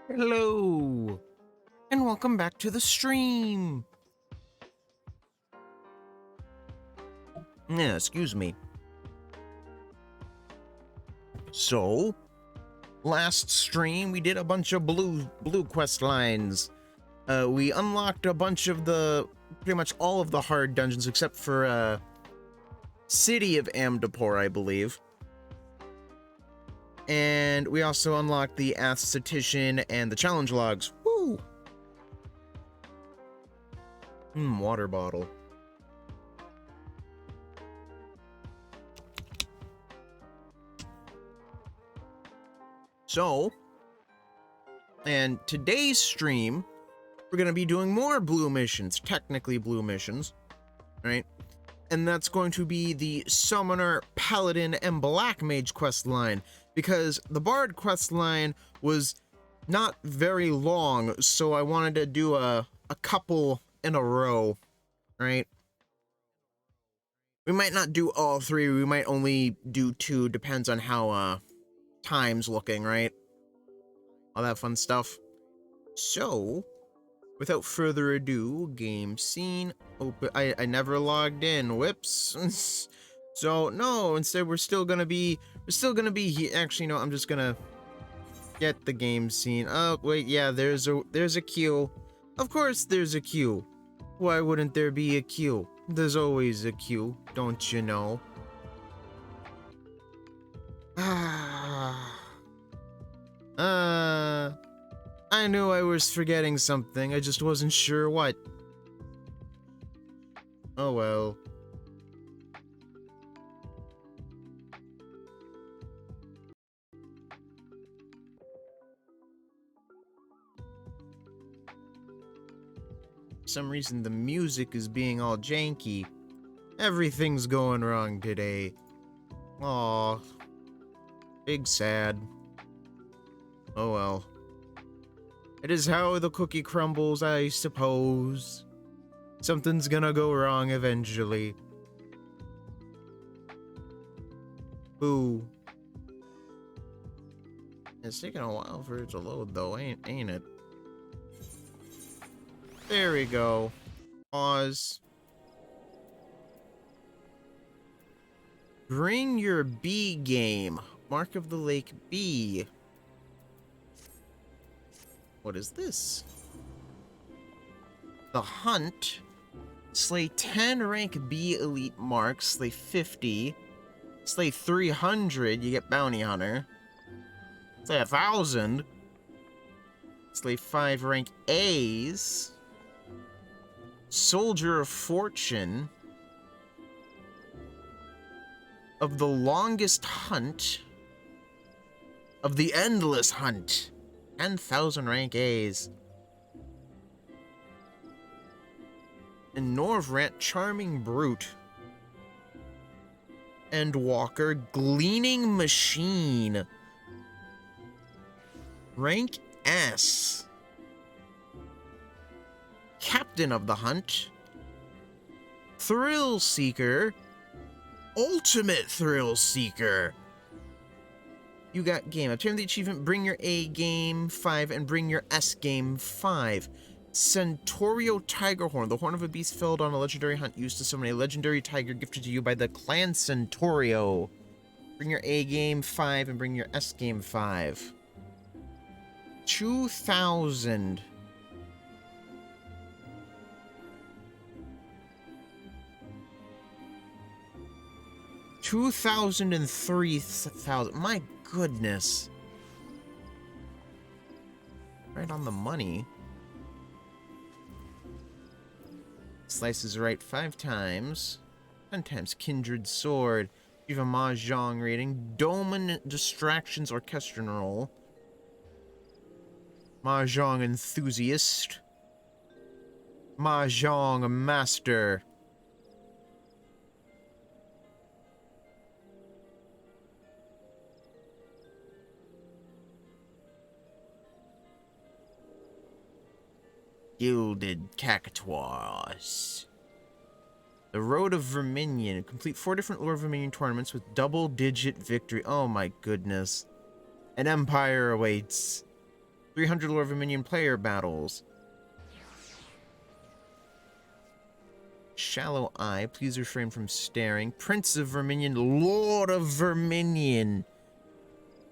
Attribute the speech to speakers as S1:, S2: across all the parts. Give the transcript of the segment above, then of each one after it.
S1: Hello, and welcome back to the stream. Yeah, excuse me. So, last stream we did a bunch of blue quest lines. We unlocked a bunch of pretty much all of the hard dungeons except for City of Amdapor, I believe. And we also unlocked the Aesthetician and the challenge logs. Woo! Water bottle. So, and today's stream, we're going to be doing more blue missions, technically blue missions, right? And that's going to be the Summoner, Paladin, and Black Mage quest line, because the Bard quest line was not very long, so I wanted to do a couple in a row, right? We might not do all three, we might only do two, depends on how time's looking, right? All that fun stuff. So, without further ado, game scene, open. I never logged in, whoops. So, no, instead we're still gonna be here. Actually, no, I'm just gonna get the game scene. Oh, wait, yeah, there's a queue. Of course there's a queue. Why wouldn't there be a queue? There's always a queue, don't you know? I knew I was forgetting something, I just wasn't sure what. Oh well. For some reason the music is being all janky. Everything's going wrong today. Aw. Big sad. Oh well. It is how the cookie crumbles, I suppose. Something's gonna go wrong eventually. Boo. It's taking a while for it to load though, ain't it? There we go. Pause. Bring your B game. Mark of the Lake B. What is this? The Hunt. Slay 10 rank B elite marks. Slay 50. Slay 300, you get Bounty Hunter. Slay 1,000. Slay 5 rank A's. Soldier of Fortune. Of the Longest Hunt. Of the Endless Hunt. 10,000 rank A's. And Norvrant, Charming Brute. Endwalker, Gleaning Machine. Rank S. Captain of the Hunt. Thrill Seeker. Ultimate Thrill Seeker. You got game. Obtain the achievement, bring your A game 5 and bring your S game 5. Centaurio Tiger Horn. The horn of a beast felled on a legendary hunt used to summon a legendary tiger gifted to you by the clan Centaurio. Bring your A game 5 and bring your S game 5. 2,000. $2,000 and $3,000. My goodness. Right on the money. Slices right 5 times. 10 times Kindred Sword. You have a Mahjong rating. Dominant Distractions Orchestral Roll. Mahjong Enthusiast. Mahjong Master. Gilded Cactuars. The Road of Verminion. Complete 4 different Lord of Verminion tournaments with double-digit victory. Oh my goodness. An empire awaits. 300 Lord Verminion player battles. Shallow Eye, please refrain from staring. Prince of Verminion, Lord of Verminion.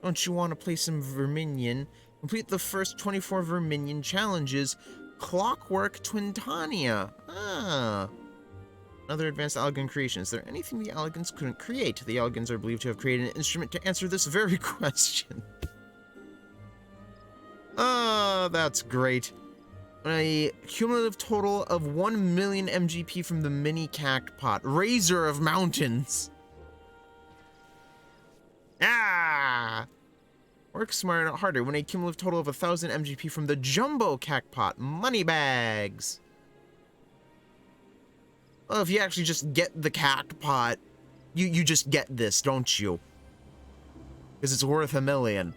S1: Don't you want to play some Verminion? Complete the first 24 Verminion challenges. Clockwork Twintania. Ah. Another advanced Allegan creation. Is there anything the Allegans couldn't create? The Allegans are believed to have created an instrument to answer this very question. Ah, that's great. A cumulative total of 1 million MGP from the mini cactpot. Razor of Mountains. Ah! Work smarter, not harder. Win a cumulative total of 1,000 MGP from the jumbo cactpot. Moneybags. Well, if you actually just get the cactpot, you just get this, don't you? Because it's worth 1 million.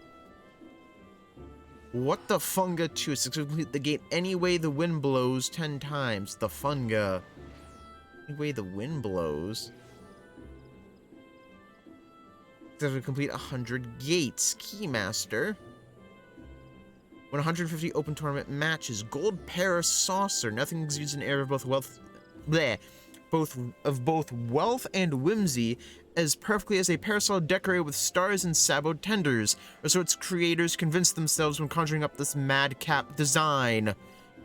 S1: What the Funga 2? Complete the gate any way the wind blows 10 times. The Funga. Any way the wind blows. To complete 100 gates. Keymaster. Win 150 open tournament matches. Gold Paris Saucer. Nothing exudes an air of both wealth. Bleh. Both wealth and whimsy, as perfectly as a parasol decorated with stars and saboed tenders, or so its creators convinced themselves when conjuring up this madcap design.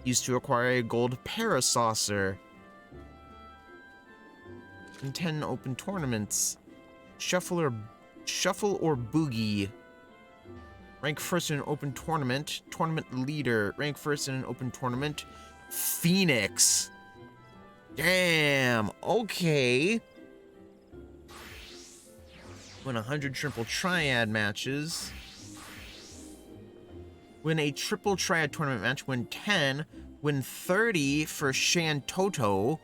S1: Used to acquire a gold parasaucer. In 10 open tournaments. Shuffle or boogie. Rank first in an open tournament. Tournament leader. Rank first in an open tournament. Phoenix. Damn, okay. Win 100 triple triad matches. Win a triple triad tournament match. Win 10. Win 30 for Shan Toto.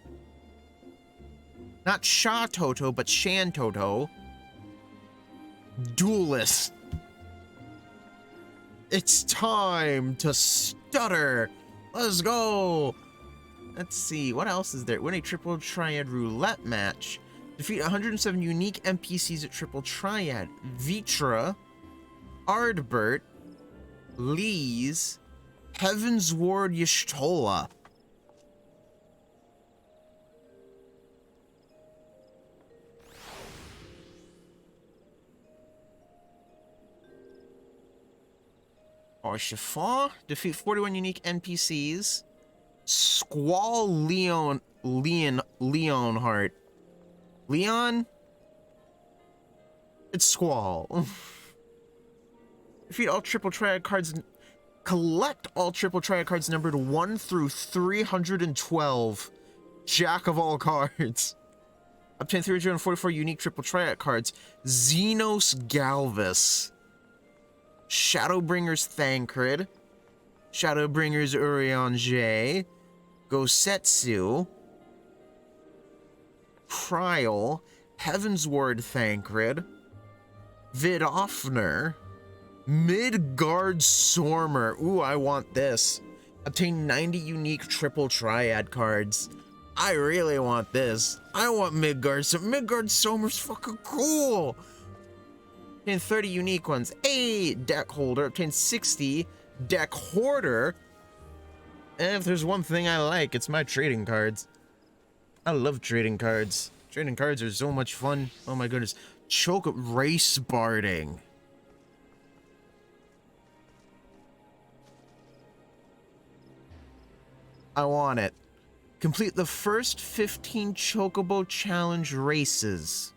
S1: Not Sha Toto, but Shan Toto. Duelist. It's time to stutter. Let's go. Let's see, what else is there? Win a triple triad roulette match. Defeat 107 unique NPCs at triple triad. Vitra, Ardbert, Lees, Heaven's Ward Y'shtola. Arshafar, defeat 41 unique NPCs. Squall Leonheart. Leon? It's Squall. Defeat all triple triad cards. Collect all triple triad cards numbered 1 through 312. Jack of all cards. Obtain 344 unique triple triad cards. Xenos Galvus. Shadowbringer's Thancred. Shadowbringer's Urianger. Gosetsu, Kryl, Heaven's Ward Thancred, Vidofner, Midgard Sormer. Ooh, I want this. Obtain 90 unique triple triad cards. I really want this. I want Midgard. So Midgard Sormer's fucking cool. Obtain 30 unique ones. A deck holder. Obtain 60 deck hoarder. And if there's one thing I like, it's my trading cards. I love trading cards. Trading cards are so much fun. Oh my goodness. Choke race barding. I want it. Complete the first 15 Chocobo Challenge races.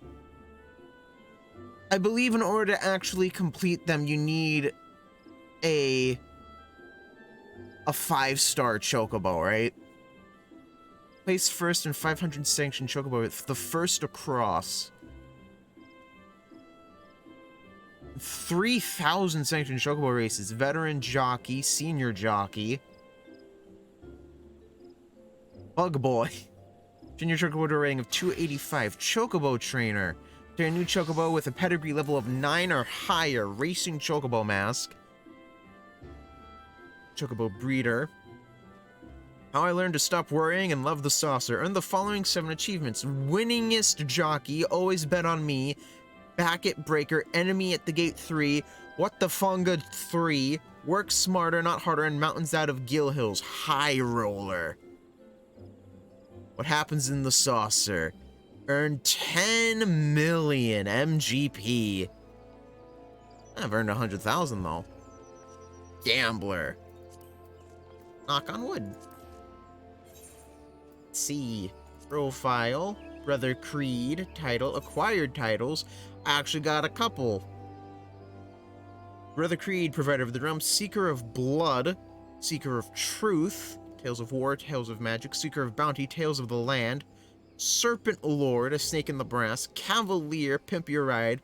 S1: I believe in order to actually complete them, you need a 5-star Chocobo, right? Place first in 500 sanctioned Chocobo, the first across. 3,000 sanctioned Chocobo races. Veteran jockey, senior jockey. Bug boy. Junior Chocobo to a rating of 285. Chocobo trainer. To a new Chocobo with a pedigree level of 9 or higher. Racing Chocobo mask. Chocobo breeder. How I learned to stop worrying and love the saucer. Earn the following 7 achievements. Winningest jockey. Always bet on me. Back it breaker. Enemy at the gate 3. What the Funga 3. Work smarter, not harder, and mountains out of Gill Hills. High roller. What happens in the saucer? Earn 10 million MGP. I've earned 100,000 though. Gambler. Knock on wood. Let's see. Profile. Brother Creed. Title. Acquired titles. I actually got a couple. Brother Creed, provider of the realm. Seeker of blood. Seeker of truth. Tales of war. Tales of magic. Seeker of bounty. Tales of the land. Serpent Lord. A snake in the brass. Cavalier. Pimp your ride.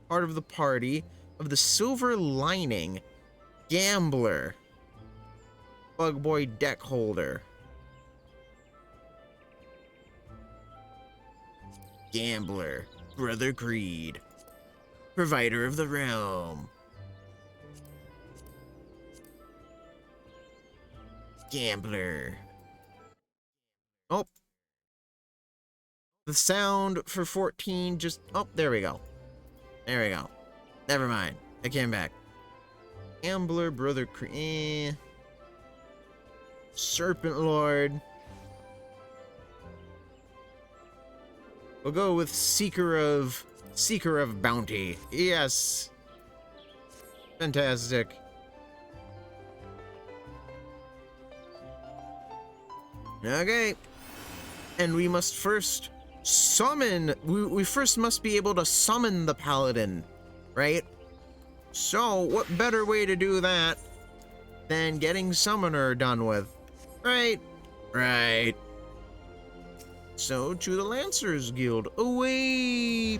S1: Part of the party. Of the silver lining. Gambler. Bug boy deck holder. Gambler. Brother Creed. Provider of the realm. Gambler. Oh. The sound for 14 just... Oh, there we go. There we go. Never mind. I came back. Gambler, Brother Creed. Serpent Lord. We'll go with Seeker of Bounty. Yes. Fantastic. Okay. And we must first summon... We first must be able to summon the Paladin, right? So, what better way to do that than getting Summoner done with? Right? Right. So, to the Lancers Guild. Away!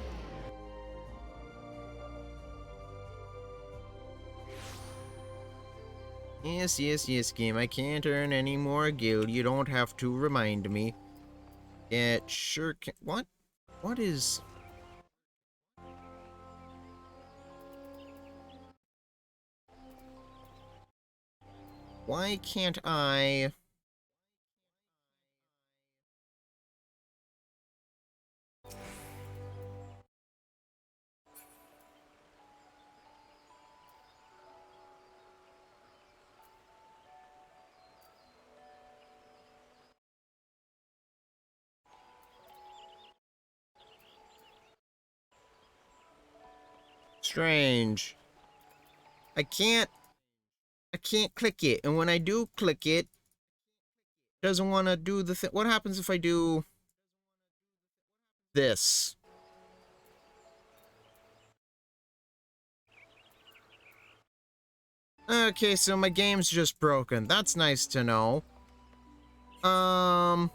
S1: Yes, yes, yes, game. I can't earn any more guild. You don't have to remind me. Yeah, sure can. What? What is... Why can't I... Strange. I can't click it, and when I do click it, it doesn't want to do the thing. What happens if I do this? Okay, so my game's just broken. That's nice to know. Hang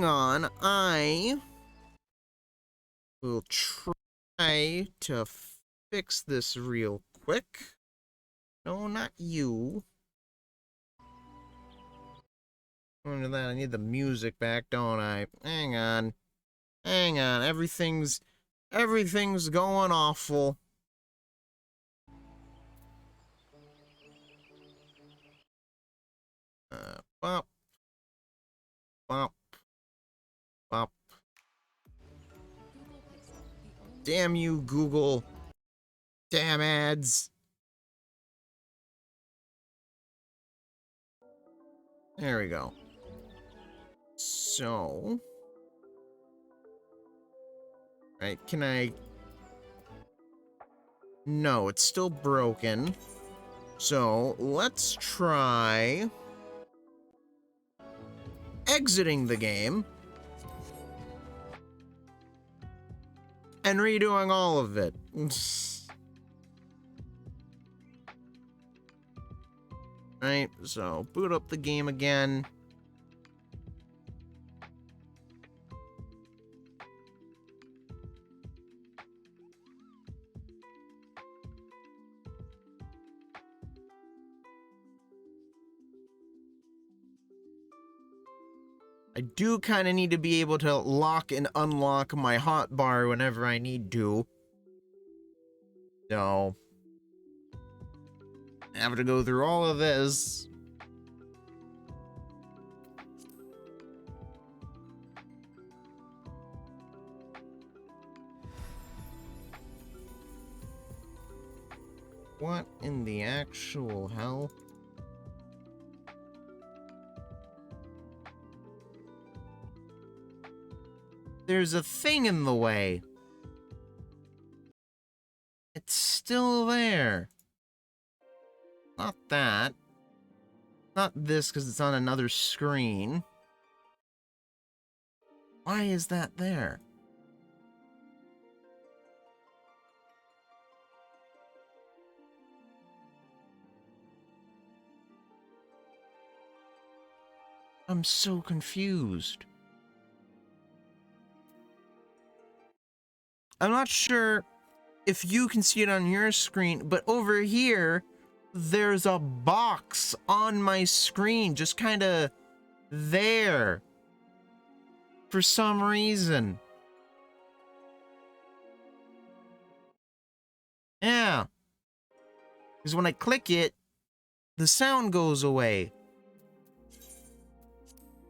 S1: on. I will try to fix this real quick. No, not you. Under that, I need the music back, don't I? Hang on. Hang on. Everything's going awful. Bop. Bop. Bop. Damn you, Google. Damn ads. There we go. So... Right, can I... No, it's still broken. So, let's try... exiting the game. And redoing all of it. Right, so boot up the game again. I do kind of need to be able to lock and unlock my hotbar whenever I need to. So... I have to go through all of this. What in the actual hell? There's a thing in the way. It's still there. Not that. Not this, because it's on another screen. Why is that there? I'm so confused. I'm not sure if you can see it on your screen, but over here, there's a box on my screen, just kind of there. For some reason. Yeah. Because when I click it, the sound goes away.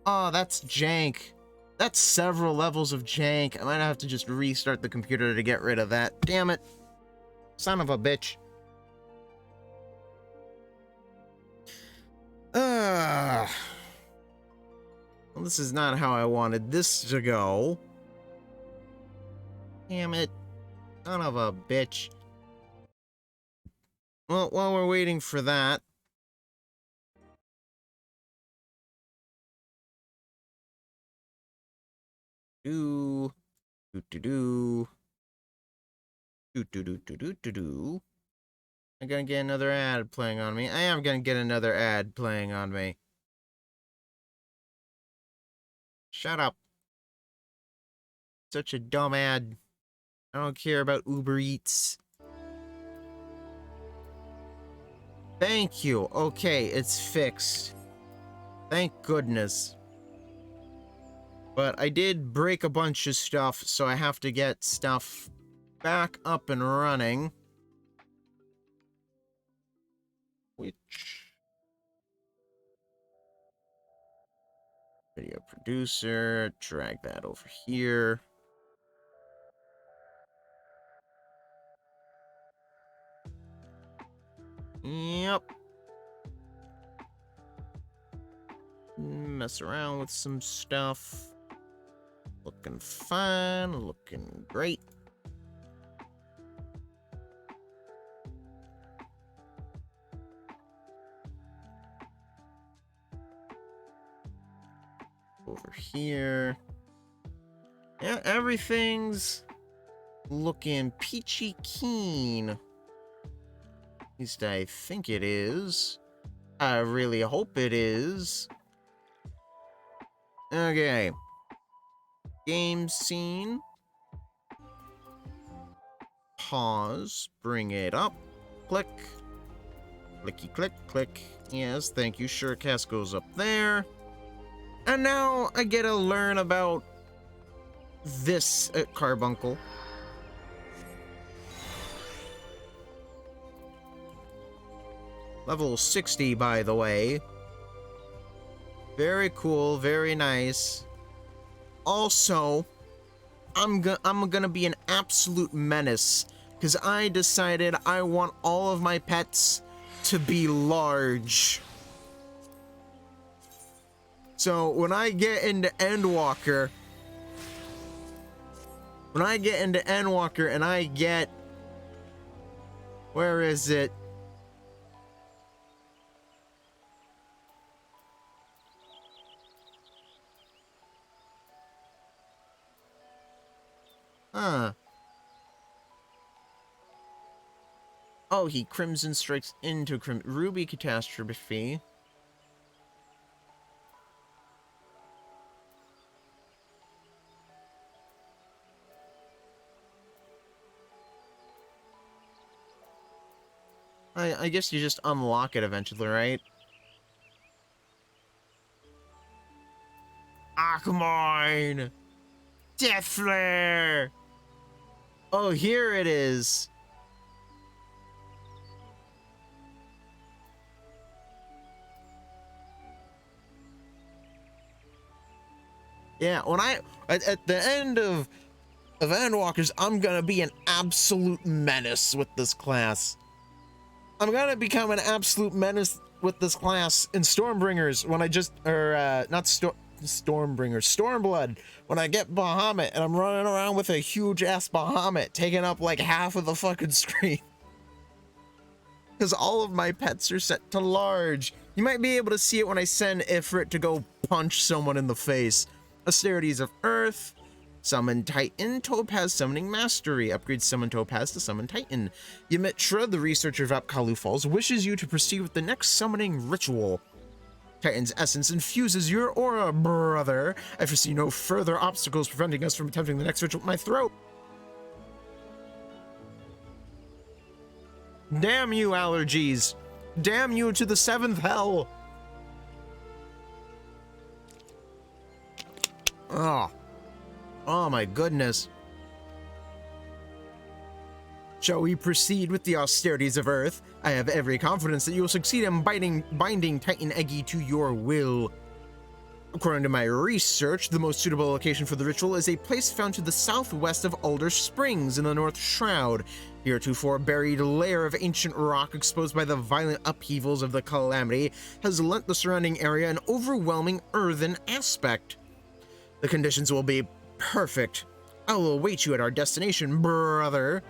S1: Oh, that's jank. That's several levels of jank. I might have to just restart the computer to get rid of that. Damn it. Son of a bitch. Well, this is not how I wanted this to go. Damn it. Son of a bitch. Well, while we're waiting for that, I'm gonna get another ad playing on me. I am gonna get another ad playing on me. Shut up. Such a dumb ad. I don't care about Uber Eats. Thank you. Okay, it's fixed. Thank goodness. But I did break a bunch of stuff, so I have to get stuff back up and running. Which... Video producer, drag that over here. Yep. Mess around with some stuff. Looking fine, looking great. Over here. Yeah, everything's looking peachy keen. At least I think it is. I really hope it is. Okay. Game scene. Pause. Bring it up. Click. Clicky click click. Yes, thank you. Surecast goes up there. And now I get to learn about this carbuncle. Level 60, by the way. Very cool, very nice. Also, I'm gonna be an absolute menace, because I decided I want all of my pets to be large. So when I get into Endwalker, and I get, where is it? Huh. Oh, he Crimson Strikes into Ruby Catastrophe. I guess you just unlock it eventually, right? Ah, come on! Death Flare! Oh, here it is. Yeah, when at the end of Endwalkers, I'm gonna be an absolute menace with this class. I'm gonna become an absolute menace with this class in Stormbringers when I just, not Stormbringers, Stormblood, when I get Bahamut and I'm running around with a huge ass Bahamut taking up like half of the fucking screen. Because all of my pets are set to large. You might be able to see it when I send Ifrit to go punch someone in the face. Austerities of Earth. Summon Titan. Topaz Summoning Mastery. Upgrade Summon Topaz to Summon Titan. Ymitra, the researcher of Apkalu Falls, wishes you to proceed with the next summoning ritual. Titan's essence infuses your aura, brother. I foresee no further obstacles preventing us from attempting the next ritual with my throat. Damn you, allergies. Damn you to the 7th hell. Oh. Oh my goodness. Shall we proceed with the austerities of Earth? I have every confidence that you will succeed in binding Titan Eggy to your will. According to my research, the most suitable location for the ritual is a place found to the southwest of Alder Springs in the North Shroud, heretofore buried lair of ancient rock exposed by the violent upheavals of the Calamity has lent the surrounding area an overwhelming earthen aspect. The conditions will be perfect. I will await you at our destination, brother.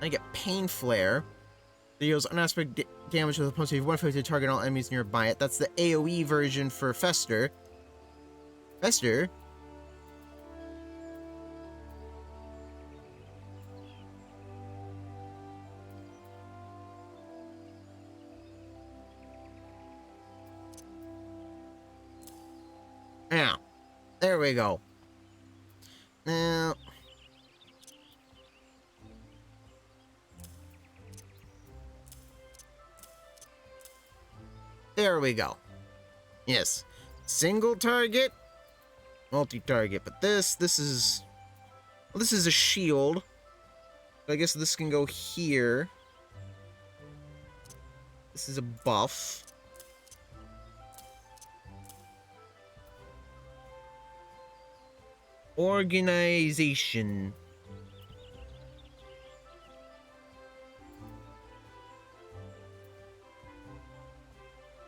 S1: I get Pain Flare. Deals unaspect damage with opponents if 150 to target all enemies nearby it. That's the AoE version for Fester. Fester? Yeah. There we go. Now... there we go. Yes. Single target, multi-target. But this is... well, this is a shield. I guess this can go here. This is a buff. Organization.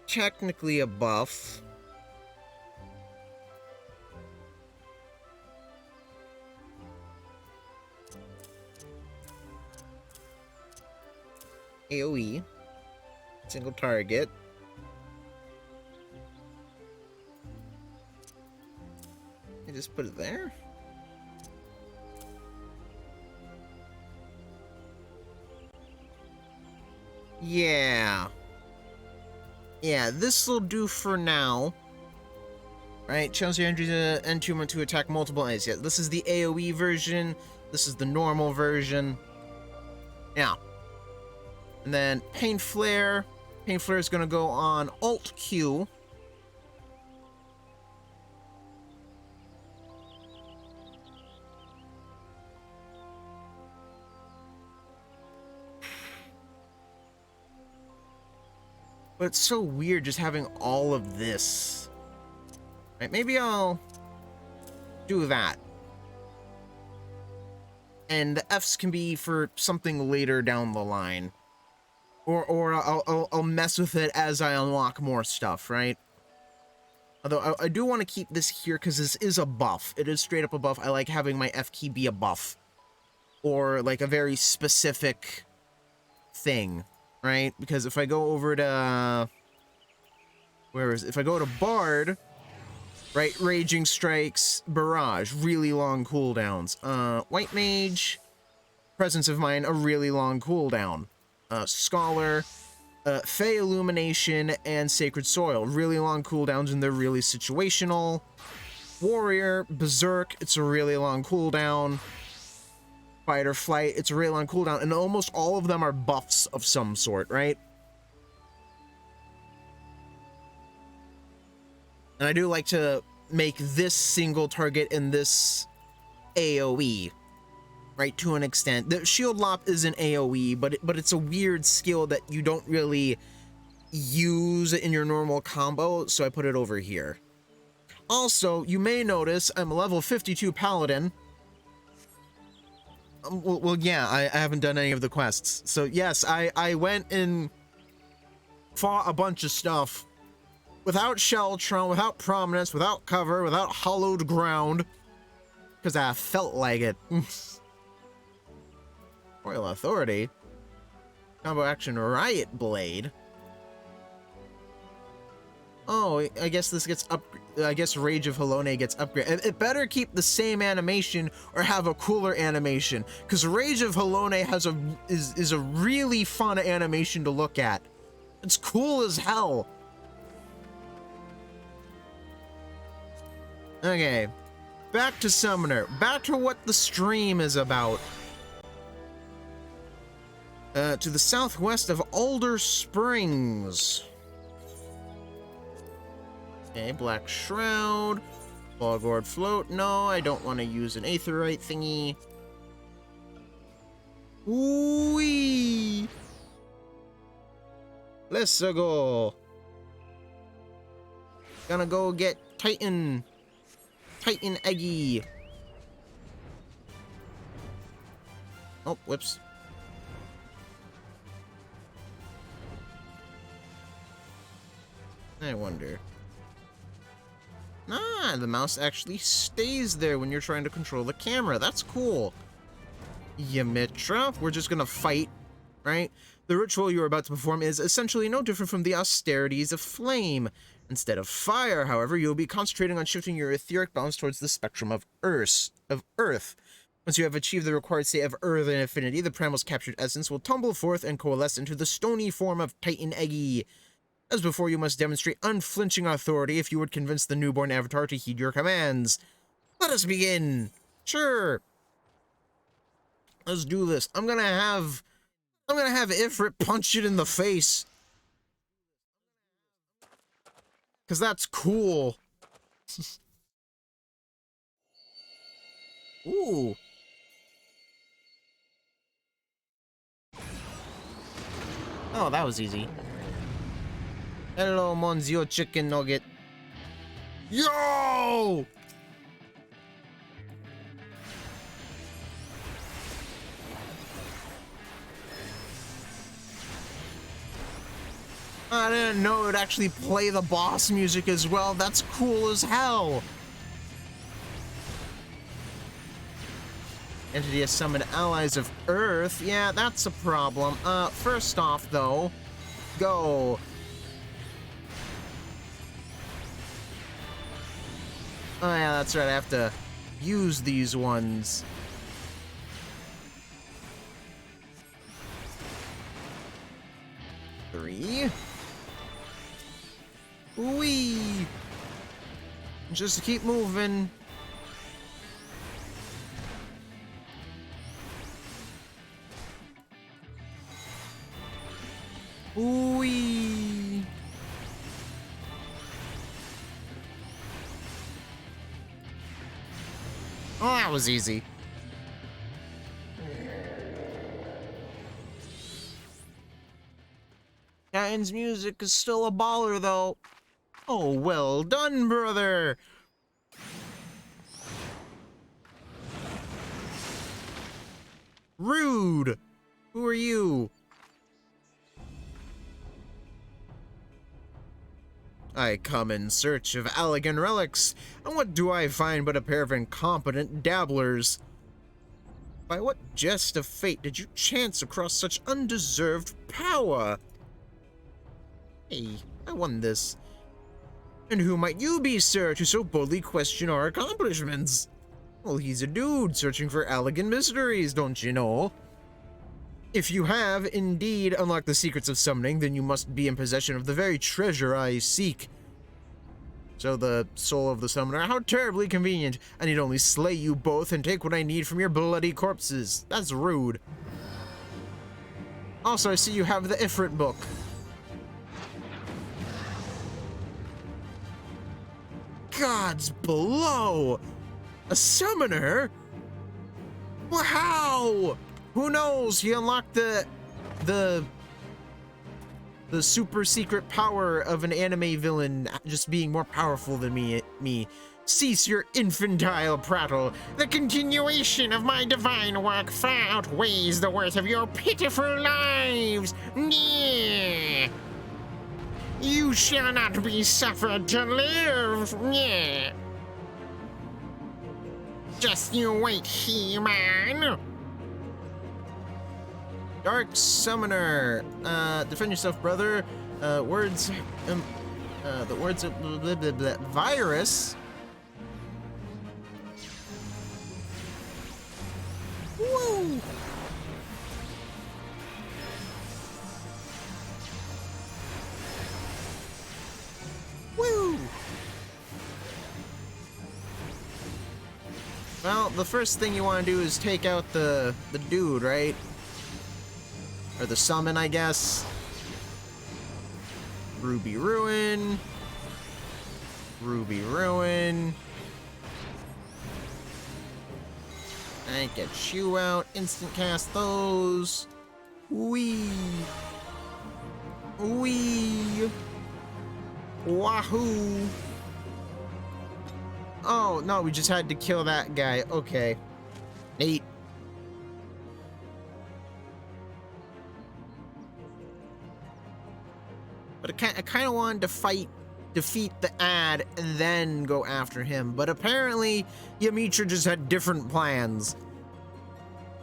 S1: Technically a buff. AoE. Single target. I just put it there. Yeah. Yeah, this'll do for now. Right, channels your energy to entombment to attack multiple enemies. Yeah, this is the AoE version. This is the normal version. Yeah. And then Pain Flare. Pain Flare is gonna go on Alt Q. But it's so weird just having all of this. Right, maybe I'll do that. And the Fs can be for something later down the line. Or I'll mess with it as I unlock more stuff, right? Although I do want to keep this here because this is a buff. It is straight up a buff. I like having my F key be a buff. Or like a very specific thing. Right? Because if I go over to... where is it? If I go to Bard, right? Raging Strikes, Barrage, really long cooldowns. White Mage, Presence of Mind, a really long cooldown. Scholar, Fey Illumination, and Sacred Soil, really long cooldowns and they're really situational. Warrior, Berserk, it's a really long cooldown. Fight or Flight, it's a really long cooldown, and almost all of them are buffs of some sort, right? And I do like to make this single target in this AoE, right, to an extent. The Shield Lop is an AoE, but it's a weird skill that you don't really use in your normal combo, so I put it over here. Also, you may notice I'm a level 52 Paladin. well, yeah, I haven't done any of the quests. So yes, I went and fought a bunch of stuff without Sheltron, without Prominence, without cover, without Hollowed Ground, because I felt like it. Royal Authority. Combo action Riot Blade. Oh, I guess this gets up. I guess Rage of Halone gets upgraded. It better keep the same animation or have a cooler animation, because Rage of Halone has is a really fun animation to look at. It's cool as hell. Okay, back to Summoner. Back to what the stream is about. To the southwest of Alder Springs. Okay, Black Shroud. Bogord Float. No, I don't want to use an Aetherite thingy. Ooh-wee! Let's go. Gonna go get Titan Eggy. Oh, whoops. I wonder. Ah, the mouse actually stays there when you're trying to control the camera. That's cool. Ymitra, we're just gonna fight, right? The ritual you're about to perform is essentially no different from the austerities of flame. Instead of fire, however, you'll be concentrating on shifting your etheric balance towards the spectrum of Earth. Once you have achieved the required state of Earth and Affinity, the Primal's captured essence will tumble forth and coalesce into the stony form of Titan Eggy. As before, you must demonstrate unflinching authority if you would convince the newborn avatar to heed your commands. Let us begin. Sure. Let's do this. I'm gonna have Ifrit punch it in the face. Cause that's cool. Ooh. Oh, that was easy. Hello, Monsieur Chicken Nugget. Yo! I didn't know it'd actually play the boss music as well. That's cool as hell. Entity has summoned allies of Earth. Yeah, that's a problem. First off, though, go. Oh yeah, that's right, I have to use these ones. Three. Whee! Just keep moving. Whee! Oh, that was easy. Titan's music is still a baller, though. Oh, well done, brother. Rude. Who are you? I come in search of Allegan relics, and what do I find but a pair of incompetent dabblers? By what jest of fate did you chance across such undeserved power? Hey, I won this. And who might you be, sir, to so boldly question our accomplishments? Well, he's a dude searching for Allegan mysteries, don't you know? If you have, indeed, unlocked the secrets of summoning, then you must be in possession of the very treasure I seek. So the soul of the summoner, how terribly convenient. I need only slay you both and take what I need from your bloody corpses. That's rude. Also, I see you have the Ifrit book. Gods below! A summoner? Wow! Who knows? He unlocked the super secret power of an anime villain just being more powerful than me. Cease your infantile prattle. The continuation of my divine work far outweighs the worth of your pitiful lives. Yeah. You shall not be suffered to live. Yeah. Just you wait, He-Man. Dark Summoner. Defend yourself, brother. The words of blah, blah, blah, virus. Woo! Woo! Well, the first thing you want to do is take out the dude, right? Or the summon, I guess. Ruby Ruin. Ruby Ruin. And get you out. Instant cast those. Wee. Wee. Wahoo. Oh, no, we just had to kill that guy. Okay. Neat. But I kind of wanted to defeat the ad, and then go after him. But apparently, Yamitra just had different plans.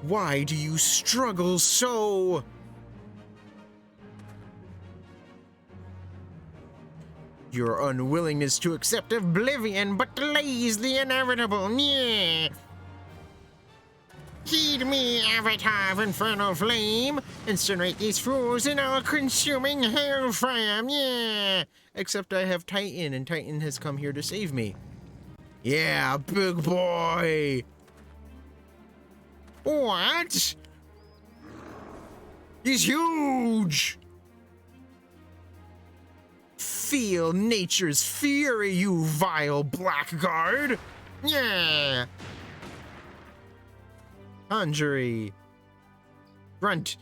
S1: Why do you struggle so? Your unwillingness to accept oblivion but delays the inevitable. Yeah. Heed me, avatar of infernal flame. Incinerate these fools in all-consuming hellfire. Yeah. Except I have Titan, and Titan has come here to save me. Yeah, big boy. What? He's huge. Feel nature's fury, you vile blackguard. Yeah. Conjury. Grunt.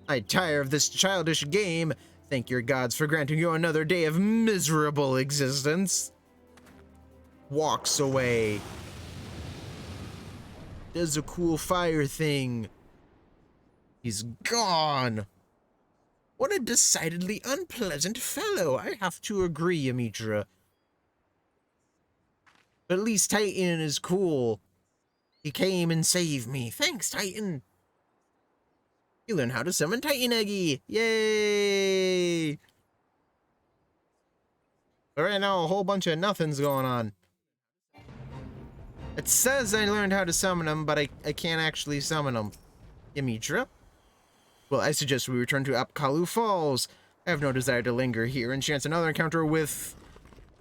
S1: I tire of this childish game. Thank your gods for granting you another day of miserable existence. Walks away. Does a cool fire thing. He's gone. What a decidedly unpleasant fellow. I have to agree, Yamitra. But at least Titan is cool. He came and saved me. Thanks, Titan. You learn how to summon Titan Eggy. Yay! But right now, a whole bunch of nothing's going on. It says I learned how to summon him, but I can't actually summon him. Yamitra? Well, I suggest we return to Apkalu Falls. I have no desire to linger here and chance another encounter with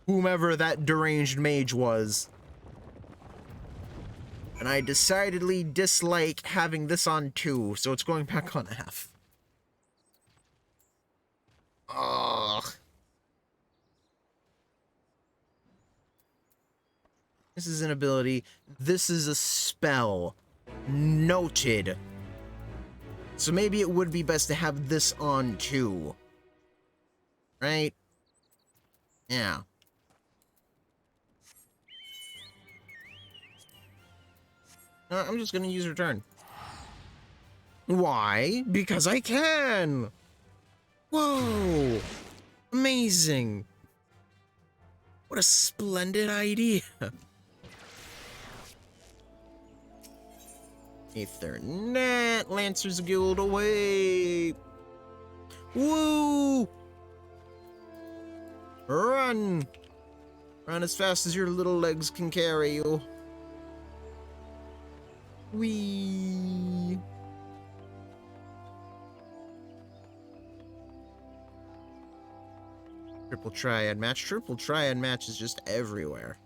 S1: whomever that deranged mage was. And I decidedly dislike having this on 2, so it's going back on F. Ugh. This is an ability. This is a spell. Noted. So maybe it would be best to have this on 2. Right? Yeah. No, I'm just gonna use return. Why? Because I can! Whoa! Amazing! What a splendid idea! Ethernet, Lancer's Guild away! Woo! Run! Run as fast as your little legs can carry you. Whee! Triple triad match. Triple triad match is just everywhere.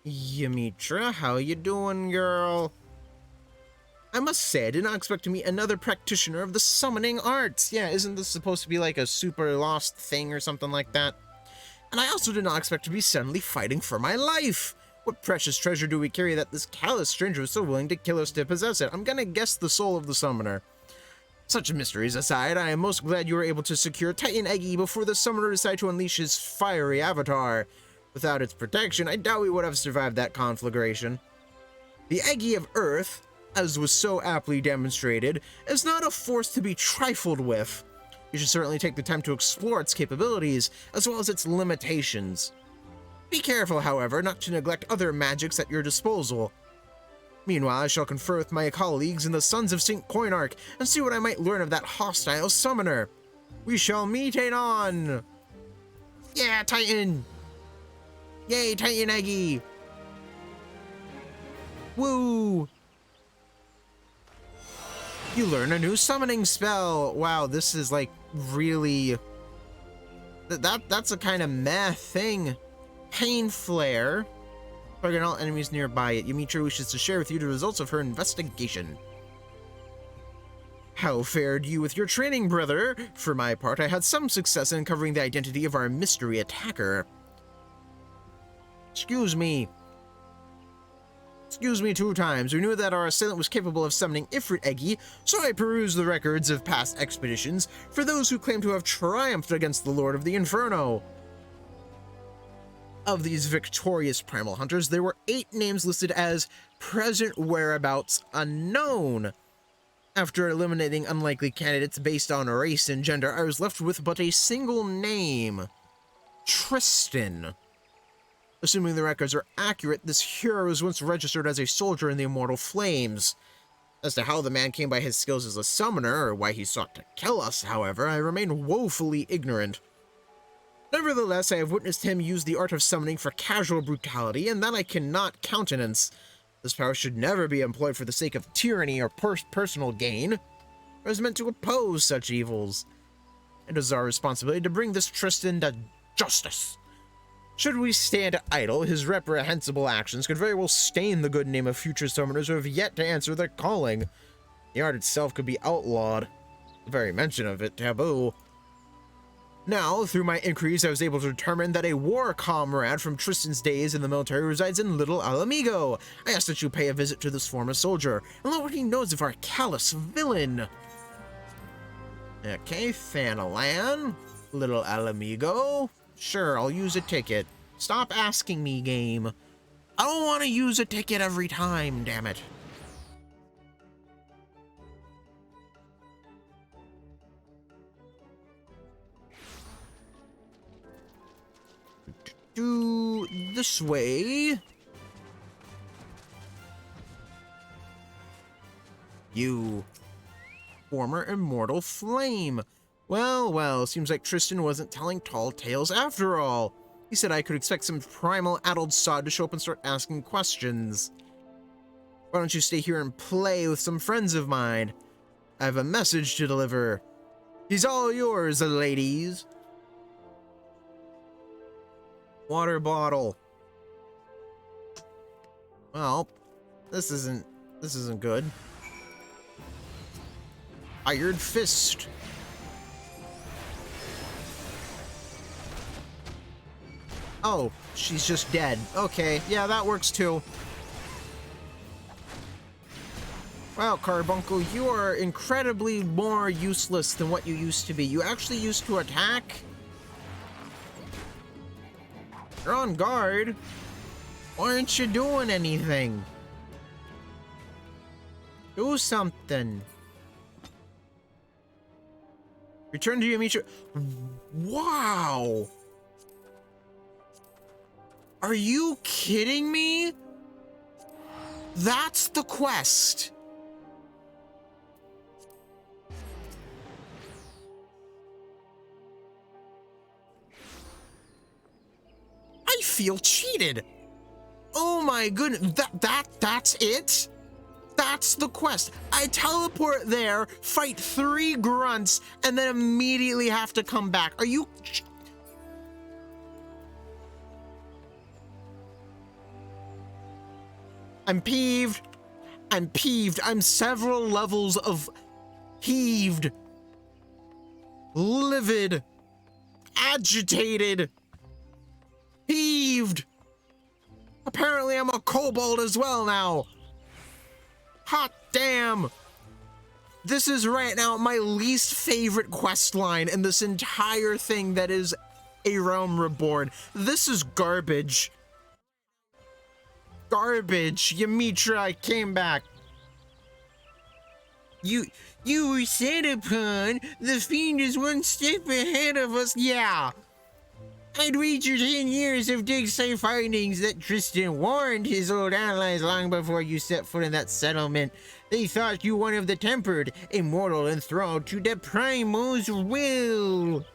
S1: Yamitra, how you doing, girl? I must say, I did not expect to meet another practitioner of the summoning arts. Yeah, isn't this supposed to be like a super lost thing or something like that? And I also did not expect to be suddenly fighting for my life. What precious treasure do we carry that this callous stranger was so willing to kill us to possess it? I'm gonna guess the soul of the summoner. Such mysteries aside, I am most glad you were able to secure Titan Eggy before the summoner decided to unleash his fiery avatar. Without its protection, I doubt we would have survived that conflagration. The Eggy of Earth, as was so aptly demonstrated, is not a force to be trifled with. You should certainly take the time to explore its capabilities, as well as its limitations. Be careful, however, not to neglect other magics at your disposal. Meanwhile, I shall confer with my colleagues in the Sons of St. Coinarch and see what I might learn of that hostile summoner. We shall meet anon! Yeah, Titan! Yay, Titan Eggy! Woo! You learn a new summoning spell! Wow, this is like really... That's a kind of meh thing. Pain Flare. Target all enemies nearby it. Yumitra wishes to share with you the results of her investigation. How fared you with your training, brother? For my part, I had some success in uncovering the identity of our mystery attacker. Excuse me 2 times. We knew that our assailant was capable of summoning Ifrit Eggy, so I perused the records of past expeditions for those who claim to have triumphed against the Lord of the Inferno. Of these victorious primal hunters, there were 8 names listed as present whereabouts unknown. After eliminating unlikely candidates based on race and gender, I was left with but a single name: Tristan. Assuming the records are accurate, this hero was once registered as a soldier in the Immortal Flames. As to how the man came by his skills as a summoner, or why he sought to kill us, however, I remain woefully ignorant. Nevertheless, I have witnessed him use the art of summoning for casual brutality, and that I cannot countenance. This power should never be employed for the sake of tyranny or personal gain. It was meant to oppose such evils. It is our responsibility to bring this Tristan to justice. Should we stand idle, his reprehensible actions could very well stain the good name of future summoners who have yet to answer their calling. The art itself could be outlawed. The very mention of it taboo. Now, through my inquiries, I was able to determine that a war comrade from Tristan's days in the military resides in Little Alamigo. I ask that you pay a visit to this former soldier and learn what he knows of our callous villain. Okay, Thanalan, Little Alamigo. Sure, I'll use a ticket. Stop asking me, game. I don't want to use a ticket every time, damn it. Do this way. You former immortal flame. Well, seems like Tristan wasn't telling tall tales after all. He said I could expect some primal adult sod to show up and start asking questions. Why don't you stay here and play with some friends of mine? I have a message to deliver. He's all yours, ladies. Water bottle. Well, this isn't good. Iron fist. Oh, she's just dead. Okay, yeah, that works too. Wow, Carbuncle, you are incredibly more useless than what you used to be. You actually used to attack. You're on guard. Why aren't you doing anything? Do something. Return to Yumitra. Wow. Are you kidding me? That's the quest. I feel cheated. Oh my goodness, that's it? That's the quest. I teleport there, fight 3 grunts, and then immediately have to come back. Are you... I'm peeved. I'm peeved. I'm several levels of heaved, livid, agitated, heaved. Apparently I'm a kobold as well now. Hot damn. This is right now my least favorite quest line in this entire thing that is A Realm Reborn. This is garbage. Garbage. Ymitra, I came back. You were set upon. The fiend is one step ahead of us. Yeah. I'd wager 10 years of dig-site findings that Tristan warned his old allies long before you set foot in that settlement. They thought you one of the tempered, immortal enthralled to the Primo's will.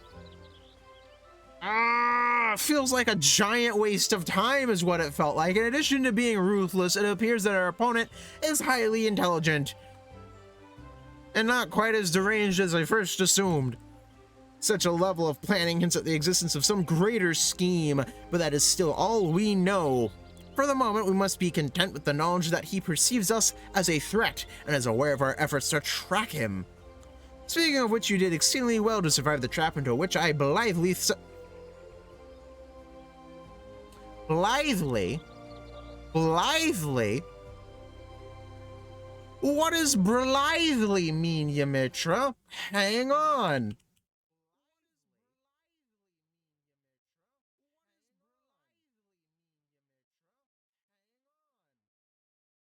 S1: Feels like a giant waste of time is what it felt like. In addition to being ruthless, it appears that our opponent is highly intelligent. And not quite as deranged as I first assumed. Such a level of planning hints at the existence of some greater scheme, but that is still all we know. For the moment, we must be content with the knowledge that he perceives us as a threat and is aware of our efforts to track him. Speaking of which, you did exceedingly well to survive the trap into which I blithely... Blithely? What does blithely mean, Ymitra? Hang on.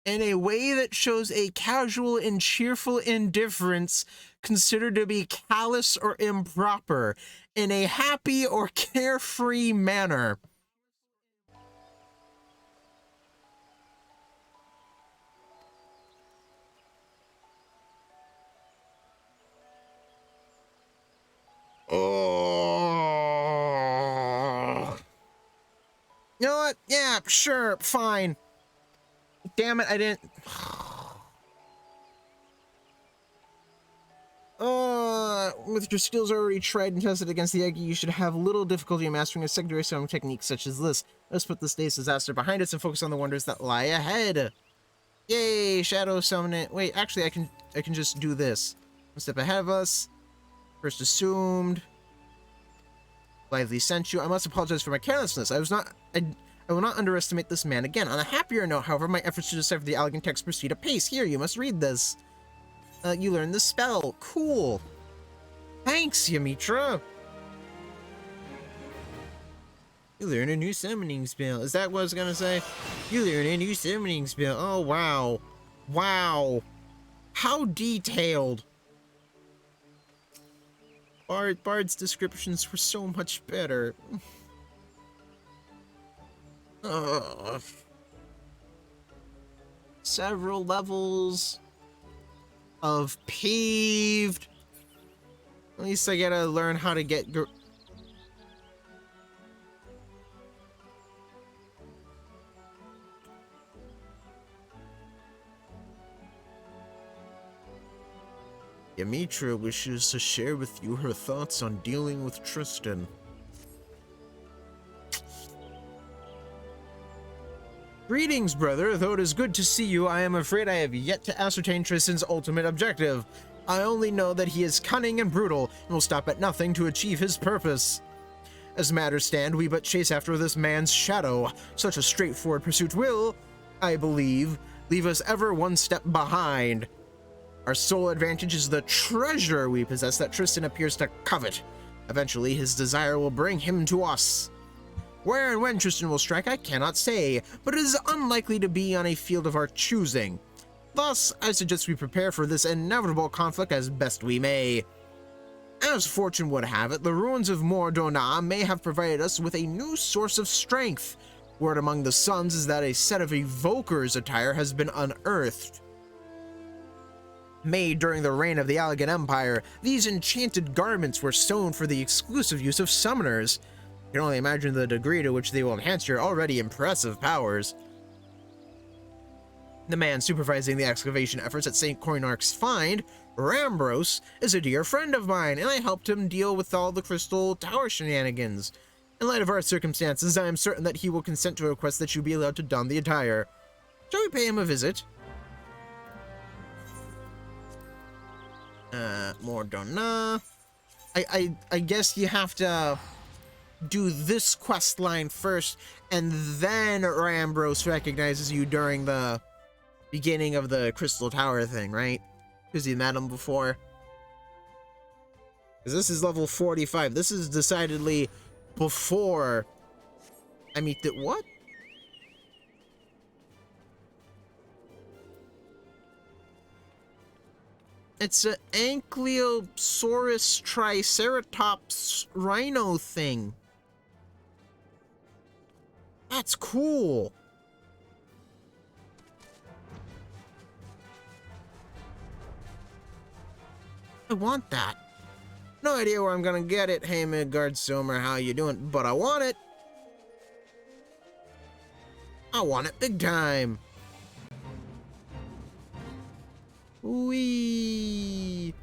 S1: In a way that shows a casual and cheerful indifference considered to be callous or improper, in a happy or carefree manner. Oh. You know what? Yeah, sure, fine. Damn it, I didn't... With your skills already tried and tested against the egg, you should have little difficulty in mastering a secondary summoning technique such as this. Let's put this day's disaster behind us and focus on the wonders that lie ahead. Yay, shadow summon it. Wait, actually, I can just do this. One step ahead of us. First assumed. Blithely sent you. I must apologize for my carelessness. I will not underestimate this man again. On a happier note, however, my efforts to decipher the elegant text proceed apace. Here, you must read this. You learned the spell. Cool. Thanks, Ymitra. You learn a new summoning spell. Is that what I was gonna say? You learn a new summoning spell. Oh, wow. Wow. How detailed. Bard's descriptions were so much better. Several levels of peeved. At least I gotta learn how to get... Ymitra wishes to share with you her thoughts on dealing with Tristan. Greetings, brother. Though it is good to see you, I am afraid I have yet to ascertain Tristan's ultimate objective. I only know that he is cunning and brutal, and will stop at nothing to achieve his purpose. As matters stand, we but chase after this man's shadow. Such a straightforward pursuit will, I believe, leave us ever one step behind. Our sole advantage is the treasure we possess that Tristan appears to covet. Eventually, his desire will bring him to us. Where and when Tristan will strike, I cannot say, but it is unlikely to be on a field of our choosing. Thus, I suggest we prepare for this inevitable conflict as best we may. As fortune would have it, the ruins of Mordona may have provided us with a new source of strength. Word among the Suns is that a set of Evoker's attire has been unearthed. Made during the reign of the Allegan Empire, these enchanted garments were sewn for the exclusive use of summoners. You can only imagine the degree to which they will enhance your already impressive powers. The man supervising the excavation efforts at St. Coinarch's find, Rambros, is a dear friend of mine, and I helped him deal with all the Crystal Tower shenanigans. In light of our circumstances, I am certain that he will consent to a request that you be allowed to don the attire. Shall we pay him a visit? Mordona. I guess you have to do this quest line first, and then Rambros recognizes you during the beginning of the Crystal Tower thing, right? Because you met him before. Because this is level 45. This is decidedly before I meet the... What? It's an Ankylosaurus Triceratops rhino thing. That's cool. I want that. No idea where I'm gonna get it. Hey, Midgard Somer, how you doing? But I want it. I want it big time. Wee.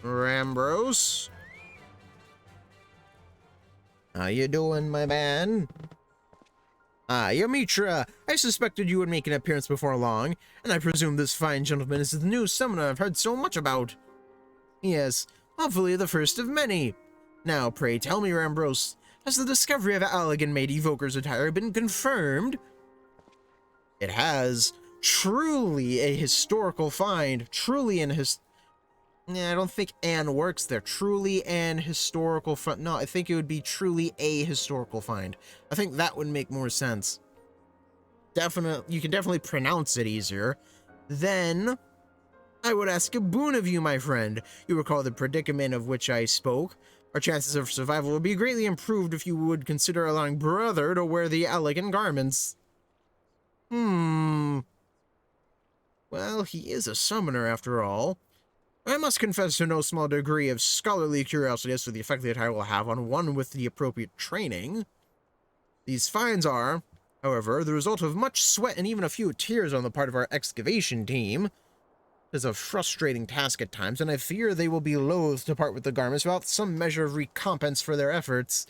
S1: Rambros. How you doing, my man? Yamitra, I suspected you would make an appearance before long, and I presume this fine gentleman is the new summoner I've heard so much about. Yes, hopefully the first of many. Now, pray tell me, Rambros, has the discovery of Paladin made Evoker's attire been confirmed? It has. Truly a historical find. Truly an I don't think "an" works there. Truly an historical find. No, I think it would be truly a historical find. I think that would make more sense. You can definitely pronounce it easier. Then, I would ask a boon of you, my friend. You recall the predicament of which I spoke. Our chances of survival would be greatly improved if you would consider allowing brother to wear the elegant garments. Well, he is a summoner after all. I must confess to no small degree of scholarly curiosity as to the effect the attire will have on one with the appropriate training. These finds are, however, the result of much sweat and even a few tears on the part of our excavation team. It is a frustrating task at times, and I fear they will be loath to part with the garments without some measure of recompense for their efforts.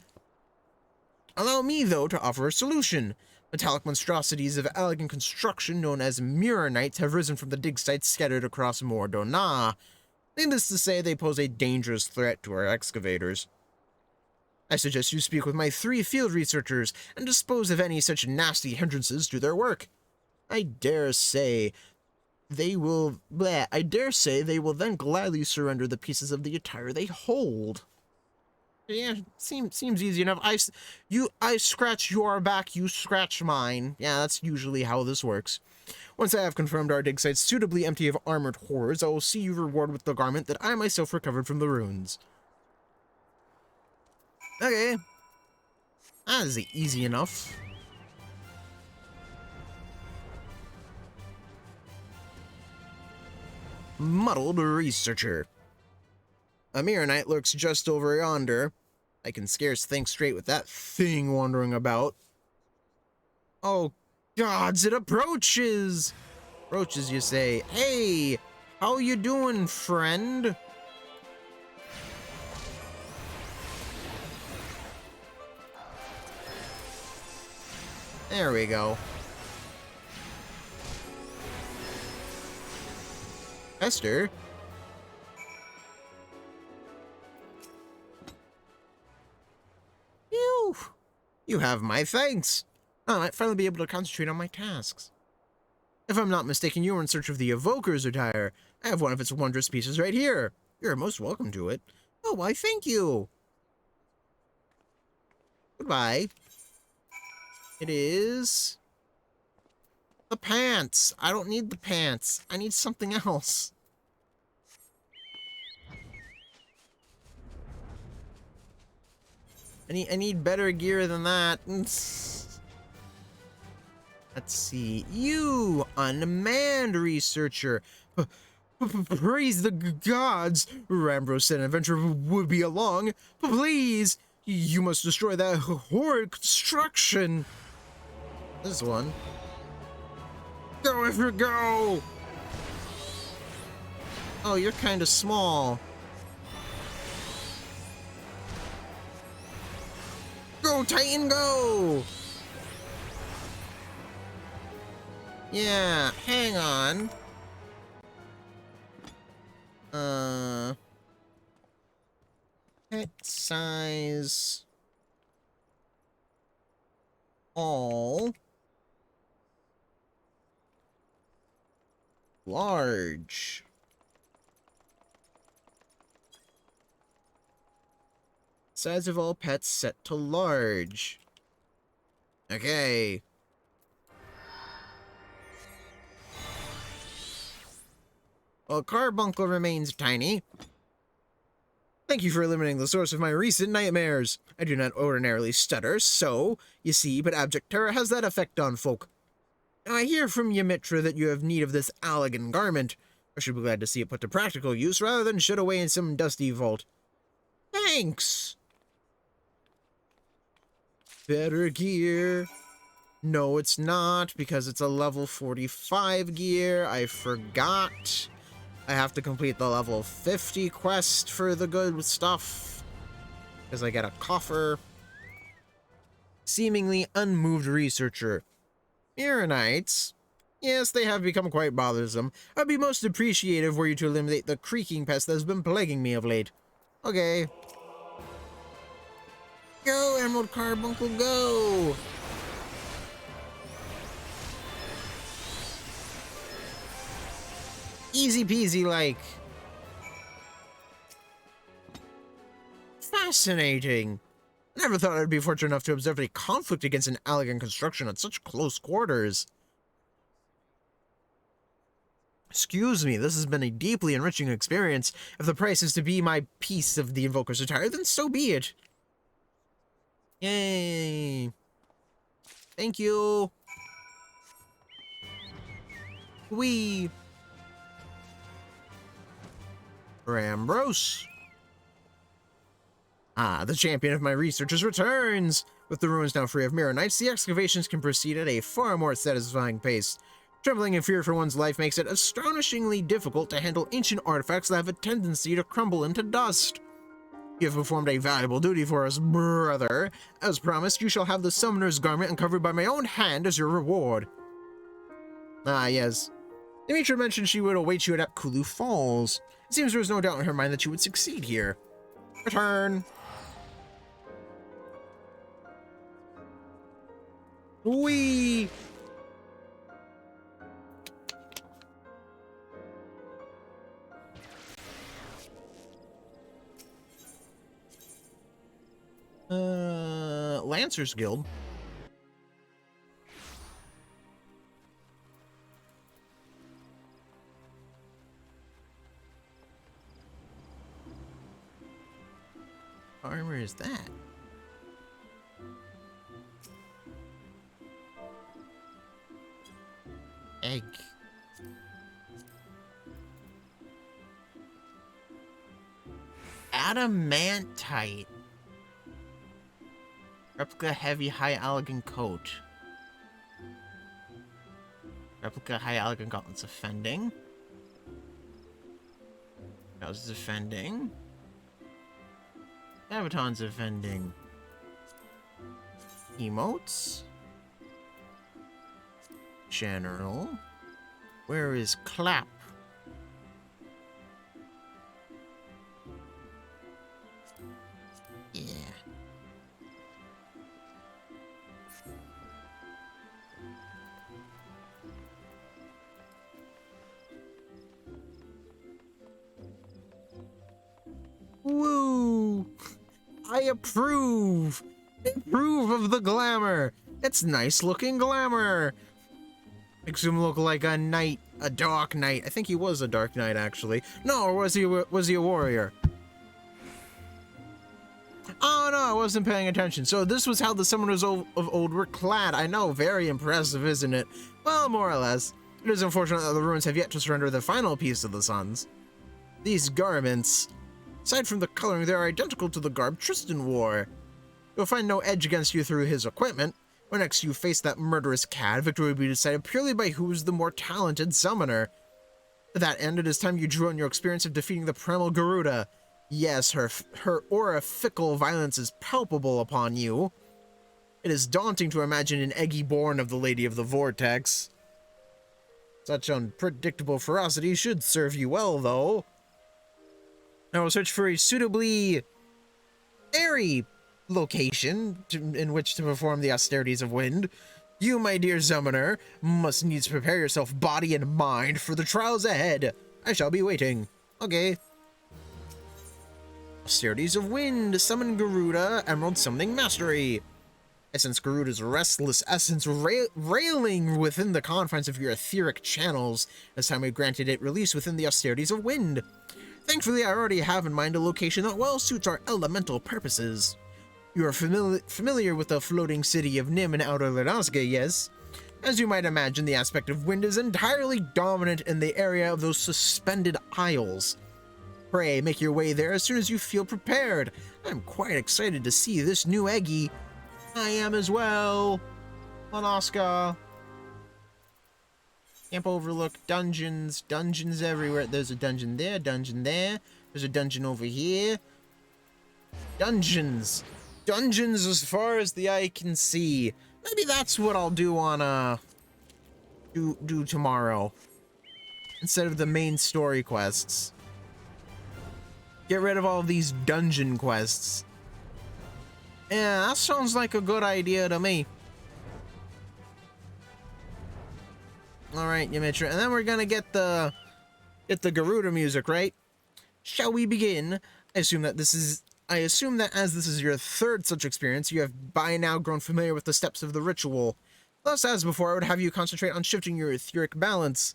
S1: Allow me, though, to offer a solution. Metallic monstrosities of elegant construction known as mirror-knights have risen from the dig sites scattered across Mordona. Needless to say, they pose a dangerous threat to our excavators. I suggest you speak with my 3 field researchers and dispose of any such nasty hindrances to their work. I dare say they will then gladly surrender the pieces of the attire they hold. Yeah, seems easy enough. I scratch your back, you scratch mine. Yeah, that's usually how this works. Once I have confirmed our dig sites suitably empty of armored horrors, I will see you rewarded with the garment that I myself recovered from the ruins. Okay. That is easy enough. Muddled researcher. A mirror knight lurks just over yonder. I can scarce think straight with that thing wandering about. Oh, gods, it approaches! Approaches, you say. Hey, how you doing, friend? There we go. Esther? You have my thanks. I might finally be able to concentrate on my tasks. If I'm not mistaken, you were in search of the Evoker's attire. I have one of its wondrous pieces right here. You're most welcome to it. Oh, why, thank you. Goodbye. It is the pants. I don't need the pants. I need something else. I need better gear than that. Let's see. You, unmanned researcher. Praise the gods. Rambros said an adventurer would be along. Please, you must destroy that horrid construction. This one. Go if you go. Oh, you're kind of small. Go, Titan, go! Yeah, hang on. Pet size. All. Large. Size of all pets set to large. Okay. Well, Carbuncle remains tiny. Thank you for eliminating the source of my recent nightmares. I do not ordinarily stutter, so, you see, but abject terror has that effect on folk. Now, I hear from Ymitra that you have need of this elegant garment. I should be glad to see it put to practical use rather than shut away in some dusty vault. Thanks! Better gear. No, it's not, because it's a level 45 gear. I forgot. I have to complete the level 50 quest for the good stuff. Because I get a coffer. Seemingly unmoved researcher. Mirrorites. Yes, they have become quite bothersome. I'd be most appreciative were you to eliminate the creaking pest that has been plaguing me of late. Okay. Go, Emerald Carbuncle, go! Easy peasy, like. Fascinating. Never thought I'd be fortunate enough to observe a conflict against an elegant construction at such close quarters. Excuse me, this has been a deeply enriching experience. If the price is to be my piece of the Invoker's attire, then so be it. Yay. Thank you. Wee. Ambrose. Ah, the champion of my researches returns! With the ruins now free of mirror knights, the excavations can proceed at a far more satisfying pace. Trembling in fear for one's life makes it astonishingly difficult to handle ancient artifacts that have a tendency to crumble into dust. You have performed a valuable duty for us, brother. As promised, you shall have the summoner's garment uncovered by my own hand as your reward. Ah, yes. Ymitra mentioned she would await you at Kulu Falls. It seems there was no doubt in her mind that you would succeed here. Return. Whee! Lancers Guild. Armor is that? Egg. Adamantite. Replica heavy high elegant coat. Replica high elegant gauntlets offending. How's defending? Avaton's offending. Emotes. General. Where is Clap? Yeah. Woo! I approve! Approve of the glamour! It's nice looking glamour! Makes him look like a knight, a dark knight. I think he was a dark knight, actually. No, or was he a warrior? Oh no, I wasn't paying attention. So this was how the summoners of old were clad. I know, very impressive, isn't it? Well, more or less. It is unfortunate that the ruins have yet to surrender the final piece of the suns. These garments, aside from the coloring, they are identical to the garb Tristan wore. You'll find no edge against you through his equipment. When next you face that murderous cad, victory will be decided purely by who is the more talented summoner. To that end, it is time you drew on your experience of defeating the primal Garuda. Yes, her aura-fickle violence is palpable upon you. It is daunting to imagine an eggy born of the Lady of the Vortex. Such unpredictable ferocity should serve you well, though. I will search for a suitably airy location in which to perform the austerities of wind. You, my dear summoner, must needs prepare yourself body and mind for the trials ahead. I shall be waiting. Okay. Austerities of Wind. Summon Garuda. Emerald Summoning Mastery. Essence Garuda's restless essence railing within the confines of your etheric channels. This time we granted it release within the Austerities of Wind. Thankfully, I already have in mind a location that well suits our elemental purposes. You are familiar with the floating city of Nim in Outer Lenazga, yes? As you might imagine, the aspect of wind is entirely dominant in the area of those suspended isles. Pray, make your way there as soon as you feel prepared. I'm quite excited to see this new Eggy. I am as well. Lanaska. Camp Overlook, dungeons, dungeons everywhere. There's a dungeon there, dungeon there. There's a dungeon over here. Dungeons. Dungeons as far as the eye can see. Maybe that's what I'll do on, do tomorrow. Instead of the main story quests. Get rid of all of these dungeon quests. Yeah, that sounds like a good idea to me. Alright, Yamitra. And then we're gonna get the Garuda music, right? Shall we begin? I assume that as this is your third such experience, you have by now grown familiar with the steps of the ritual. Thus, as before, I would have you concentrate on shifting your etheric balance.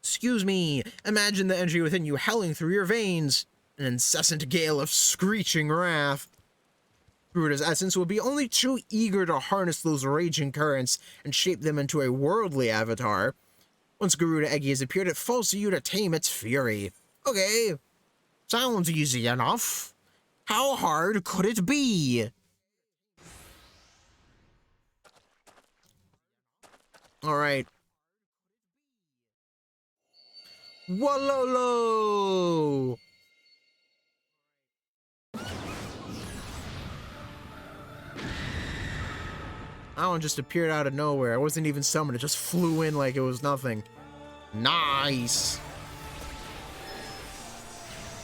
S1: Excuse me. Imagine the energy within you howling through your veins. An incessant gale of screeching wrath. Garuda's essence will be only too eager to harness those raging currents and shape them into a worldly avatar. Once Garuda Eggy has appeared, it falls to you to tame its fury. Okay, sounds easy enough. How hard could it be? Alright. Walolo! That one just appeared out of nowhere. I wasn't even summoned. It just flew in like it was nothing. Nice.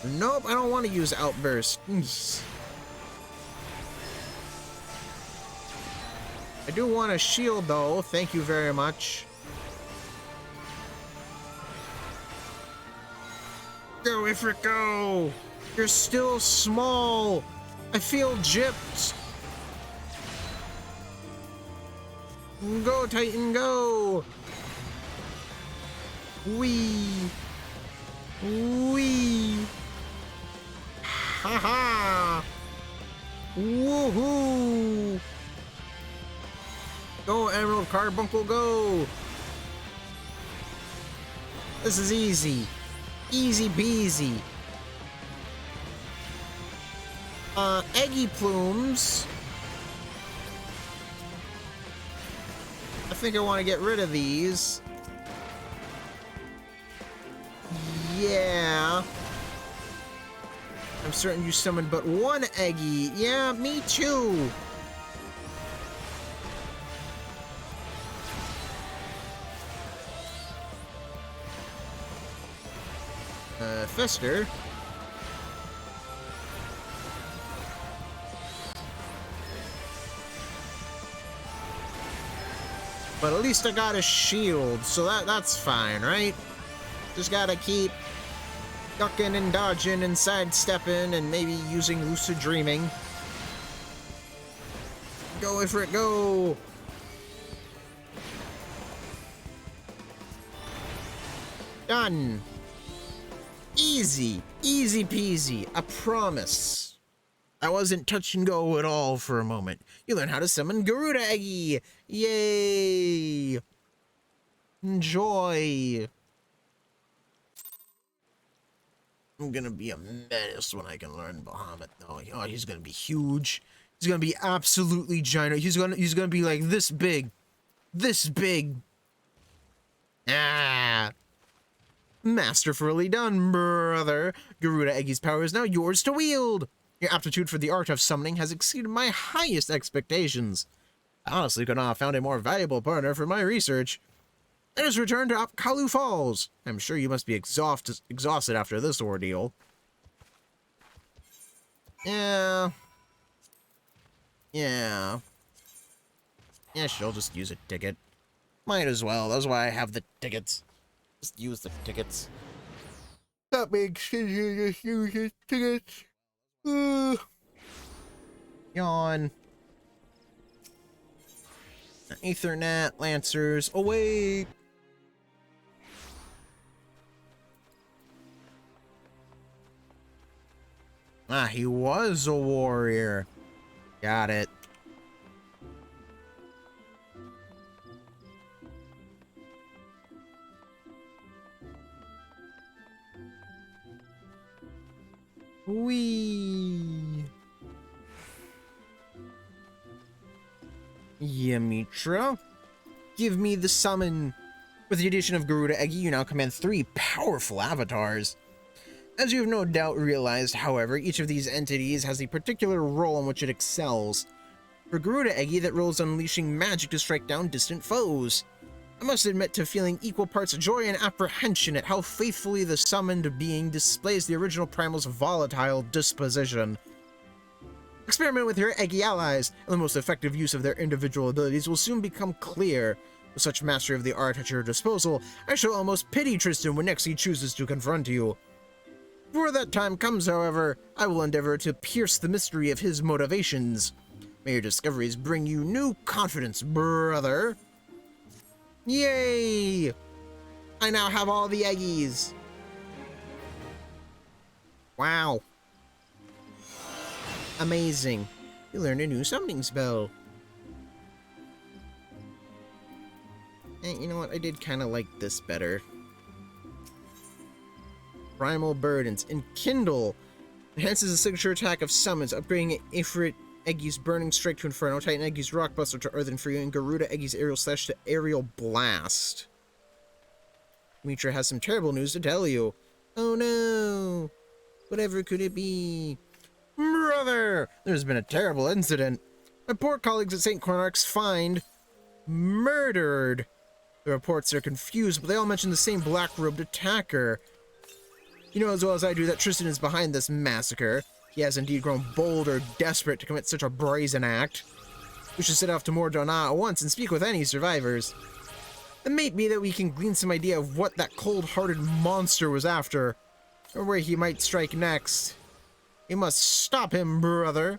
S1: Nope, I don't want to use Outburst. I do want a shield, though. Thank you very much. Go, Ifrit, go! You're still small. I feel gypped. Go, Titan, go! Wee! Wee! Ha-ha! Woohoo! Go, Emerald Carbuncle, go! This is easy. Easy peasy. Eggy Plumes. I think I want to get rid of these. Yeah. I'm certain you summoned but one Eggy. Yeah, me too. Fester. But at least I got a shield, so that's fine, right? Just gotta keep ducking and dodging and sidestepping and maybe using lucid dreaming. Go, Ifrit, go! Done! Easy! Easy peasy, I promise. I wasn't touch and go at all for a moment. You learn how to summon Garuda Eggy! Yay! Enjoy! I'm gonna be a menace when I can learn Bahamut, though. Oh, he's gonna be huge. He's gonna be absolutely giant. He's gonna be like this big. This big. Ah! Masterfully done, brother. Garuda Eggy's power is now yours to wield. Your aptitude for the art of summoning has exceeded my highest expectations. I honestly could not have found a more valuable partner for my research. Let us return to Apkalu Falls. I'm sure you must be exhausted after this ordeal. Yeah. Yeah. Yeah, she'll just use a ticket. Might as well. That's why I have the tickets. Just use the tickets. That makes sense. Just use the tickets. Yawn. Ethernet, Lancers, away! Ah, he was a warrior. Got it. Whee! Yamitra, give me the summon. With the addition of Garuda Eggy, you now command 3 powerful avatars. As you have no doubt realized, however, each of these entities has a particular role in which it excels. For Garuda Eggy, that role is unleashing magic to strike down distant foes. I must admit to feeling equal parts joy and apprehension at how faithfully the summoned being displays the original Primal's volatile disposition. Experiment with your Eggy allies, and the most effective use of their individual abilities will soon become clear. With such mastery of the art at your disposal, I shall almost pity Tristan when next he chooses to confront you. Before that time comes, however, I will endeavor to pierce the mystery of his motivations. May your discoveries bring you new confidence, brother. Yay! I now have all the Eggies. Wow. Amazing. You learned a new summoning spell. And you know what? I did kind of like this better. Primal Burdens. Enkindle enhances the signature attack of summons, upgrading Ifrit Eggy's Burning Strike to Inferno, Titan Eggy's Rockbuster to Earth and Free, and Garuda Eggy's Aerial Slash to Aerial Blast. Mitra has some terrible news to tell you. Oh no! Whatever could it be? Brother! There's been a terrible incident. My poor colleagues at St. Cornarch's find murdered. The reports are confused, but they all mention the same black-robed attacker. You know as well as I do that Tristan is behind this massacre. He has indeed grown bold or desperate to commit such a brazen act. We should set off to Mordona at once and speak with any survivors. It may be that we can glean some idea of what that cold-hearted monster was after, or where he might strike next. You must stop him, brother.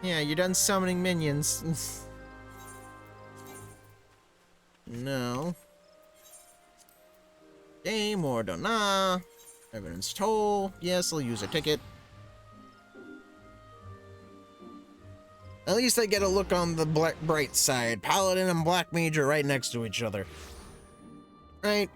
S1: Yeah, you're done summoning minions. No. Game or Donna. Evidence toll. Yes, I'll use a ticket. At least I get a look on the bright side. Paladin and Black Mage are right next to each other. Right?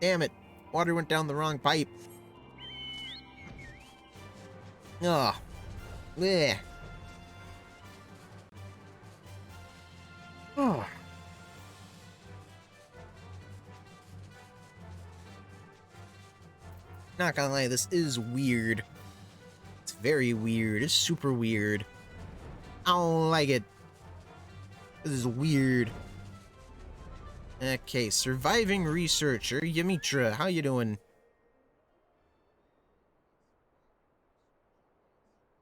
S1: Damn it. Water went down the wrong pipe. Ugh. Blech. Oh. Not gonna lie, this is weird. It's very weird. It's super weird. I don't like it. This is weird. Okay, surviving researcher, Yamitra, how you doing?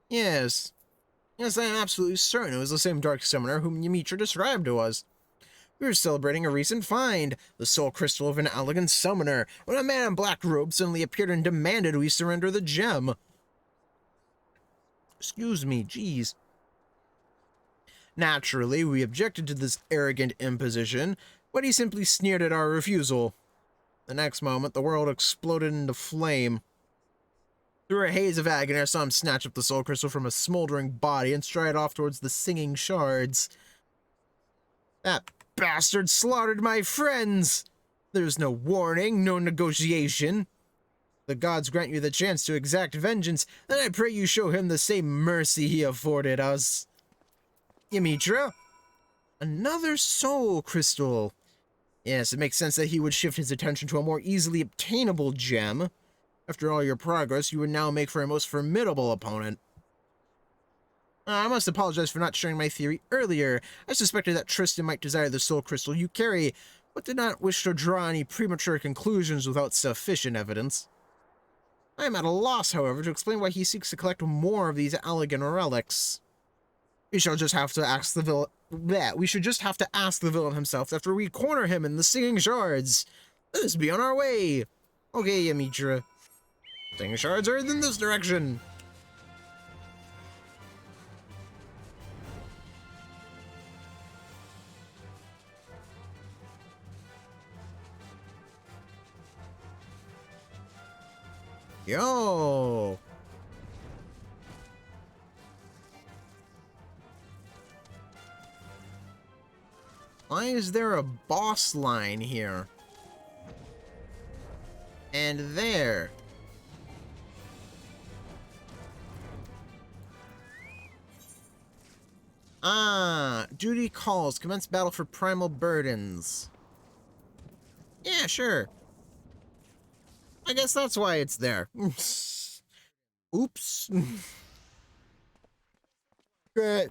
S1: Yes. Yes, I am absolutely certain it was the same Dark Summoner whom Yamitra described to us. We were celebrating a recent find, the soul crystal of an elegant summoner, when a man in black robes suddenly appeared and demanded we surrender the gem. Excuse me, jeez. Naturally, we objected to this arrogant imposition, but he simply sneered at our refusal. The next moment, the world exploded into flame. Through a haze of agony, I saw him snatch up the soul crystal from a smoldering body and stride off towards the singing shards. That bastard slaughtered my friends! There's no warning, no negotiation. The gods grant you the chance to exact vengeance, and I pray you show him the same mercy he afforded us. Yamitra? Another soul crystal. Yes, it makes sense that he would shift his attention to a more easily obtainable gem. After all your progress, you would now make for a most formidable opponent. I must apologize for not sharing my theory earlier. I suspected that Tristan might desire the soul crystal you carry, but did not wish to draw any premature conclusions without sufficient evidence. I am at a loss, however, to explain why he seeks to collect more of these elegant relics. We shall just have to ask the villain. We should just have to ask the villain himself after we corner him in the singing shards. Let us be on our way. Okay, Yamitra. Singing shards are in this direction. Yo! Why is there a boss line here? And there. Ah, duty calls. Commence battle for primal burdens. Yeah, sure. I guess that's why it's there. Oops. Great.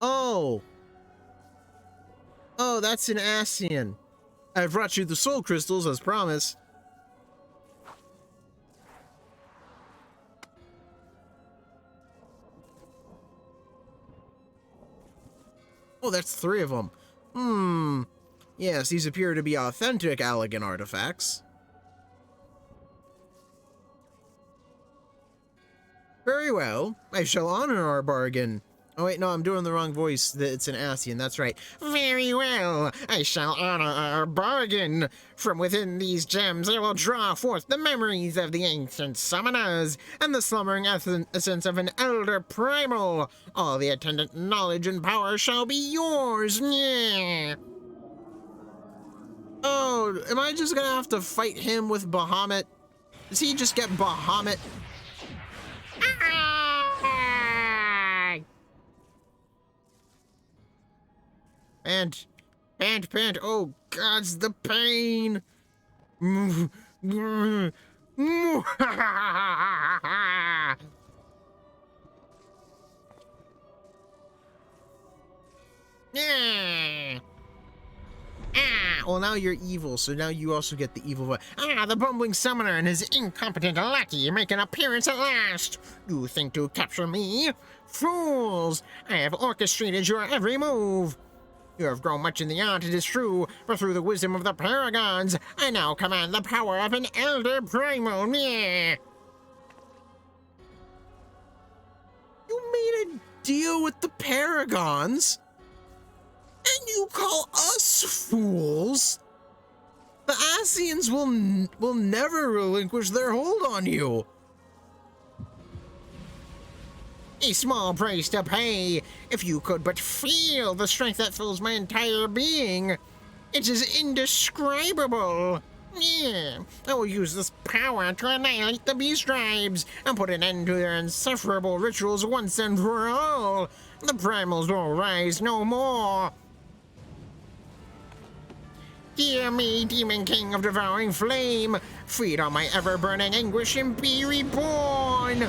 S1: Oh. Oh, that's an Ascian. I brought you the soul crystals as promised. Oh, that's 3 of them. Yes, these appear to be authentic elegant artifacts. Very well. I shall honor our bargain. Oh wait, no, I'm doing the wrong voice. It's an Ascian, that's right. Very well. I shall honor our bargain. From within these gems I will draw forth the memories of the ancient summoners and the slumbering essence of an elder primal. All the attendant knowledge and power shall be yours. Yeah. Oh, am I just gonna have to fight him with Bahamut? Does he just get Bahamut? Pant, oh gods, the pain! Yeah. Well, now you're evil, so now you also get the evil voice. The bumbling summoner and his incompetent lackey make an appearance at last. You think to capture me? Fools! I have orchestrated your every move. You have grown much in the art, it is true, but through the wisdom of the paragons, I now command the power of an elder primal. Yeah. You made a deal with the paragons? And you call us fools? The Ascians will never relinquish their hold on you. A small price to pay, if you could but feel the strength that fills my entire being. It is indescribable. Yeah, I will use this power to annihilate the beast tribes and put an end to their insufferable rituals once and for all. The primals will rise no more. Hear me, demon king of devouring flame. Feed on my ever-burning anguish and be reborn.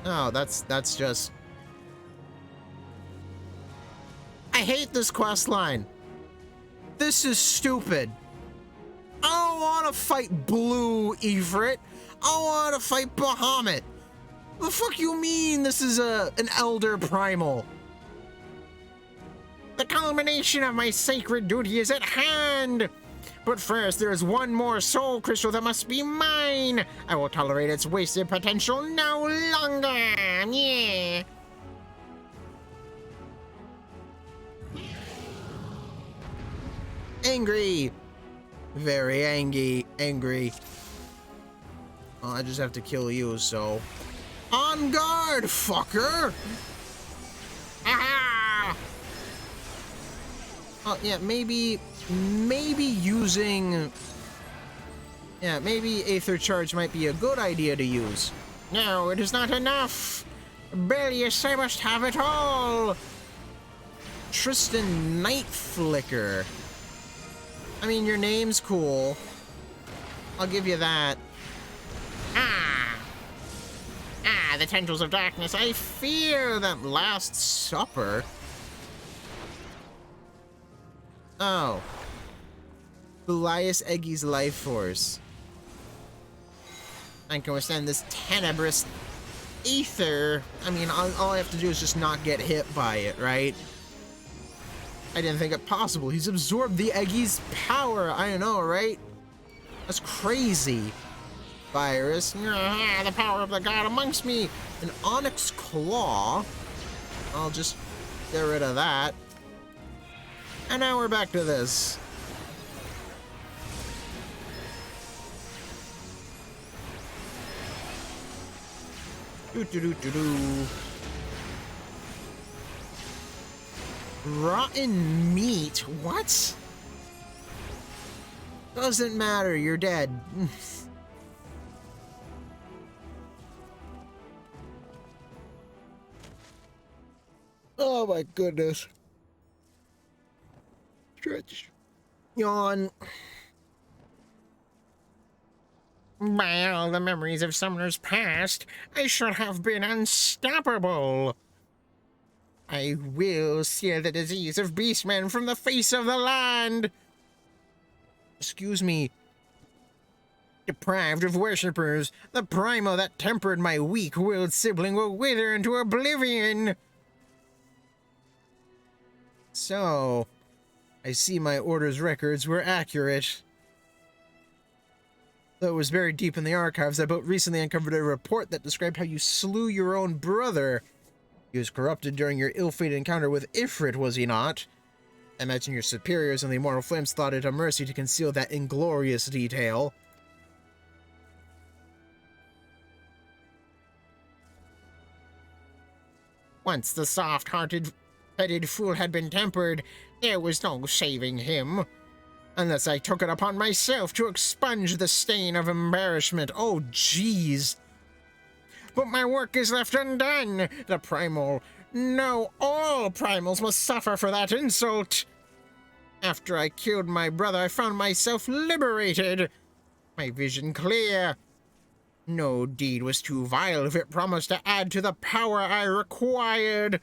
S1: Oh, that's just... I hate this quest line. This is stupid. I don't want to fight Blue Ifrit. I want to fight Bahamut. The fuck you mean this is an elder primal? The culmination of my sacred duty is at hand. But first, there is one more soul crystal that must be mine. I will tolerate its wasted potential no longer. Yeah. Angry. Very angry. Oh, I just have to kill you, so... On guard, fucker! Ah! Oh, yeah, maybe using... Yeah, maybe Aether Charge might be a good idea to use. No, it is not enough! Belius, I must have it all! Tristan Night Flicker. I mean, your name's cool. I'll give you that. Ah! the tendrils of darkness, I fear that Last Supper. Oh. Elias Eggy's life force. I can withstand this tenebrous ether. I mean, all I have to do is just not get hit by it, right? I didn't think it possible. He's absorbed the Eggy's power. I know, right? That's crazy. Virus. The power of the god amongst me. An onyx claw. I'll just get rid of that. And now we're back to this. Do. Rotten meat? What? Doesn't matter, you're dead. Oh my goodness. Stretch. Yawn. By all the memories of Summoner's past, I should have been unstoppable. I will sear the disease of beastmen from the face of the land. Excuse me. Deprived of worshippers, the primal that tempered my weak-willed sibling will wither into oblivion. So, I see my order's records were accurate. Though it was buried deep in the archives, I but recently uncovered a report that described how you slew your own brother. He was corrupted during your ill-fated encounter with Ifrit, was he not? I imagine your superiors and the Immortal Flames thought it a mercy to conceal that inglorious detail. Once the soft-hearted fool had been tempered, there was no saving him. Unless I took it upon myself to expunge the stain of embarrassment. Oh, jeez. But my work is left undone. The primal... No, all primals must suffer for that insult. After I killed my brother, I found myself liberated. My vision clear. No deed was too vile if it promised to add to the power I required.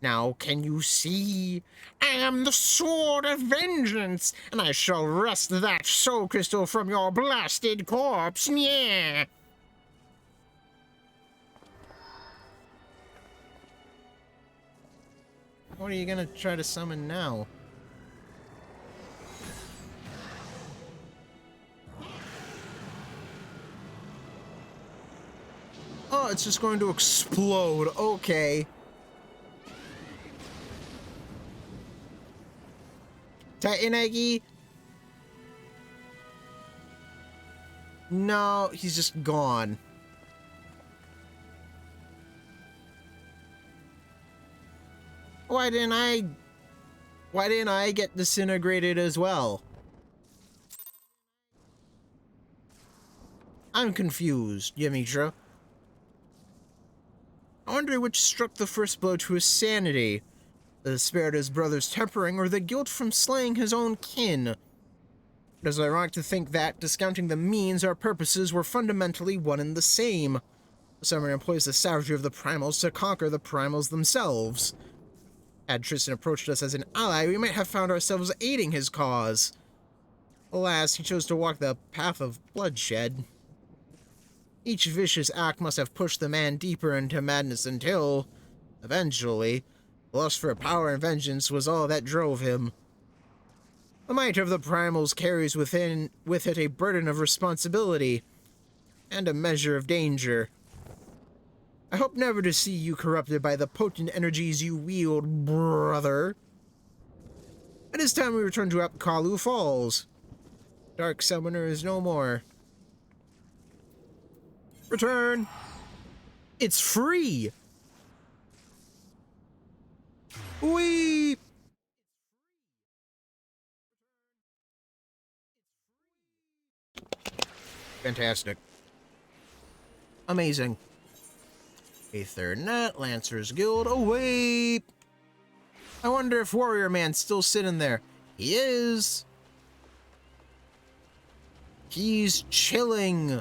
S1: Now can you see? I am the Sword of Vengeance, and I shall wrest that soul crystal from your blasted corpse, yeah! What are you gonna try to summon now? Oh, it's just going to explode, okay. Titan Eggy? No, he's just gone. Why didn't I get disintegrated as well? I'm confused, Yamitra. I wonder which struck the first blow to his sanity. The despair at his brother's tempering, or the guilt from slaying his own kin. It is ironic to think that, discounting the means, our purposes were fundamentally one and the same. The summoner employs the savagery of the primals to conquer the primals themselves. Had Tristan approached us as an ally, we might have found ourselves aiding his cause. Alas, he chose to walk the path of bloodshed. Each vicious act must have pushed the man deeper into madness until, eventually, lust for power and vengeance was all that drove him. The might of the primals carries with it a burden of responsibility, and a measure of danger. I hope never to see you corrupted by the potent energies you wield, brother. It is time we return to Apkalu Falls. Dark Summoner is no more. Return! It's free! Whee! Fantastic. Amazing. Aether Net, Lancer's Guild. Oh, wait! I wonder if Warrior Man's still sitting there. He is! He's chilling!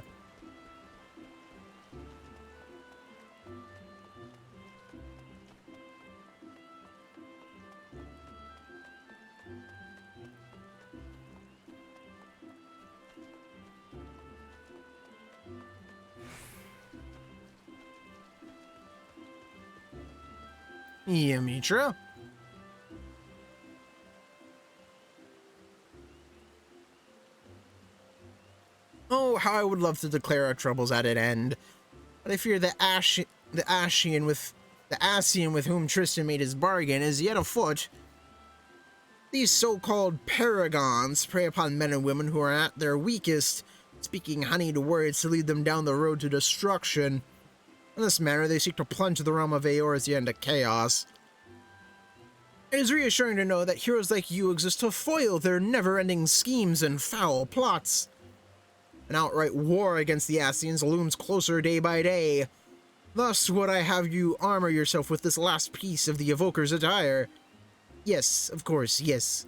S1: Mitra. Oh, how I would love to declare our troubles at an end. But I fear the Ascian with whom Tristan made his bargain is yet afoot. These so-called paragons prey upon men and women who are at their weakest, speaking honeyed words to lead them down the road to destruction. In this manner, they seek to plunge the realm of Eorzea into chaos. It is reassuring to know that heroes like you exist to foil their never-ending schemes and foul plots. An outright war against the Ascians looms closer day by day. Thus would I have you armor yourself with this last piece of the Evoker's attire. Yes, of course, yes.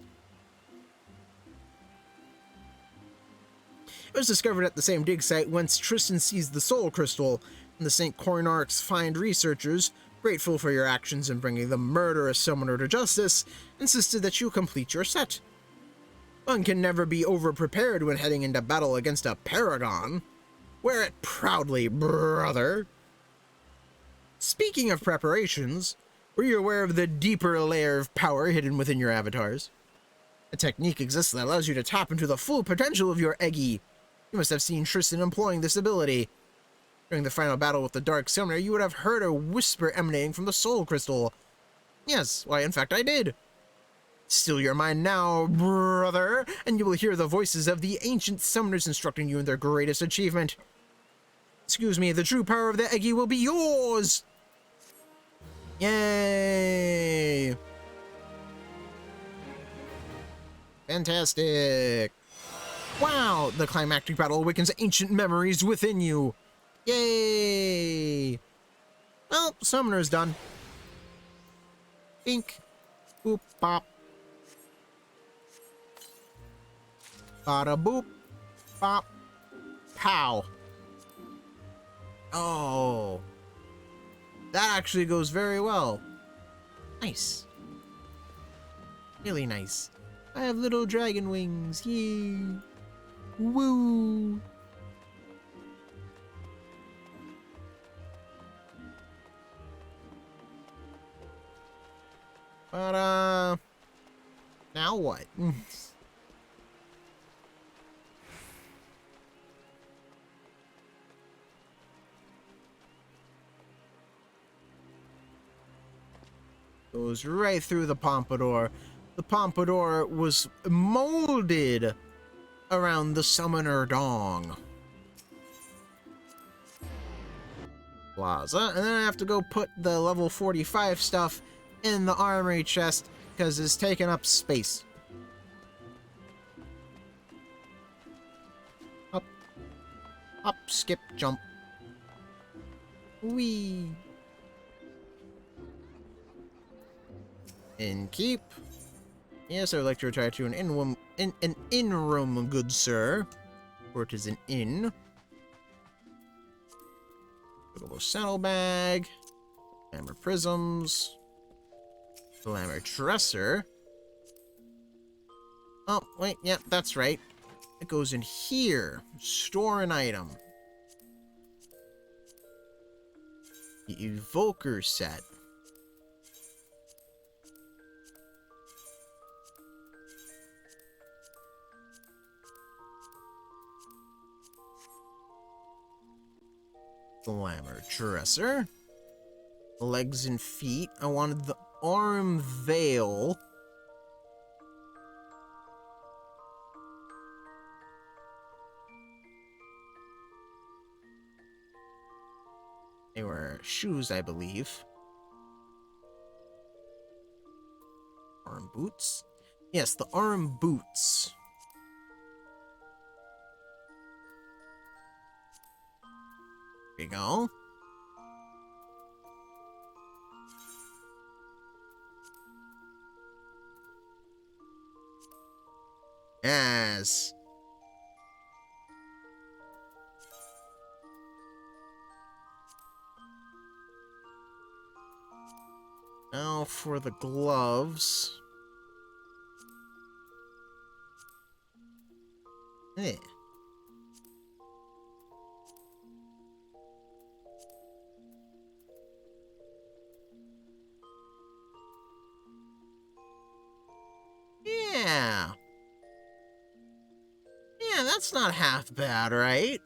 S1: It was discovered at the same dig site whence Tristan seized the Soul Crystal, and the St. Cornarch's fine researchers, grateful for your actions in bringing the murderous summoner to justice, insisted that you complete your set. One can never be over-prepared when heading into battle against a paragon. Wear it proudly, brother. Speaking of preparations, were you aware of the deeper layer of power hidden within your avatars? A technique exists that allows you to tap into the full potential of your Eggy. You must have seen Tristan employing this ability. During the final battle with the Dark Summoner, you would have heard a whisper emanating from the Soul Crystal. Yes, why, in fact, I did. Still your mind now, brother, and you will hear the voices of the ancient summoners instructing you in their greatest achievement. Excuse me, the true power of the Eggy will be yours! Yay! Fantastic! Wow, the climactic battle awakens ancient memories within you. Yay! Well, summoner's done. Bink. Boop, pop. Bada boop. Pop. Pow. Oh. That actually goes very well. Nice. Really nice. I have little dragon wings. Yay. Woo. But, now what? Goes right through the pompadour. The pompadour was molded around the summoner dong. Plaza. And then I have to go put the level 45 stuff in the armory chest because it's taking up space. Up. Up, skip, jump. Whee. And keep. Yes, I would like to retire to an in-room, good sir. For it is an inn. Little saddlebag. Glamour prisms. Glamour dresser. Oh, wait, yeah, that's right. It goes in here. Store an item. The Evoker set. Glamour dresser. Legs and feet. I wanted the arm veil. They were shoes, I believe. Arm boots? Yes, the arm boots. There you go. Yes. Now for the gloves. Eh. Yeah. Yeah, that's not half bad, right?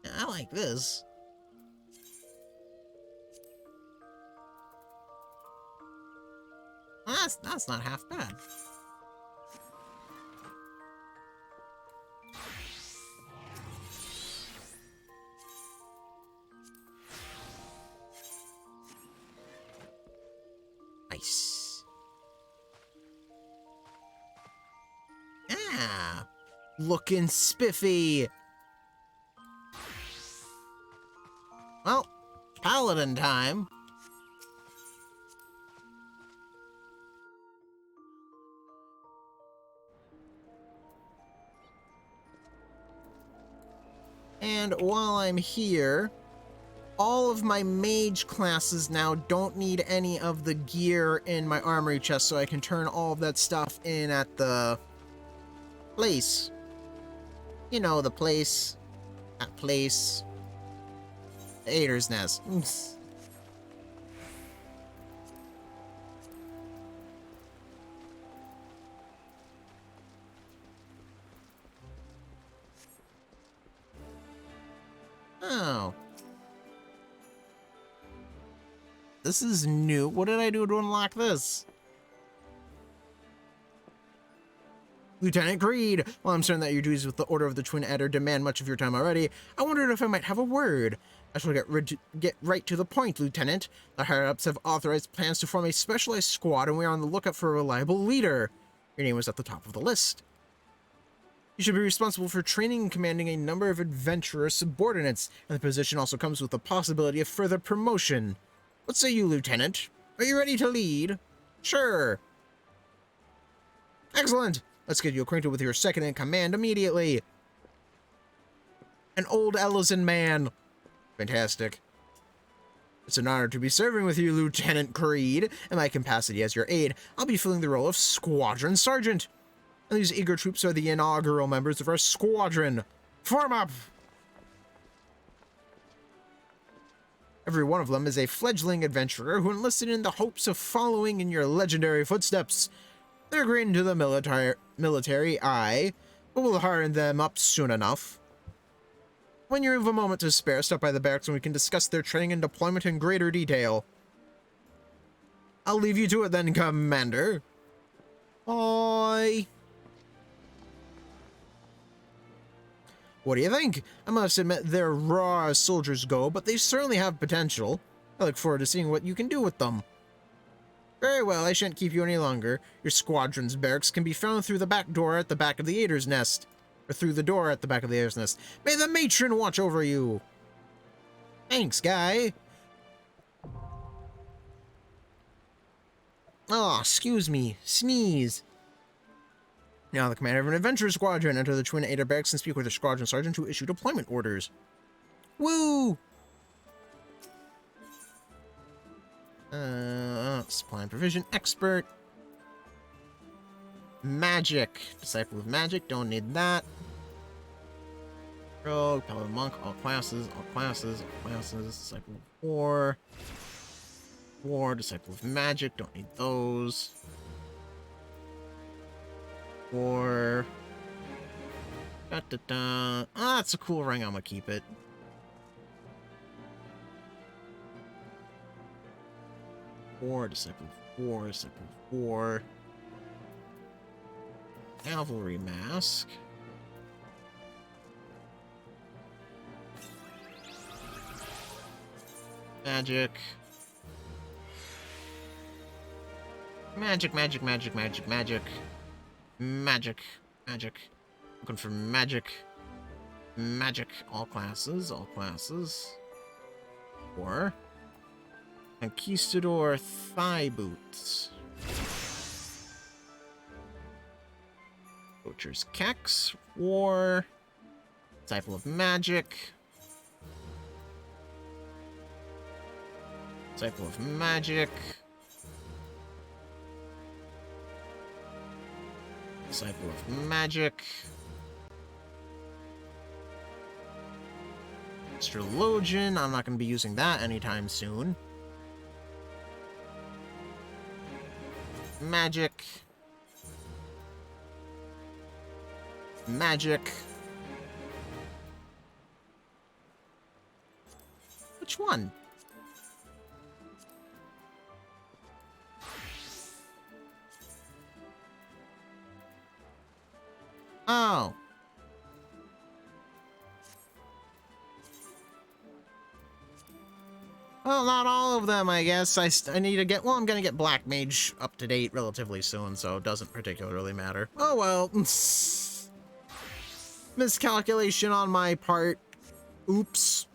S1: Yeah, I like this. Well, that's not half bad. Nice. Yeah. Looking spiffy. Well, Paladin time. And while I'm here, all of my mage classes now don't need any of the gear in my armory chest, so I can turn all of that stuff in at the place. You know, the place. That place. The Ader's Nest. Oh. This is new. What did I do to unlock this? Lieutenant Creed, while I'm certain that your duties with the Order of the Twin Adder demand much of your time already, I wondered if I might have a word. I shall get right to the point, Lieutenant. The higher-ups have authorized plans to form a specialized squad, and we are on the lookout for a reliable leader. Your name was at the top of the list. You should be responsible for training and commanding a number of adventurous subordinates, and the position also comes with the possibility of further promotion. What say you, Lieutenant? Are you ready to lead? Sure. Excellent. Let's get you acquainted with your second in command immediately. An old Ellison man. Fantastic. It's an honor to be serving with you, Lieutenant Creed. In my capacity as your aide, I'll be filling the role of Squadron Sergeant. And these eager troops are the inaugural members of our squadron. Form up! Every one of them is a fledgling adventurer who enlisted in the hopes of following in your legendary footsteps. They're green to the military eye, but we'll harden them up soon enough. When you have a moment to spare, stop by the barracks and we can discuss their training and deployment in greater detail. I'll leave you to it then, Commander. Bye. What do you think? I must admit they're raw as soldiers go, but they certainly have potential. I look forward to seeing what you can do with them. Very well, I shan't keep you any longer. Your squadron's barracks can be found through the back door at the back of the Ader's Nest. Or through the door at the back of the Ader's Nest. May the matron watch over you! Thanks, guy. Oh, excuse me. Sneeze. Now the commander of an adventure squadron. Enter the Twin Ader barracks and speak with the squadron sergeant to issue deployment orders. Woo! Supply and provision expert. Magic. Disciple of magic. Don't need that. Rogue, Paladin monk. All classes. All classes. All classes. Disciple of war. War. Disciple of magic. Don't need those. War. Da da da. Ah, that's a cool ring. I'm gonna keep it. War, disciple of war, disciple of war. Cavalry mask. Magic. Magic, magic, magic, magic, magic. Magic, magic. Looking for magic. Magic. All classes, all classes. War. Conquistador thigh boots. Poacher's Kex. War. Disciple of magic. Disciple of magic. Disciple of magic. Astrologian, I'm not going to be using that anytime soon. Magic. Magic. Which one? Oh. Well, not all of them, I guess. I need to get... Well, I'm going to get Black Mage up to date relatively soon, so it doesn't particularly matter. Oh, well. Miscalculation on my part. Oops.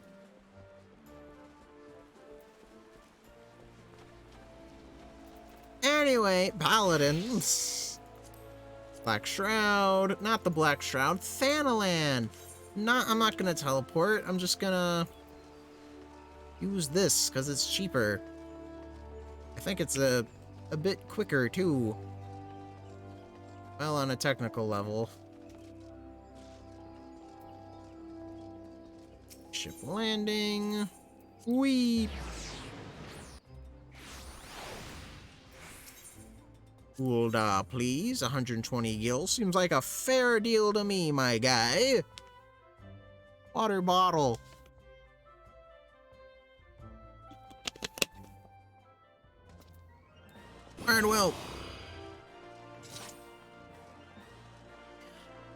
S1: Anyway, Paladin. Black Shroud. Not the Black Shroud. Thanalan. I'm not going to teleport. I'm just going to use this because it's cheaper. I think it's a bit quicker too. Well, on a technical level. Ship landing. Whee! Ulda, please. 120 gil. Seems like a fair deal to me, my guy. Water bottle. Iron Will.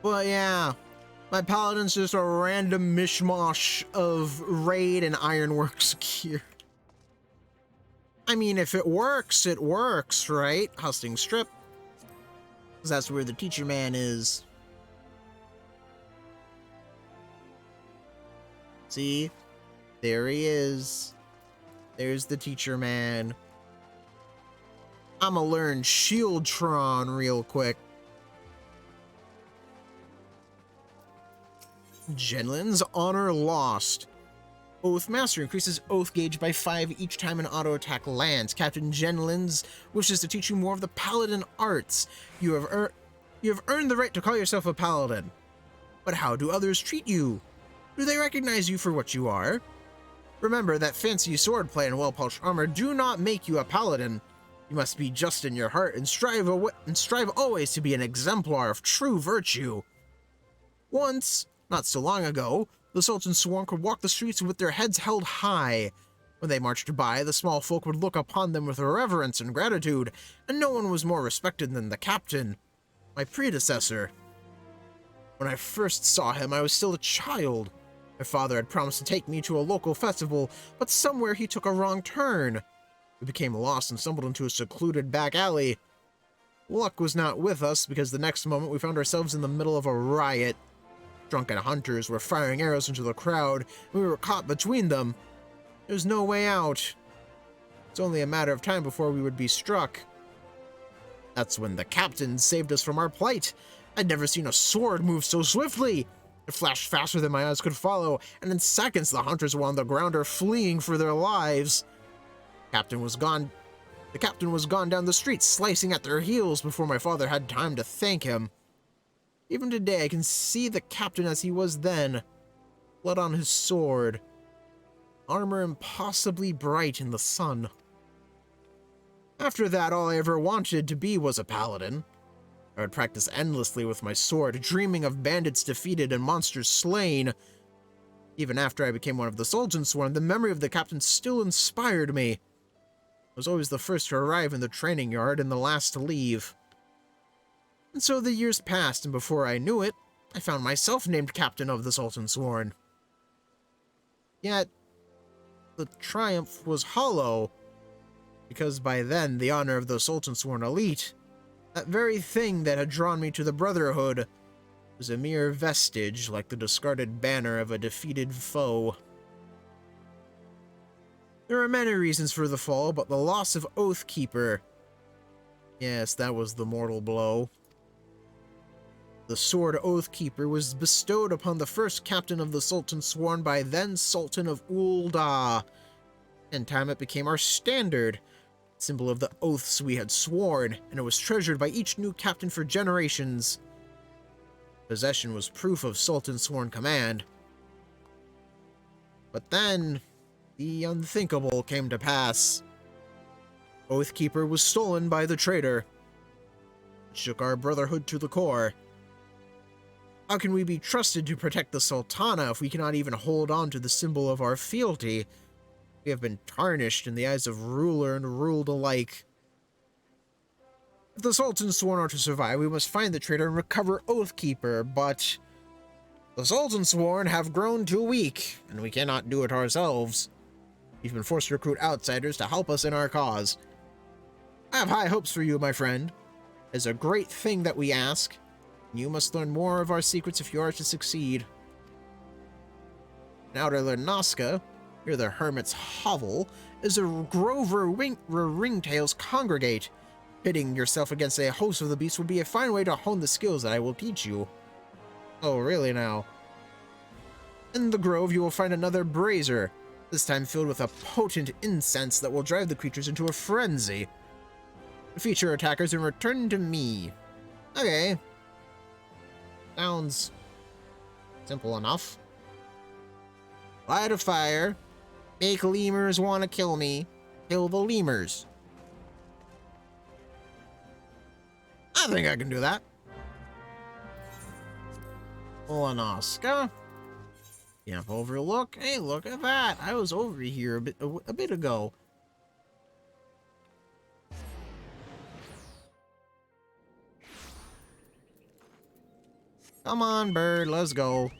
S1: But yeah, my Paladin's just a random mishmash of raid and ironworks gear. I mean, if it works, right? Husting Strip. Because that's where the teacher man is. See? There he is. There's the teacher man. I'ma learn Shieldtron real quick. Genlin's Honor Lost. Oath Master increases oath gauge by 5 each time an auto attack lands. Captain Genlin's wishes to teach you more of the Paladin arts. You have earned the right to call yourself a Paladin. But how do others treat you? Do they recognize you for what you are? Remember that fancy swordplay and well-polished armor do not make you a Paladin. You must be just in your heart and strive always to be an exemplar of true virtue. Once, not so long ago, the Sultan's sworn could walk the streets with their heads held high. When they marched by, the small folk would look upon them with reverence and gratitude, and no one was more respected than the captain, my predecessor. When I first saw him, I was still a child. My father had promised to take me to a local festival, but somewhere he took a wrong turn. We became lost and stumbled into a secluded back alley. Luck was not with us, because the next moment we found ourselves in the middle of a riot. Drunken hunters were firing arrows into the crowd, and we were caught between them. There's no way out. It's only a matter of time before we would be struck. That's when the captain saved us from our plight. I'd never seen a sword move so swiftly. It flashed faster than my eyes could follow, and in seconds the hunters were on the ground or fleeing for their lives. The captain was gone down the street, slicing at their heels before my father had time to thank him. Even today, I can see the captain as he was then. Blood on his sword. Armor impossibly bright in the sun. After that, all I ever wanted to be was a paladin. I would practice endlessly with my sword, dreaming of bandits defeated and monsters slain. Even after I became one of the Sultan's Sworn, the memory of the captain still inspired me. I was always the first to arrive in the training yard and the last to leave. And so the years passed, and before I knew it, I found myself named captain of the Sultan's Sworn. Yet, the triumph was hollow, because by then the honor of the Sultan's Sworn elite, that very thing that had drawn me to the Brotherhood, was a mere vestige like the discarded banner of a defeated foe. There are many reasons for the fall, but the loss of Oathkeeper. Yes, that was the mortal blow. The sword Oathkeeper was bestowed upon the first captain of the Sultan Sworn by then Sultan of Ulda. In time it became our standard, symbol of the oaths we had sworn, and it was treasured by each new captain for generations. Possession was proof of Sultan Sworn command. But then, the unthinkable came to pass. Oathkeeper was stolen by the traitor. It shook our brotherhood to the core. How can we be trusted to protect the Sultana if we cannot even hold on to the symbol of our fealty? We have been tarnished in the eyes of ruler and ruled alike. If the Sultan swore to survive, we must find the traitor and recover Oathkeeper, but the Sultan sworn have grown too weak, and we cannot do it ourselves. We've been forced to recruit outsiders to help us in our cause. I have high hopes for you, my friend. It is a great thing that we ask. You must learn more of our secrets if you are to succeed. In Outer Lernaska, near the Hermit's Hovel, is a grove where ringtails congregate. Pitting yourself against a host of the beasts would be a fine way to hone the skills that I will teach you. Oh, really now? In the grove, you will find another brazier, this time filled with a potent incense that will drive the creatures into a frenzy. Defeat your attackers and return to me. Okay. Sounds simple enough. Light a fire. Make lemurs want to kill me. Kill the lemurs. I think I can do that. Lanaska. Camp overlook. Hey, look at that. I was over here a bit ago. Come on, bird. Let's go.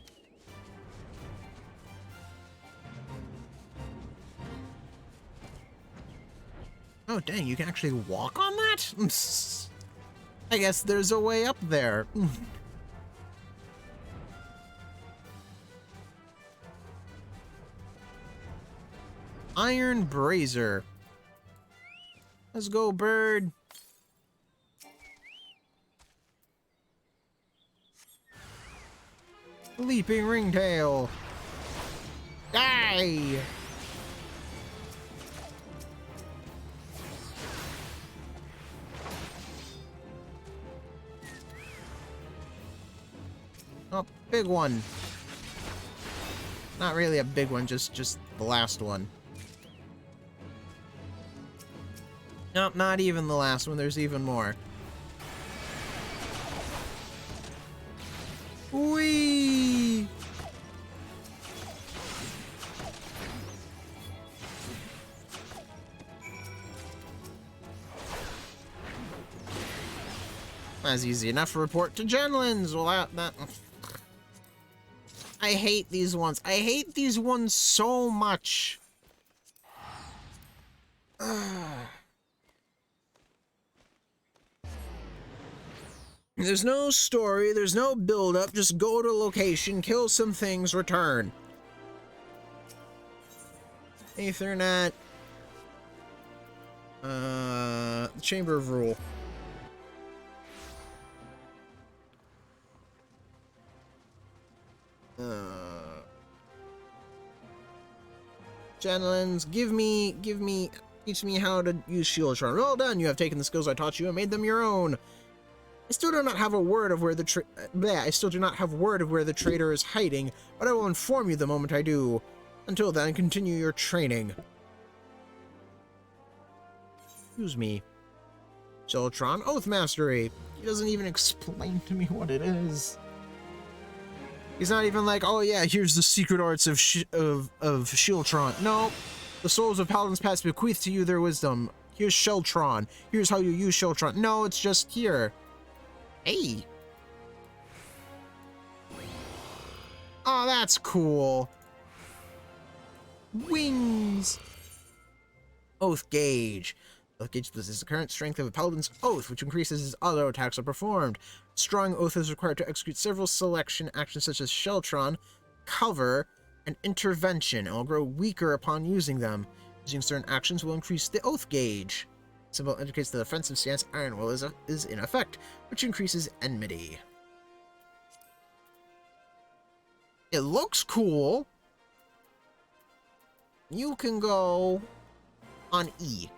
S1: Oh, dang. You can actually walk on that? I guess there's a way up there. Iron Brazier. Let's go, bird. Leaping ringtail. Die! Oh, big one. Not really a big one, just the last one. Nope, not even the last one. There's even more. Whee! That's easy enough to report to Jenlins. Well, that... I hate these ones. I hate these ones so much. There's no story, there's no build-up, just go to location, kill some things, return. Ethernet. Chamber of Rule. Gentlemen, teach me how to use Shieldtron. Well done, you have taken the skills I taught you and made them your own. I still do not have a word of where the traitor is hiding, but I will inform you the moment I do. Until then, continue your training. Excuse me. Shieldtron Oath Mastery. He doesn't even explain to me what it is. He's not even like, oh yeah, here's the secret arts of Shieldtron. No, the souls of Paladins past bequeath to you their wisdom. Here's Shieldtron. Here's how you use Shieldtron. No, it's just here. Hey. Oh, that's cool. Wings. Oath Gauge. Oath Gauge possesses the current strength of a Paladin's Oath, which increases as auto attacks are performed. Strong Oath is required to execute several selection actions such as Shieldtron, Cover, and Intervention, and will grow weaker upon using them. Using certain actions will increase the Oath Gauge. Symbol indicates the defensive stance Iron Will is in effect, which increases enmity. It looks cool. You can go on E.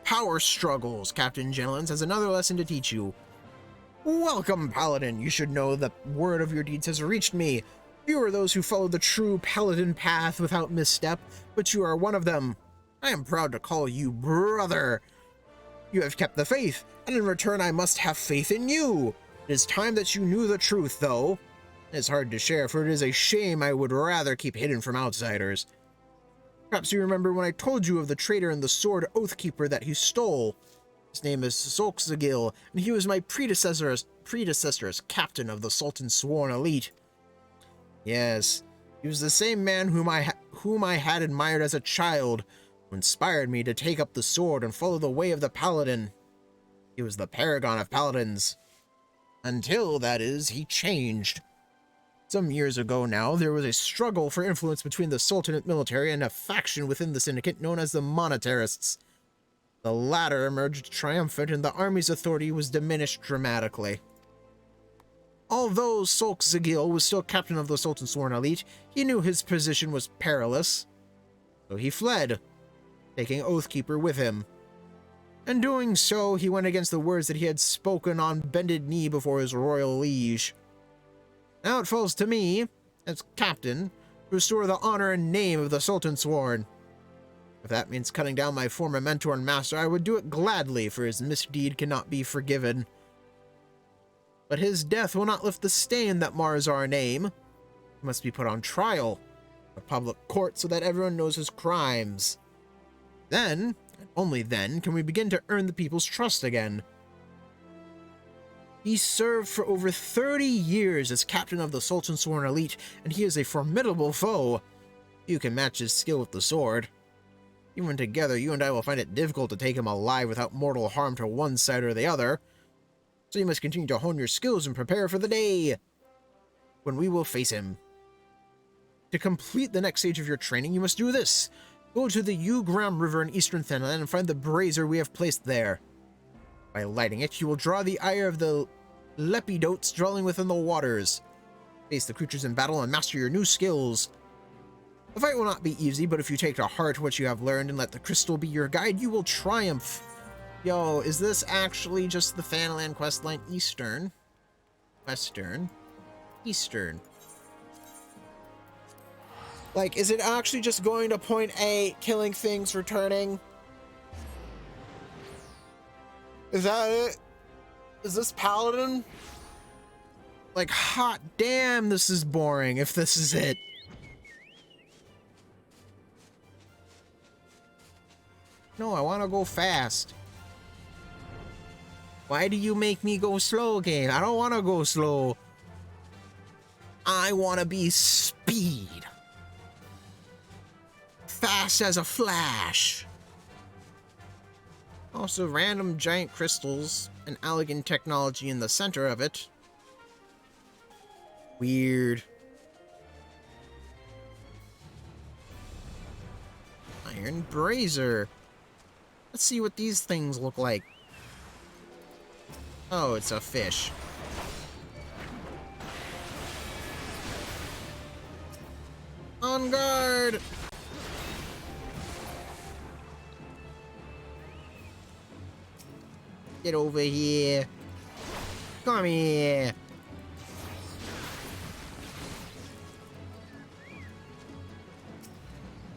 S1: Power struggles. Captain Jenlins has another lesson to teach you. Welcome, Paladin. You should know the word of your deeds has reached me. Few are those who follow the true Paladin path without misstep, but you are one of them. I am proud to call you brother. You have kept the faith, and in return I must have faith in you. It is time that you knew the truth, though. It's hard to share, for it is a shame I would rather keep hidden from outsiders. Perhaps you remember when I told you of the traitor and the sword Oathkeeper that he stole. His name is Zolk'Zagil, and he was my predecessor as captain of the Sultan's Sworn Elite. Yes, he was the same man whom I had admired as a child, who inspired me to take up the sword and follow the way of the Paladin. He was the paragon of paladins. Until, that is, he changed. Some years ago now, there was a struggle for influence between the Sultanate military and a faction within the syndicate known as the Monetarists. The latter emerged triumphant, and the army's authority was diminished dramatically. Although Zolk'Zagil was still captain of the Sultan's Sworn Elite, he knew his position was perilous. So he fled, taking Oathkeeper with him. In doing so, he went against the words that he had spoken on bended knee before his royal liege. Now it falls to me, as captain, to restore the honor and name of the Sultan Sworn. If that means cutting down my former mentor and master, I would do it gladly, for his misdeed cannot be forgiven. But his death will not lift the stain that mars our name. He must be put on trial, a public court, so that everyone knows his crimes. Then, and only then, can we begin to earn the people's trust again. He served for over 30 years as captain of the Sultan's Sworn Elite, and he is a formidable foe. You can match his skill with the sword. Even together, you and I will find it difficult to take him alive without mortal harm to one side or the other. So you must continue to hone your skills and prepare for the day when we will face him. To complete the next stage of your training, you must do this. Go to the Ugram River in eastern Finland and find the brazier we have placed there. By lighting it, you will draw the ire of the Lepidotes dwelling within the waters. Face the creatures in battle and master your new skills. The fight will not be easy, but if you take to heart what you have learned and let the crystal be your guide, you will triumph. Yo, is this actually just the Fanland questline Eastern? Western? Eastern. Like, is it actually just going to point A, killing things, returning? Is that it? Is this Paladin? Like, hot damn, this is boring if this is it. No, I want to go fast. Why do you make me go slow, game? I don't want to go slow. I want to be speed. Fast as a flash. Also, random giant crystals and elegant technology in the center of it. Weird. Iron brazier. Let's see what these things look like. Oh, it's a fish. On guard! Get over here. Come here.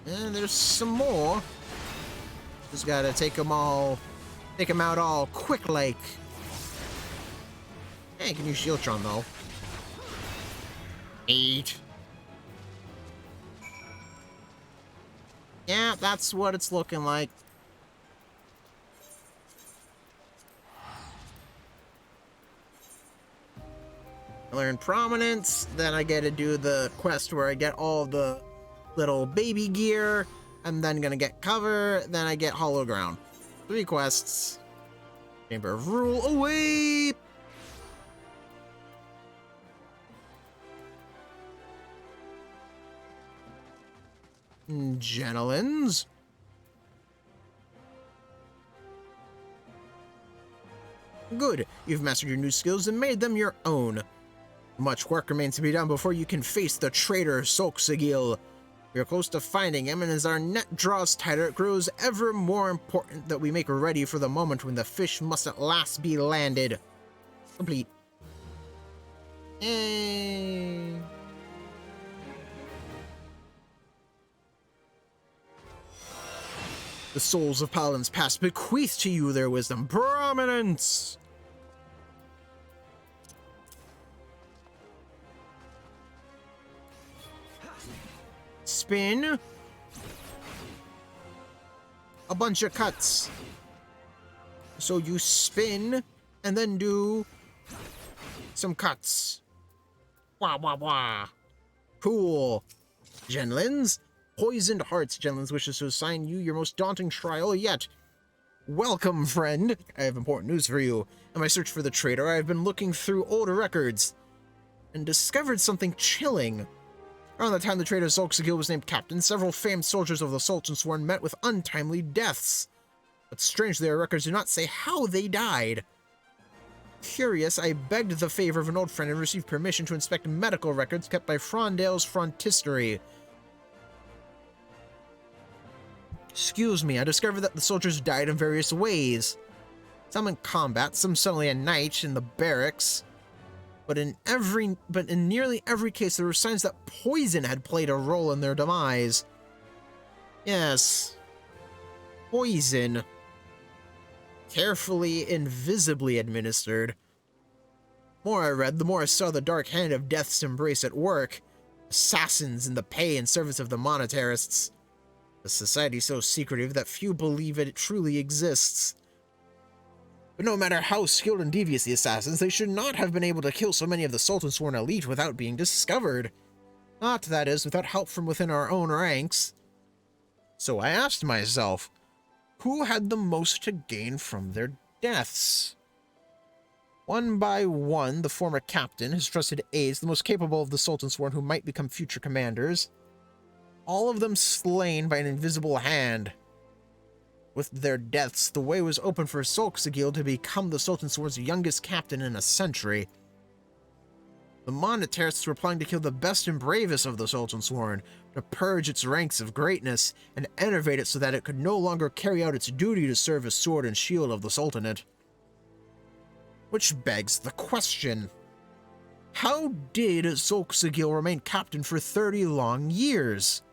S1: And there's some more. Just gotta take them out all quick like. Hey, can use Shieldtron though. 8. Yeah, that's what it's looking like. I learn prominence, then I get to do the quest where I get all the little baby gear. I'm then gonna get cover, then I get hollow ground. 3 quests. Chamber of Rule away! Genelins. Good, you've mastered your new skills and made them your own. Much work remains to be done before you can face the traitor Zolk'Zagil. We are close to finding him, and as our net draws tighter, it grows ever more important that we make ready for the moment when the fish must at last be landed. Complete. Yay. The souls of paladins past bequeath to you their wisdom. Prominence! Spin. A bunch of cuts. So you spin and then do some cuts. Wah, wah, wah. Cool. Genlins. Poisoned Hearts. Genlins wishes to assign you your most daunting trial yet. Welcome, friend. I have important news for you. In my search for the traitor, I have been looking through old records and discovered something chilling. Around the time the traitor Zolxagil was named captain, several famed soldiers of the Sultan Sworn met with untimely deaths. But strangely, our records do not say how they died. Curious, I begged the favor of an old friend and received permission to inspect medical records kept by Frondale's Frontistery. Excuse me, I discovered that the soldiers died in various ways. Some in combat, some suddenly at night in the barracks. But in nearly every case, there were signs that poison had played a role in their demise. Yes. Poison. Carefully, invisibly administered. The more I read, the more I saw the dark hand of death's embrace at work. Assassins in the pay and service of the monetarists. A society so secretive that few believe it truly exists. But no matter how skilled and devious the assassins, they should not have been able to kill so many of the Sultan Sworn elite without being discovered. Not, that is, without help from within our own ranks. So I asked myself, who had the most to gain from their deaths? One by one, the former captain, his trusted aides, the most capable of the Sultan Sworn who might become future commanders, all of them slain by an invisible hand. With their deaths, the way was open for Zolxagil to become the Sultan Sworn's youngest captain in a century. The monetarists were planning to kill the best and bravest of the Sultan Sworn, to purge its ranks of greatness, and enervate it so that it could no longer carry out its duty to serve as sword and shield of the Sultanate. Which begs the question, how did Zolxagil remain captain for 30 long years?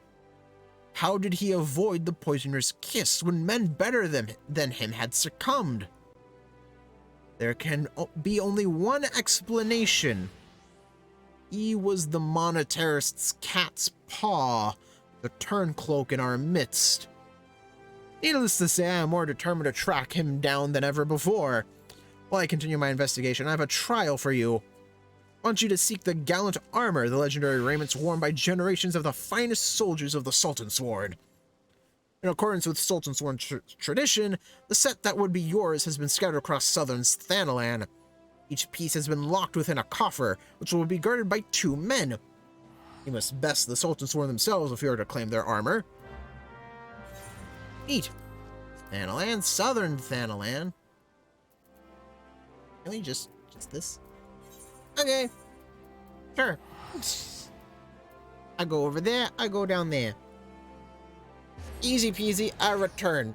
S1: How did he avoid the poisoner's kiss when men better than him had succumbed? There can be only one explanation. He was the monetarist's cat's paw, the turncloak in our midst. Needless to say, I am more determined to track him down than ever before. While I continue my investigation, I have a trial for you. I want you to seek the gallant armor, the legendary raiments worn by generations of the finest soldiers of the Sultan Sworn. In accordance with Sultan Sworn tradition, the set that would be yours has been scattered across southern Thanalan. Each piece has been locked within a coffer, which will be guarded by 2 men. You must best the Sultan Sworn themselves if you are to claim their armor. Neat. Thanalan, southern Thanalan. Really? Just this? Okay. Sure. I go over there, I go down there. Easy peasy, I return.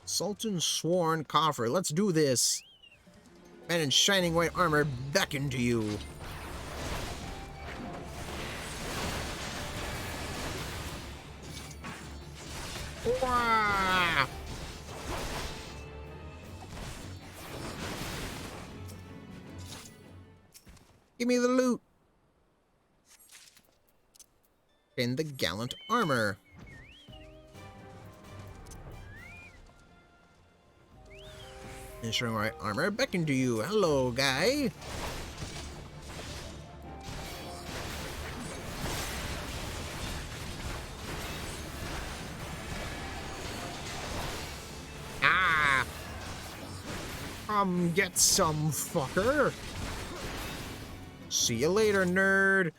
S1: Sultan Sworn coffer. Let's do this. Men in shining white armor beckon to you. Wah! Give me the loot. And the gallant armor. Ensuring right armor beckon to you. Hello, guy. Ah! Come get some, fucker. See you later, nerd.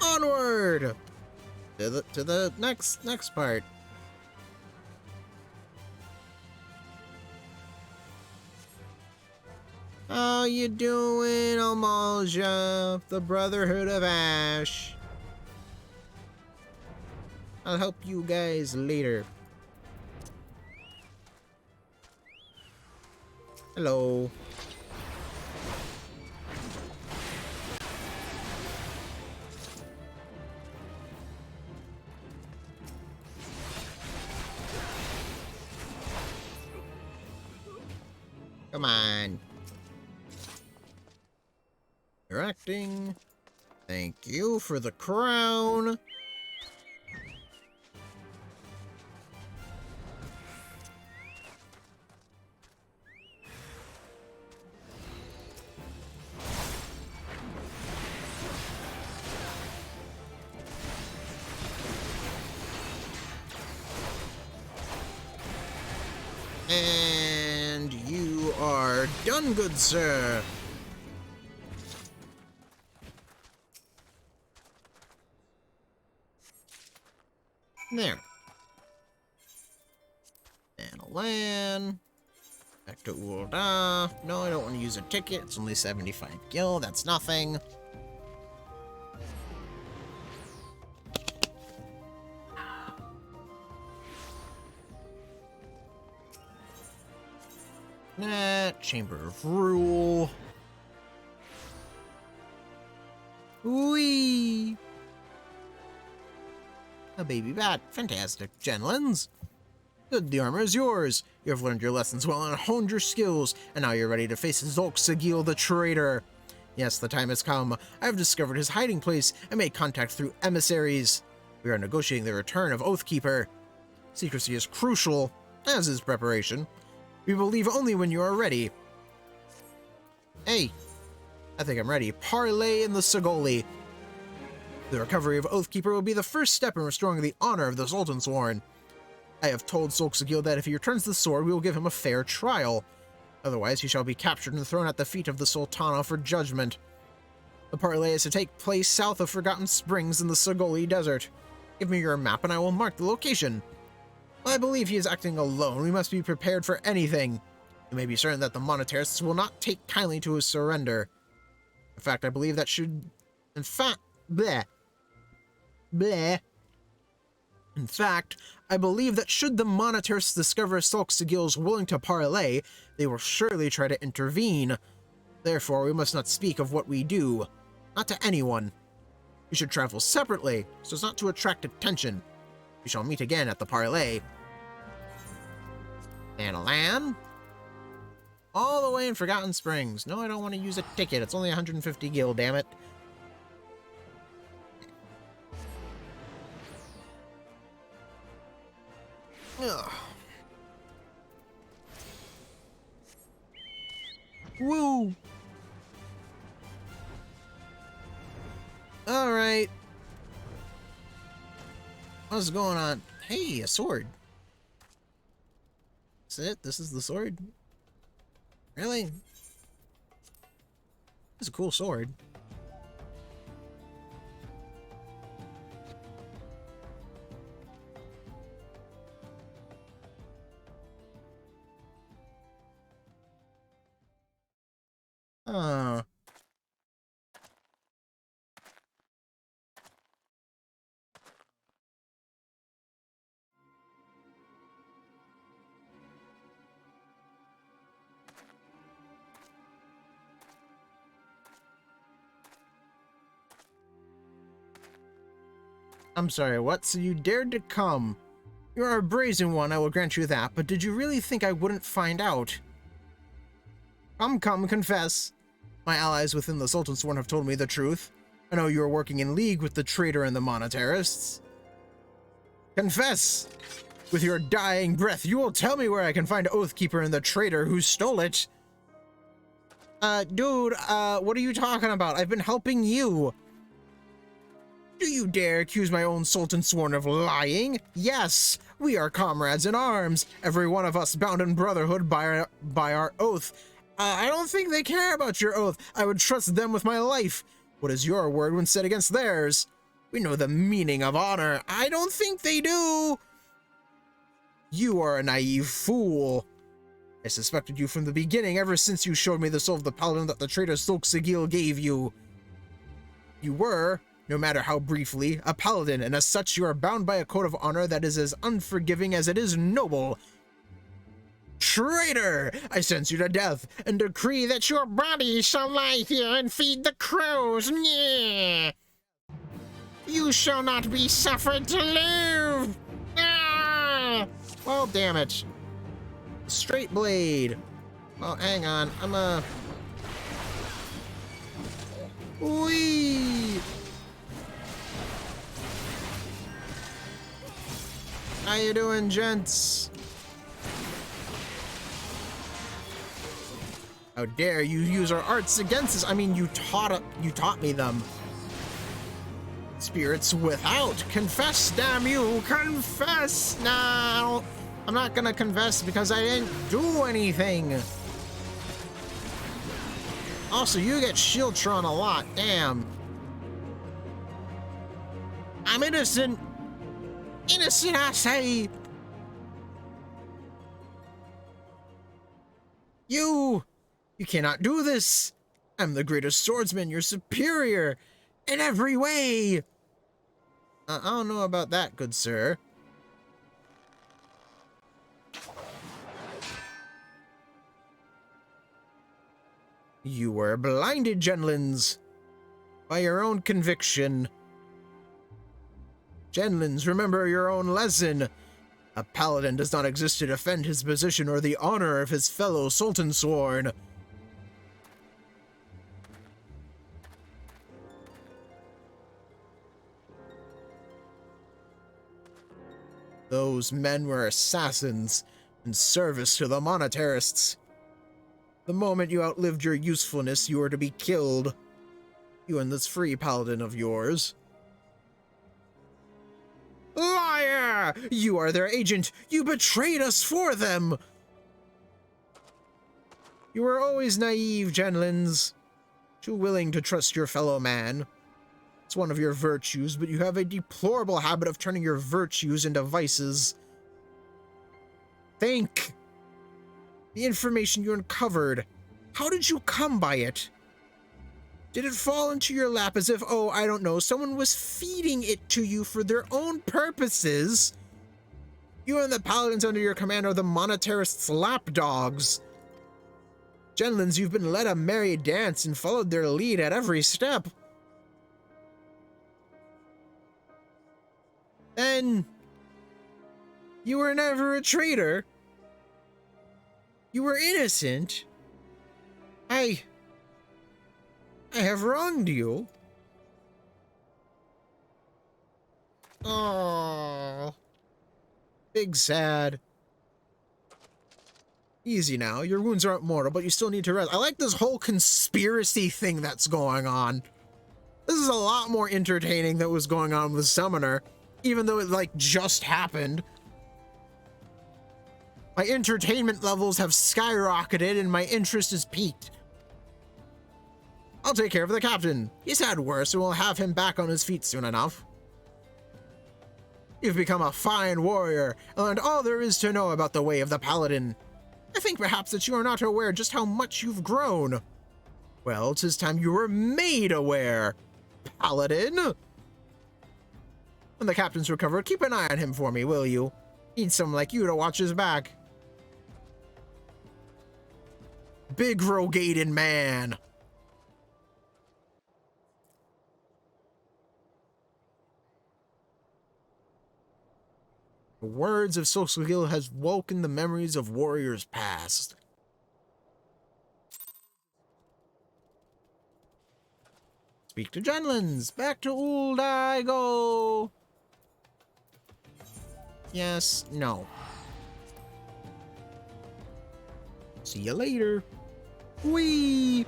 S1: Onward! To the next part. How you doing, Amalja? The Brotherhood of Ash. I'll help you guys later. Hello. Come on. You're acting. Thank you for the crown. And you are done, good sir. There. And a land. Back to Ulda. No, I don't want to use a ticket. It's only 75 gil. That's nothing. Chamber of Rule. Whee! A baby bat. Fantastic. Genlins. Good, the armor is yours. You have learned your lessons well and honed your skills, and now you're ready to face Zolk'Sagil the traitor. Yes, the time has come. I have discovered his hiding place and made contact through emissaries. We are negotiating the return of Oathkeeper. Secrecy is crucial, as is preparation. We will leave only when you are ready. Hey, I think I'm ready. Parley in the Sagoli. The recovery of Oathkeeper will be the first step in restoring the honor of the Sultan Sworn. I have told Zolk'Sagil that if he returns the sword, we will give him a fair trial. Otherwise, he shall be captured and thrown at the feet of the Sultana for judgment. The parley is to take place south of Forgotten Springs in the Sagoli Desert. Give me your map and I will mark the location. I believe he is acting alone. We must be prepared for anything. You may be certain that the monetarists will not take kindly to his surrender. In fact, I believe that should... In fact... Bleh. Bleh. In fact, I believe that should the monetarists discover Zolk'Sagil is willing to parley, they will surely try to intervene. Therefore, we must not speak of what we do. Not to anyone. We should travel separately, so as not to attract attention. We shall meet again at the parley. And a land? All the way in Forgotten Springs. No, I don't want to use a ticket. It's only 150 gil, damn it. Ugh. Woo! Alright. What's going on? Hey, a sword. That's it? This is the sword? Really? It's a cool sword. Huh. I'm sorry, what? So you dared to come? You are a brazen one, I will grant you that, but did you really think I wouldn't find out? Come, confess. My allies within the Sultan Sworn have told me the truth. I know you are working in league with the traitor and the monetarists. Confess! With your dying breath, you will tell me where I can find Oathkeeper and the traitor who stole it. Dude, what are you talking about? I've been helping you. Do you dare accuse my own Sultan Sworn of lying? Yes, we are comrades in arms, every one of us bound in brotherhood by our oath. I don't think they care about your oath. I would trust them with my life. What is your word when set against theirs? We know the meaning of honor. I don't think they do. You are a naive fool. I suspected you from the beginning, ever since you showed me the soul of the Paladin that the traitor Silksagil gave you. You were, no matter how briefly, a Paladin, and as such you are bound by a code of honor that is as unforgiving as it is noble. Traitor! I sentence you to death, and decree that your body shall lie here and feed the crows. Nyeh! You shall not be suffered to live! Ah! Well, damn it. Straight blade. Well, hang on. Whee! How you doing, gents? How dare you use our arts against us? I mean, you taught me them. Spirits without, confess, damn you, confess now. I'm not gonna confess because I didn't do anything. Also, you get Shieldtron a lot, damn. I'm innocent. Innocent, I say. You cannot do this. I'm the greatest swordsman. You're superior in every way. I don't know about that, good sir. You were blinded, Genlins, by your own conviction. Genlins, remember your own lesson. A paladin does not exist to defend his position or the honor of his fellow Sultansworn. Those men were assassins in service to the monetarists. The moment you outlived your usefulness, you were to be killed. You and this free paladin of yours. Liar! You are their agent. You betrayed us for them. You were always naive, Genlins. Too willing to trust your fellow man. It's one of your virtues, but you have a deplorable habit of turning your virtues into vices. Think. The information you uncovered. How did you come by it? Did it fall into your lap as if, oh, I don't know, someone was feeding it to you for their own purposes? You and the paladins under your command are the monetarists' lapdogs. Genlins, you've been led a merry dance and followed their lead at every step. Then, you were never a traitor. You were innocent. I have wronged you. Oh, big sad. Easy now. Your wounds aren't mortal, but you still need to rest. I like this whole conspiracy thing that's going on. This is a lot more entertaining than was going on with Summoner, even though it like just happened. My entertainment levels have skyrocketed and my interest is peaked. I'll take care of the captain. He's had worse and we'll have him back on his feet soon enough. You've become a fine warrior and learned all there is to know about the way of the Paladin. I think perhaps that you are not aware just how much you've grown. Well, 'tis time you were made aware, Paladin. When the captain's recovered, keep an eye on him for me, will you? Need someone like you to watch his back. Big Rogaden man. The words of Silksagil has woken the memories of warriors past. Speak to Genlins. Back to Old I go. Yes, no. See you later. Whee!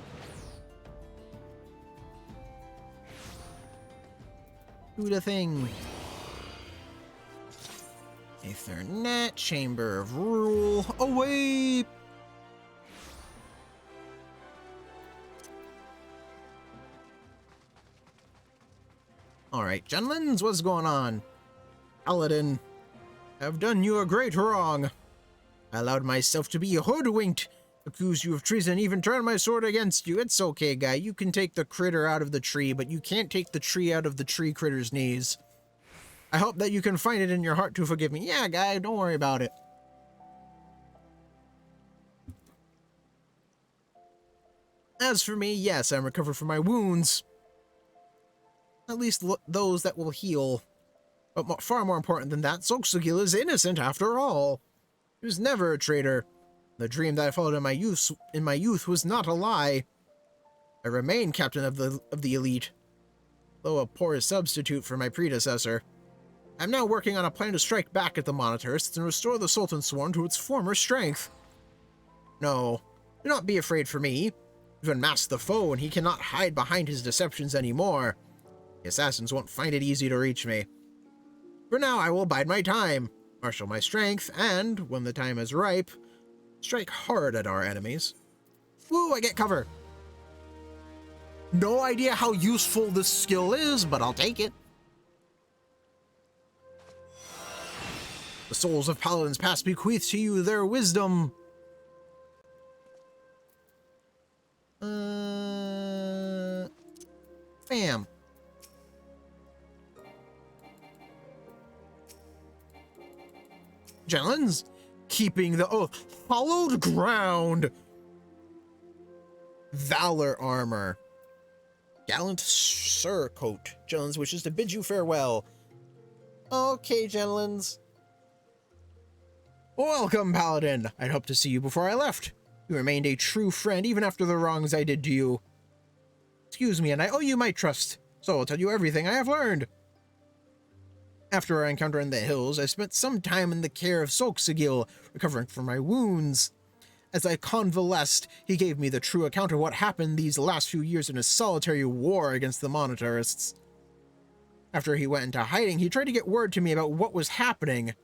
S1: Do the thing. Ethernet, Chamber of Rule, away! Alright, Genlins, what's going on? Paladin, I've done you a great wrong. I allowed myself to be hoodwinked, accused you of treason, even turned my sword against you. It's okay, guy. You can take the critter out of the tree, but you can't take the tree out of the tree critter's knees. I hope that you can find it in your heart to forgive me. Yeah, guy, don't worry about it. As for me, yes, I'm recovered from my wounds. At least those that will heal. But far more important than that, Zoxagil is innocent after all. He was never a traitor. The dream that I followed in my youth was not a lie. I remain captain of the elite, though a poor substitute for my predecessor. I'm now working on a plan to strike back at the monetarists and restore the Sultan Sworn to its former strength. No, do not be afraid for me. We've unmasked the foe, and he cannot hide behind his deceptions anymore. The assassins won't find it easy to reach me. For now, I will bide my time, marshal my strength, and, when the time is ripe, strike hard at our enemies. Woo, I get cover. No idea how useful this skill is, but I'll take it. The souls of Paladins past bequeath to you their wisdom. Bam. Gentlemen, keeping the oath, hallowed ground. Valor armor. Gallant surcoat. Gentlemen wishes to bid you farewell. Okay, gentlemen. Welcome, Paladin. I'd hoped to see you before I left. You remained a true friend even after the wrongs I did to you. Excuse me, and I owe you my trust, so I'll tell you everything I have learned. After our encounter in the hills, I spent some time in the care of Zoxagil, recovering from my wounds. As I convalesced, he gave me the true account of what happened these last few years in his solitary war against the monetarists. After he went into hiding, he tried to get word to me about what was happening,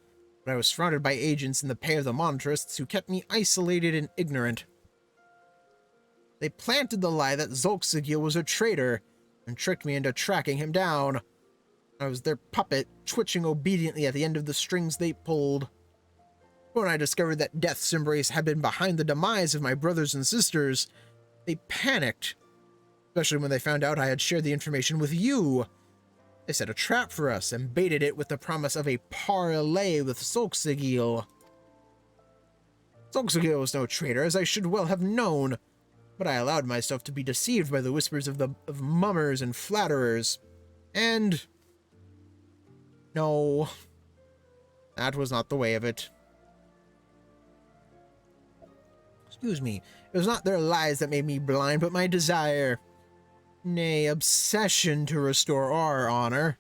S1: but I was surrounded by agents in the pay of the monetarists who kept me isolated and ignorant. They planted the lie that Zoxagil was a traitor and tricked me into tracking him down. I was their puppet, twitching obediently at the end of the strings they pulled. When I discovered that Death's Embrace had been behind the demise of my brothers and sisters, they panicked, especially when they found out I had shared the information with you. They set a trap for us and baited it with the promise of a parley with Zoxagil. Zoxagil was no traitor, as I should well have known, but I allowed myself to be deceived by the whispers of mummers and flatterers. And no, that was not the way of it. Excuse me, it was not their lies that made me blind, but my desire, nay, obsession to restore our honor.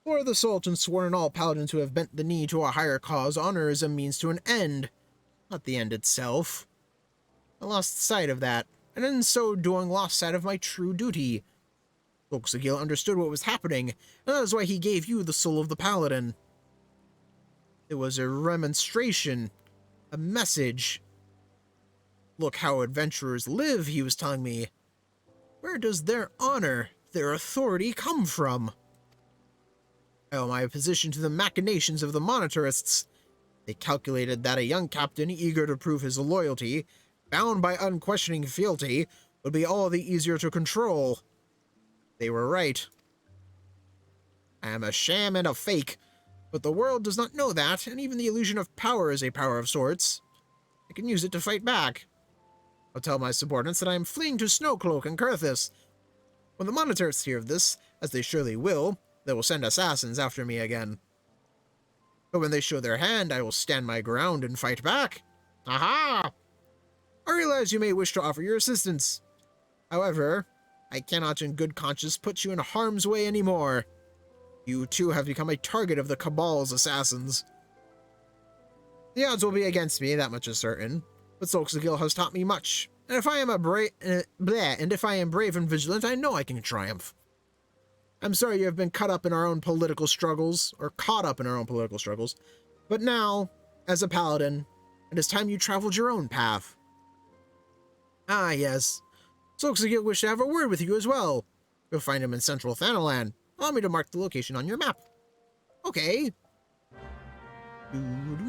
S1: For the Sultan Sworn and all paladins who have bent the knee to a higher cause, honor is a means to an end, not the end itself. I lost sight of that, and in so doing lost sight of my true duty. Zoxagil understood what was happening, and that is why he gave you the soul of the paladin. It was a remonstration, a message. Look how adventurers live, he was telling me. Where does their honor, their authority come from? I owe my position to the machinations of the monetarists. They calculated that a young captain eager to prove his loyalty, bound by unquestioning fealty, would be all the easier to control. They were right. I am a sham and a fake, but the world does not know that, and even the illusion of power is a power of sorts. I can use it to fight back. I'll tell my subordinates that I am fleeing to Snowcloak and Kurthis. When the monetarists hear of this, as they surely will, they will send assassins after me again. But when they show their hand, I will stand my ground and fight back. Aha! I realize you may wish to offer your assistance. However, I cannot in good conscience put you in harm's way anymore. You too have become a target of the Cabal's assassins. The odds will be against me, that much is certain, but Zoxagil has taught me much, and if I am brave and vigilant, I know I can triumph. I'm sorry you have been caught up in our own political struggles, but now, as a paladin, it is time you traveled your own path. Ah, yes. Zoxagil wished to have a word with you as well. You'll find him in central Thanalan. Allow me to mark the location on your map. Okay. Doo-doo.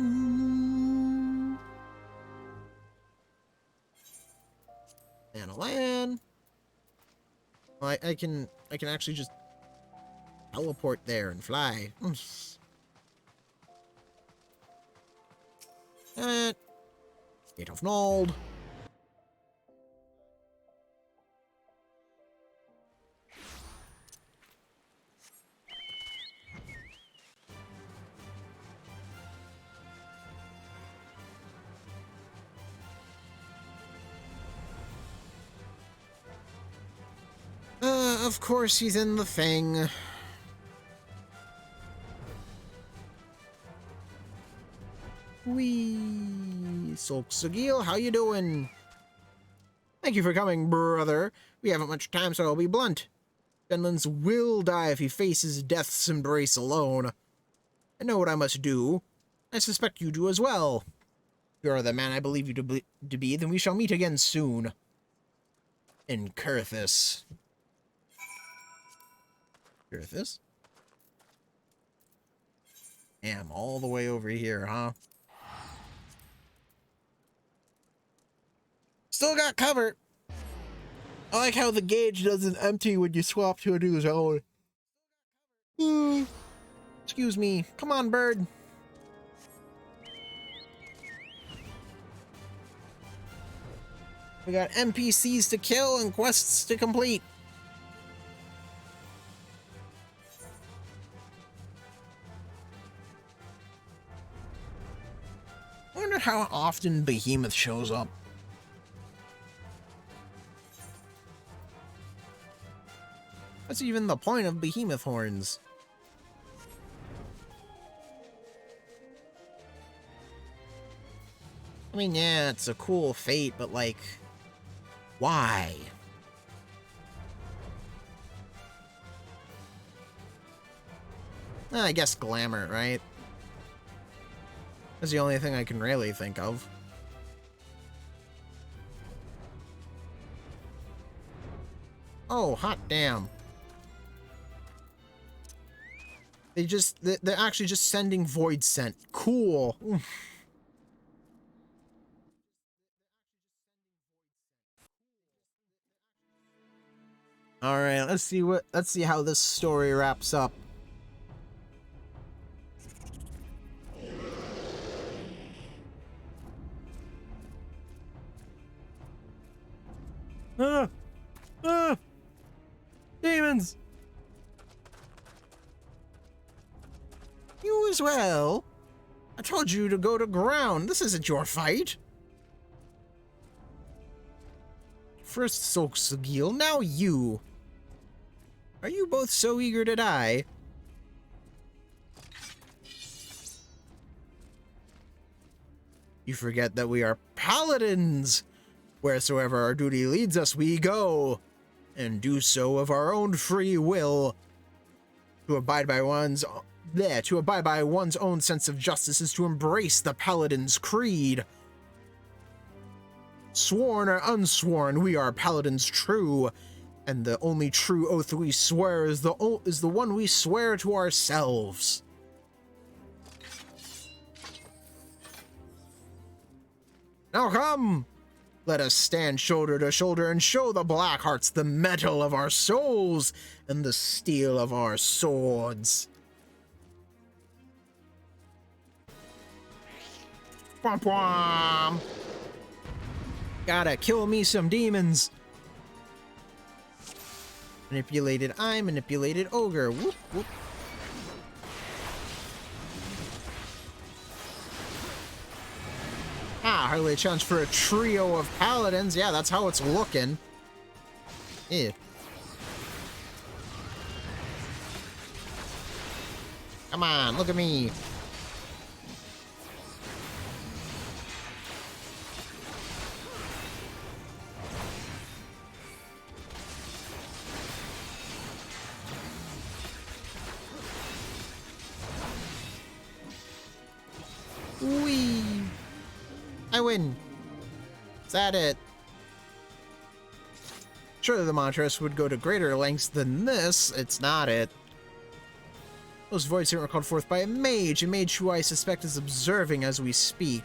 S1: And a land. Well, I can actually just teleport there and fly. Gate of Nald. Of course he's in the thing. Wee, Solksagil, how you doing? Thank you for coming, brother. We haven't much time, so I'll be blunt. Fenlands will die if he faces death's embrace alone. I know what I must do. I suspect you do as well. If you are the man I believe you to be, then we shall meet again soon. In Kurthus. Kurthus? Damn, all the way over here, huh? Still got cover. I like how the gauge doesn't empty when you swap to a new zone. Excuse me. Come on, bird. We got NPCs to kill and quests to complete. I wonder how often Behemoth shows up. What's even the point of Behemoth horns? I mean, yeah, it's a cool fate, but like, why? I guess glamour, right? That's the only thing I can really think of. Oh, hot damn. They're actually just sending Void Scent. Cool. Alright, let's see how this story wraps up. Demons! You as well? I told you to go to ground. This isn't your fight. First Solksagil, now you. Are you both so eager to die? You forget that we are paladins. Wheresoever our duty leads us, we go, and do so of our own free will. To abide by one's own sense of justice is to embrace the paladin's creed. Sworn or unsworn, we are paladins true, and the only true oath we swear is the one we swear to ourselves. Now come! Let us stand shoulder to shoulder and show the Blackhearts the metal of our souls and the steel of our swords. Pwom pwom! Gotta kill me some demons. Manipulated eye, manipulated ogre. Whoop whoop. Hardly a chance for a trio of paladins. Yeah, that's how it's looking. Ew. Come on, look at me. Whee! I win. Is that it? Surely the Montress would go to greater lengths than this. It's not it. Those voids here are called forth by a mage who I suspect is observing as we speak.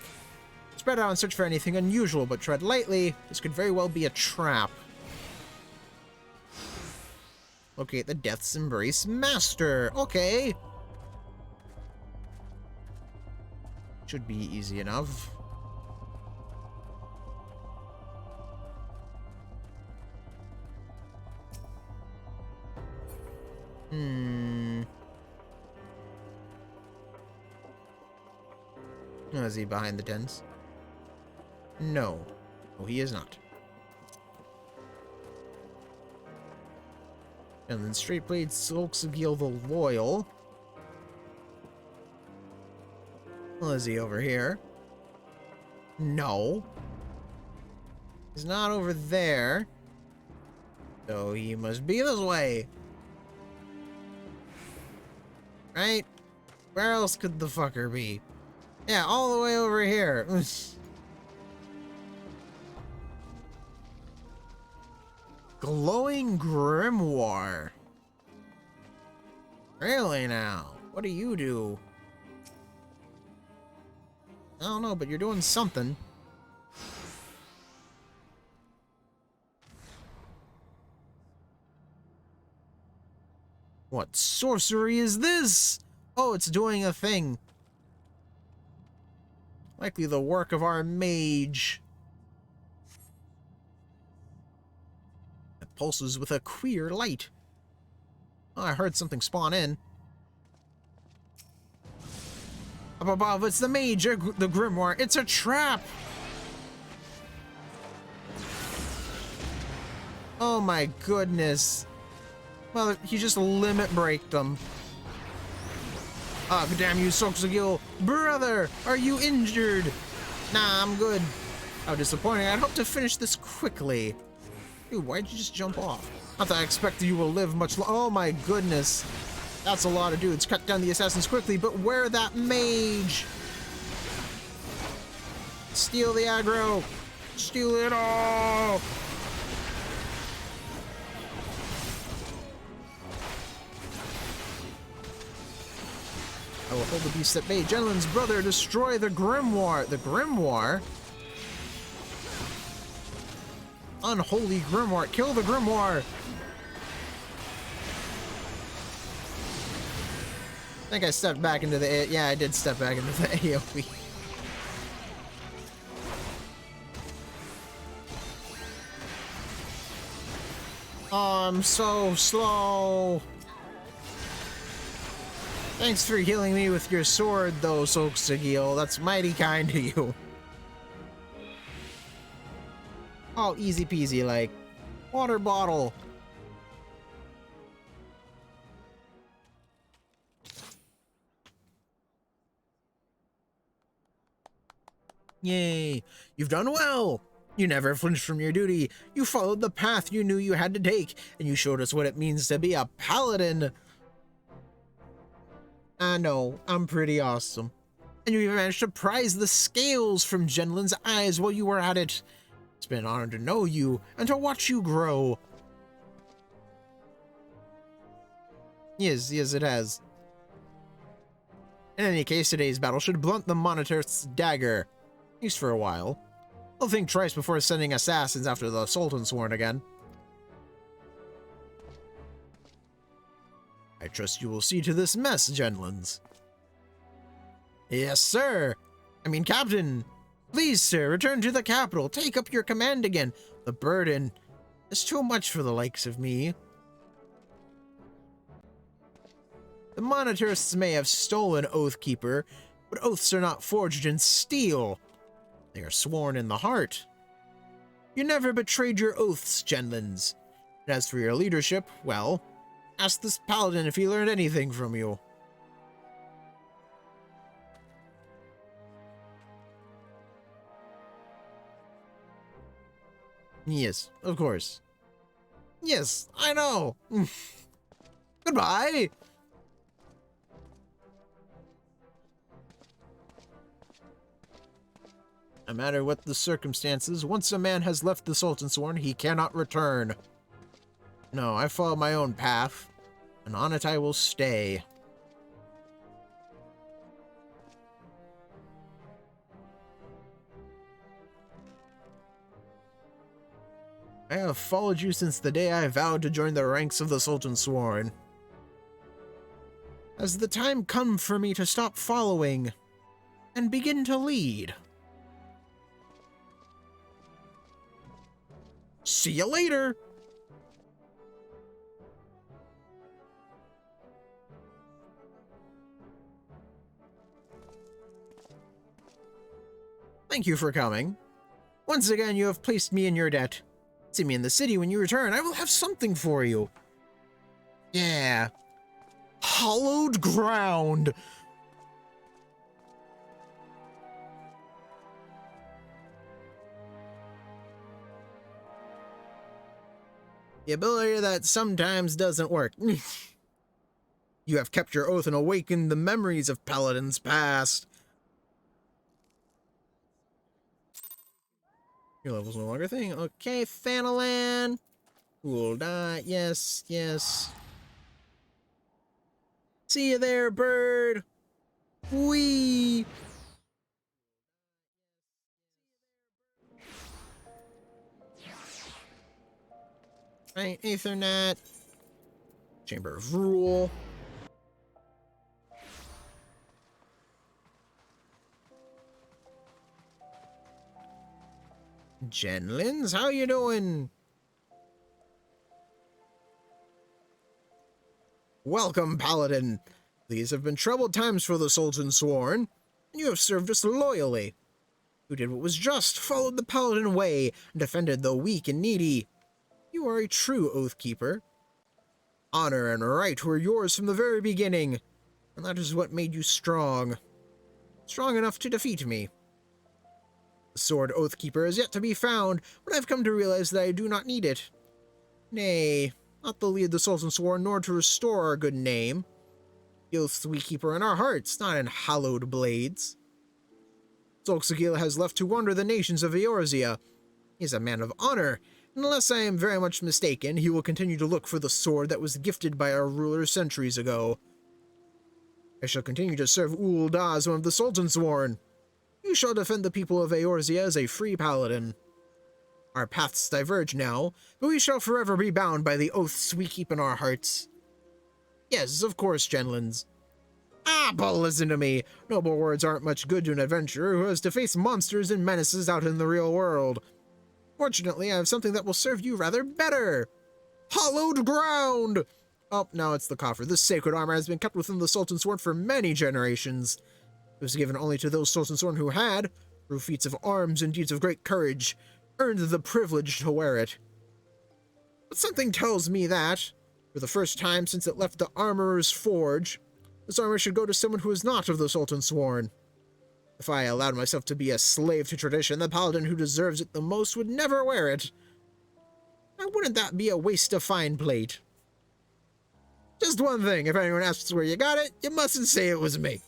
S1: Spread out and search for anything unusual, but tread lightly. This could very well be a trap. Locate the Death's Embrace Master. Okay. Should be easy enough. Oh, is he behind the tents? No. Oh, he is not. And then Straight Blade Solxagil the Loyal. Well, is he over here? No. He's not over there. So he must be this way. Right? Where else could the fucker be? Yeah, all the way over here. Glowing Grimoire. Really now? What do you do? I don't know, but you're doing something. What sorcery is this? Oh, it's doing a thing. Likely the work of our mage. It pulses with a queer light. Oh, I heard something spawn in. Up above, it's the mage, the grimoire. It's a trap! Oh my goodness. Well, he just limit breaked them. Ah, damn you, Solxagil. Brother, are you injured? Nah, I'm good. How disappointing. I'd hope to finish this quickly. Dude, why'd you just jump off? Not that I expect that you will live much longer. Oh my goodness. That's a lot of dudes. Cut down the assassins quickly, but where that mage? Steal the aggro. Steal it all. I will hold the beast at bay. Gentleman's brother, destroy the grimoire. The grimoire? Unholy grimoire. Kill the grimoire. I think I stepped back into the... Yeah, I did step back into the AoE. Oh, I'm so slow. Thanks for healing me with your sword, though, Solxagil. That's mighty kind to you. Oh, easy peasy, like. Water bottle. Yay. You've done well. You never flinched from your duty. You followed the path you knew you had to take, and you showed us what it means to be a paladin. I know, I'm pretty awesome. And you even managed to prize the scales from Genlin's eyes while you were at it. It's been an honor to know you and to watch you grow. Yes, it has. In any case, today's battle should blunt the Monitor's dagger. At least for a while. I'll think twice before sending assassins after the Sultan Sworn again. I trust you will see to this mess, Genlins. Yes, sir. I mean, Captain. Please, sir, return to the capital. Take up your command again. The burden is too much for the likes of me. The Monitarists may have stolen Oathkeeper, but oaths are not forged in steel. They are sworn in the heart. You never betrayed your oaths, Genlins. And as for your leadership, well, ask this paladin if he learned anything from you. Yes, of course. Yes, I know. Goodbye. No matter what the circumstances, once a man has left the Sultan Sworn, he cannot return. No, I follow my own path, and on it I will stay. I have followed you since the day I vowed to join the ranks of the Sultan Sworn. Has the time come for me to stop following and begin to lead? See you later! Thank you for coming. Once again, you have placed me in your debt. See me in the city when you return. I will have something for you. Yeah. Hallowed ground. The ability that sometimes doesn't work. You have kept your oath and awakened the memories of Paladin's past. Your level's no longer a thing. Okay, Thanalan. Cool die. Yes, yes. See you there, bird. Whee! Right, Aethernet. Chamber of Rule. Genlins, how you doing? Welcome, Paladin. These have been troubled times for the Sultan Sworn, and you have served us loyally. You did what was just, followed the Paladin way, and defended the weak and needy. You are a true Oathkeeper. Honor and right were yours from the very beginning, and that is what made you strong. Strong enough to defeat me. The sword Oathkeeper is yet to be found, but I've come to realize that I do not need it. Nay, not to lead the Sultan Sworn, nor to restore our good name. The oaths we keep are in our hearts, not in hallowed blades. Zolxagil has left to wander the nations of Eorzea. He is a man of honor, and unless I am very much mistaken, he will continue to look for the sword that was gifted by our rulers centuries ago. I shall continue to serve Ul'dah as one of the Sultan Sworn. You shall defend the people of Eorzea as a free paladin. Our paths diverge now, but we shall forever be bound by the oaths we keep in our hearts. Yes, of course, Genlins. But listen to me. Noble words aren't much good to an adventurer who has to face monsters and menaces out in the real world. Fortunately, I have something that will serve you rather better. Hallowed ground! Oh, now it's the coffer. This sacred armor has been kept within the Sultan Sworn for many generations. It was given only to those Sultan Sworn who had, through feats of arms and deeds of great courage, earned the privilege to wear it. But something tells me that, for the first time since it left the armorer's forge, this armor should go to someone who is not of the Sultan Sworn. If I allowed myself to be a slave to tradition, the paladin who deserves it the most would never wear it. Now, wouldn't that be a waste of fine plate? Just one thing, if anyone asks where you got it, you mustn't say it was me.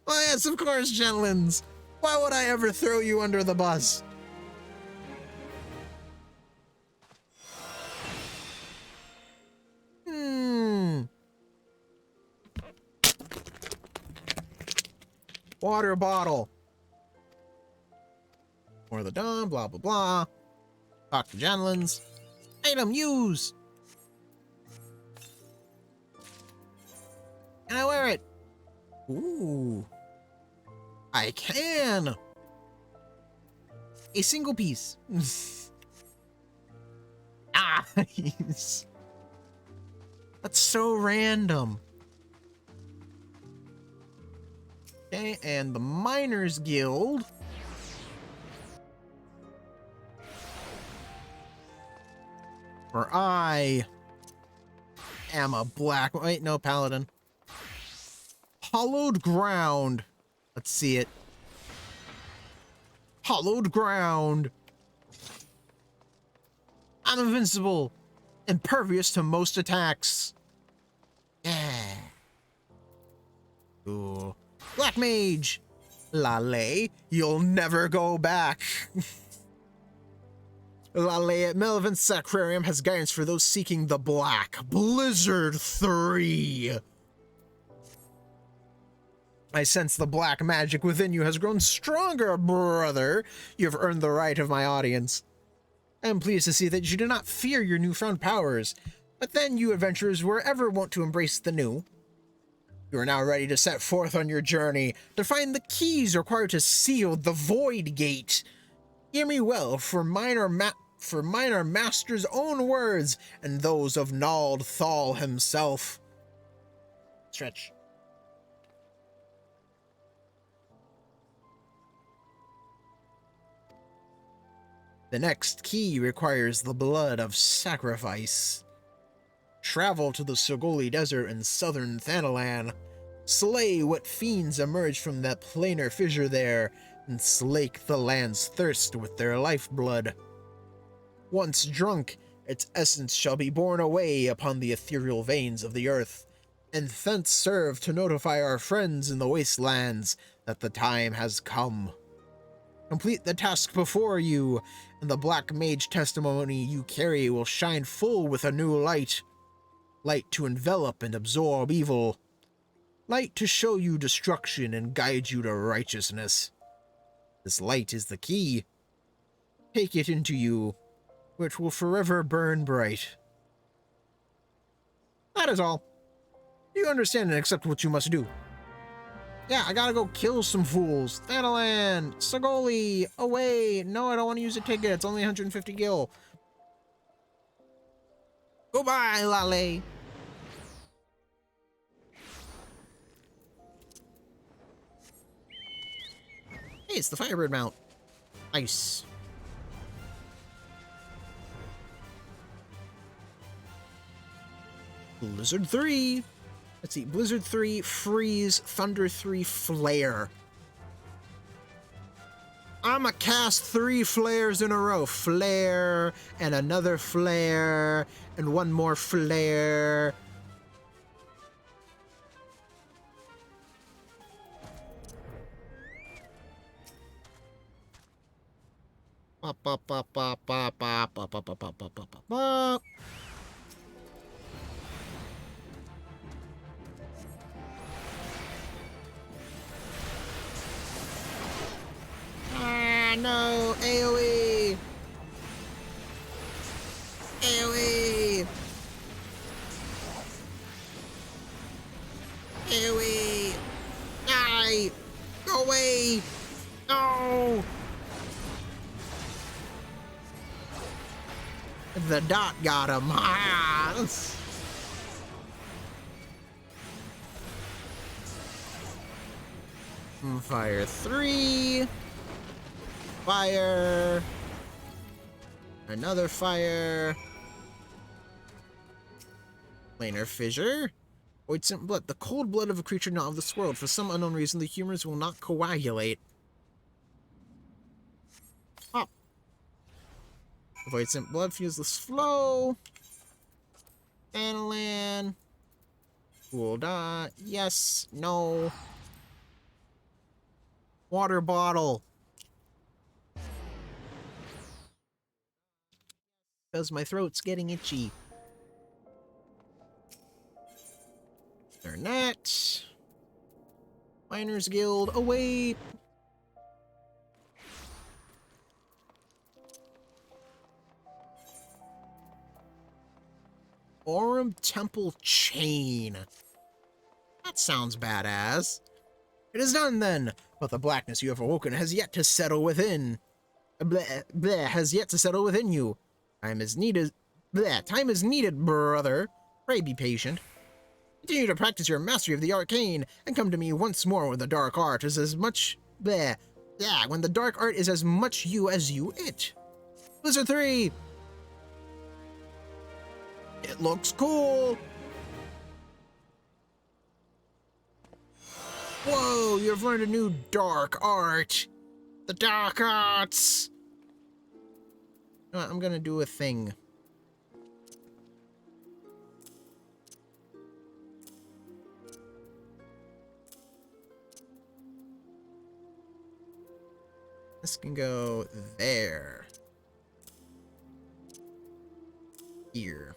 S1: Well, yes, of course, Genlins. Why would I ever throw you under the bus? Water bottle. More of the dawn, blah, blah, blah. Talk to Genlins. Item use. Can I wear it? Ooh. I can. A single piece. Nice. That's so random. Okay, and the Miners Guild. For I am a black... Wait, no, Paladin. Hallowed ground. Let's see it. Hallowed ground. I'm invincible. Impervious to most attacks. Yeah. Ooh. Black Mage! Lale, you'll never go back! Lale at Melvin's Sacrarium has guidance for those seeking the black. Blizzard 3! I sense the black magic within you has grown stronger, brother. You've earned the right of my audience. I am pleased to see that you do not fear your newfound powers, but then you adventurers were ever wont to embrace the new. You are now ready to set forth on your journey to find the keys required to seal the Void Gate. Hear me well, for mine are Master's own words and those of Nald Thal himself. Stretch. The next key requires the blood of sacrifice. Travel to the Sogoli Desert in southern Thanalan. Slay what fiends emerge from that planar fissure there, and slake the land's thirst with their lifeblood. Once drunk, its essence shall be borne away upon the ethereal veins of the earth, and thence serve to notify our friends in the wastelands that the time has come. Complete the task before you, and the Black Mage testimony you carry will shine full with a new light. Light to envelop and absorb evil. Light to show you destruction and guide you to righteousness. This light is the key. Take it into you, which will forever burn bright. That is all. Do you understand and accept what you must do? Yeah, I gotta go kill some fools. Thanalan, Sogoli, away. No, I don't want to use a ticket. It's only 150 gil. Goodbye, Lale. Hey, it's the Firebird mount. Nice. Blizzard 3. Let's see. Blizzard 3, Freeze, Thunder 3, Flare. I'ma cast 3 flares in a row. Flare, and another flare, and one more flare. Bop, bop, bop, bop, bop, bop, bop, bop, bop, bop, bop, bop, bop. Ah, no! AoE! AoE! AoE! Die! Go away! No! The dot got him. Ah! Fire 3. Fire. Another fire. Planar fissure. Void scent blood. The cold blood of a creature not of this world. For some unknown reason, the humors will not coagulate. Pop. Void scent blood. Fuseless flow. Thanalan. Cool dot. Yes. No. Water bottle. Because my throat's getting itchy. Internet. Miners Guild. Away. Aurum Temple Chain. That sounds badass. It is done then, but the blackness you have awoken has yet to settle within. Bleh, bleh, has yet to settle within you. Time is needed. Bleh, time is needed, brother. Pray be patient. Continue to practice your mastery of the arcane, and come to me once more when the dark art is as much. Bleh. Yeah, when the dark art is as much you as you it. Blizzard 3. It looks cool. Whoa, you've learned a new dark art. The dark arts. I'm gonna do a thing. This can go there. Here.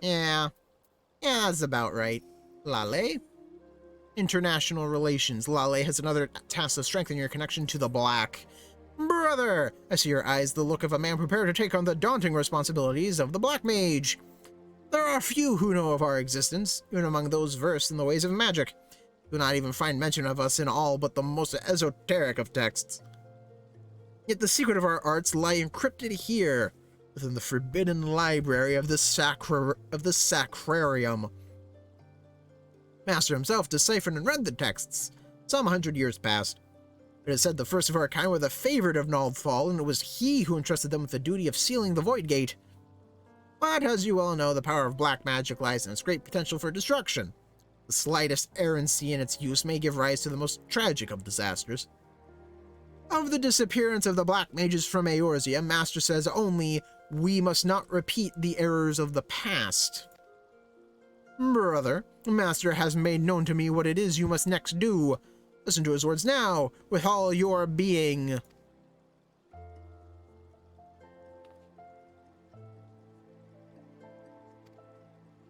S1: Yeah. Yeah, that's about right. Lale. International relations. Lale has another task to strengthen your connection to the Black. Brother! brother! I see your eyes the look of a man prepared to take on the daunting responsibilities of the Black Mage. There are few who know of our existence, even among those versed in the ways of magic. Do not even find mention of us in all but the most esoteric of texts. Yet the secret of our arts lie encrypted here, within the forbidden library of the Sacrarium. Master himself deciphered and read the texts, some 100 years past. It is said the first of our kind were the favorite of Naldthal, and it was he who entrusted them with the duty of sealing the Void Gate. But as you well know, the power of black magic lies in its great potential for destruction. The slightest errancy in its use may give rise to the most tragic of disasters. Of the disappearance of the Black Mages from Eorzea, Master says only, we must not repeat the errors of the past. Brother, Master has made known to me what it is you must next do. Listen to his words now, with all your being.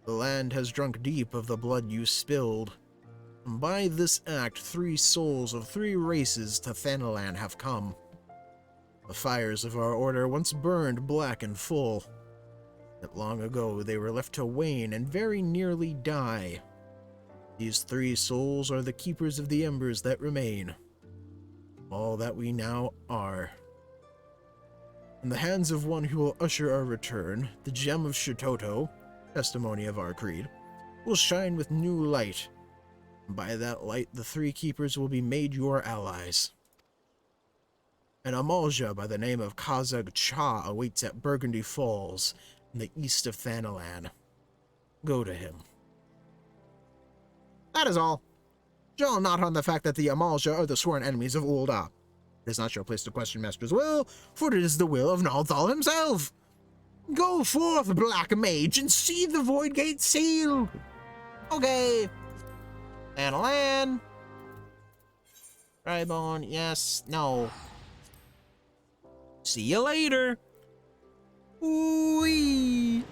S1: The land has drunk deep of the blood you spilled. By this act, 3 souls of 3 races to Thanalan have come. The fires of our order once burned black and full. Yet long ago they were left to wane and very nearly die. These 3 souls are the keepers of the embers that remain. All that we now are. In the hands of one who will usher our return, the gem of Shitoto, testimony of our creed, will shine with new light. By that light, the 3 keepers will be made your allies. An Amalja by the name of Kazag Cha awaits at Burgundy Falls, in the east of Thanalan. Go to him. That is all. Dwell not on the fact that the Amalja are the sworn enemies of Ul'dah. It is not your place to question Master's will, for it is the will of Naldthal himself. Go forth, Black Mage, and see the Void Gate sealed. Okay. Thanalan. Rybone, yes, no. See you later. Wee.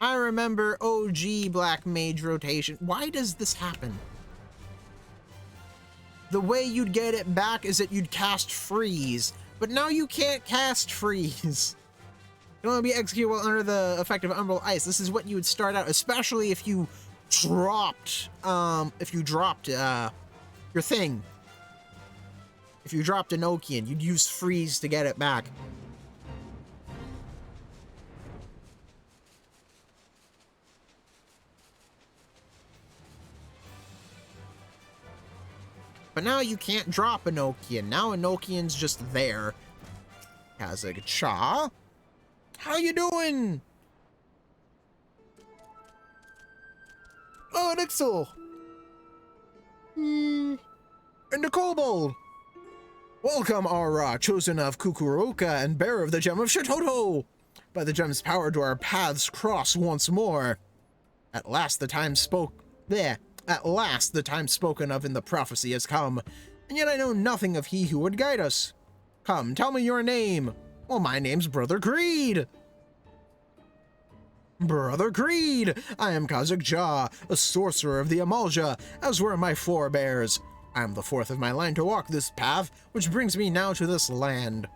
S1: I remember OG Black Mage rotation. Why does this happen? The way you'd get it back is that you'd cast Freeze, but now you can't cast Freeze. It can only be executable under the effect of Umbral Ice. This is what you would start out, especially if you dropped, your thing. If you dropped Enochian, you'd use Freeze to get it back. But now you can't drop Enochian. Now Enochian's just there. Kazag Cha? How you doing? Oh, Nixel! And the Kobold! Welcome, Aura, chosen of Kukuroka and bearer of the Gem of Shitoto! By the gem's power do our paths cross once more. At last the time spoken of in the prophecy has come, and yet I know nothing of he who would guide us. Come, tell me your name. Well, my name's Brother Creed. Brother Creed! I am Kazag Cha, a sorcerer of the Amalja, as were my forebears. I am the 4th of my line to walk this path, which brings me now to this land.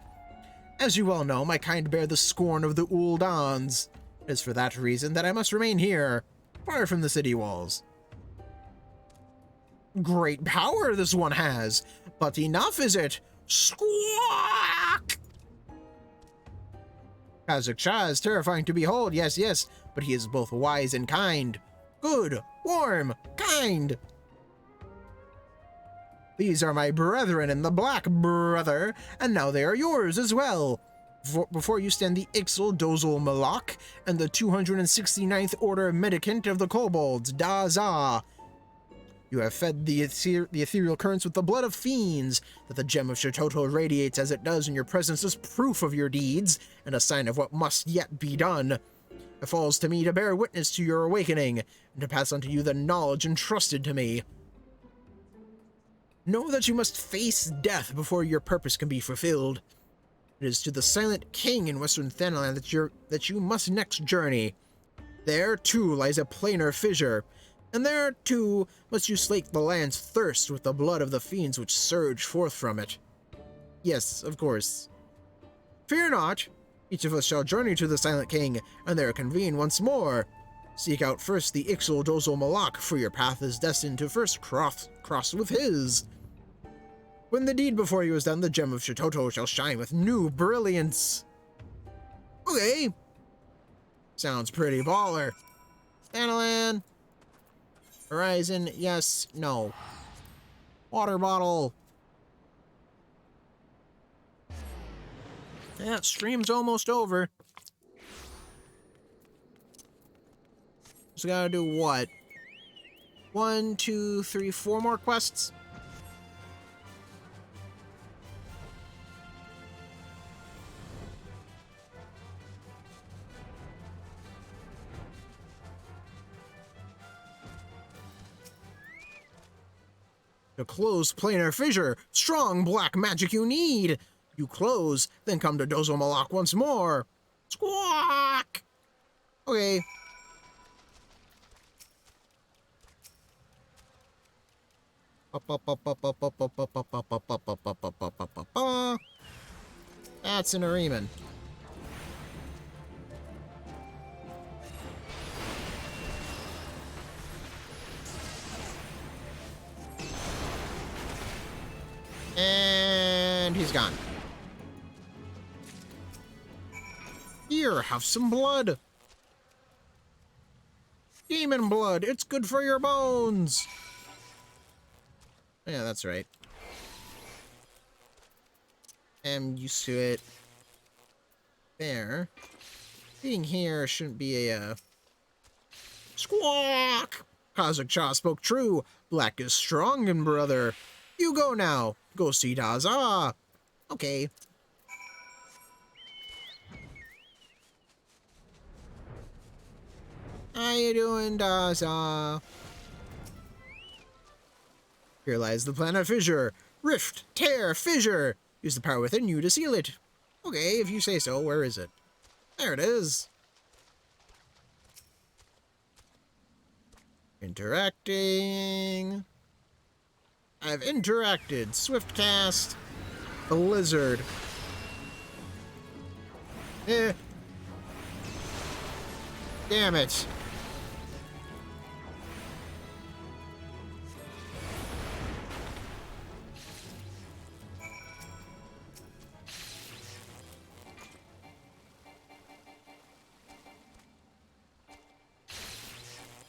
S1: As you well know, my kind bear the scorn of the Uldans. It is for that reason that I must remain here, far from the city walls. Great power this one has, but enough is it? Squawk! Kazag Cha is terrifying to behold, yes, yes, but he is both wise and kind. Good, warm, kind. These are my brethren in the black, brother, and now they are yours as well. Before you stand the Ixal Dozul Malak and the 269th Order Mendicant of the Kobolds, Daza. You have fed the ethereal currents with the blood of fiends, that the gem of Shitoto radiates as it does in your presence as proof of your deeds, and a sign of what must yet be done. It falls to me to bear witness to your awakening, and to pass on to you the knowledge entrusted to me. Know that you must face death before your purpose can be fulfilled. It is to the Silent King in Western Thanalan that you must next journey. There, too, lies a planar fissure. And there, too, must you slake the land's thirst with the blood of the fiends which surge forth from it. Yes, of course. Fear not. Each of us shall journey to the Silent King, and there convene once more. Seek out first the Ixal Dozel Malak, for your path is destined to first cross with his. When the deed before you is done, the gem of Shitoto shall shine with new brilliance. Okay. Sounds pretty baller. Paladin. Horizon, yes, no. Water bottle. That stream's almost over. So gotta do what? 1, 2, 3, 4 more quests? To close planar fissure, strong black magic you need. You close, then come to Dozo Malak once more. Squawk! Okay. That's an Ariman. And he's gone. Here, have some blood. Demon blood, it's good for your bones. Yeah, that's right. I'm used to it. There. Being here shouldn't be a, Squawk! Kazakh Cha spoke true. Black is strong, and brother. You go now. Go see Daza. Okay. How you doing, Daza? Here lies the planet fissure. Rift, tear, fissure. Use the power within you to seal it. Okay, if you say so. Where is it? There it is. Interacting. I've interacted. Swift cast. Blizzard. Eh. Damn it.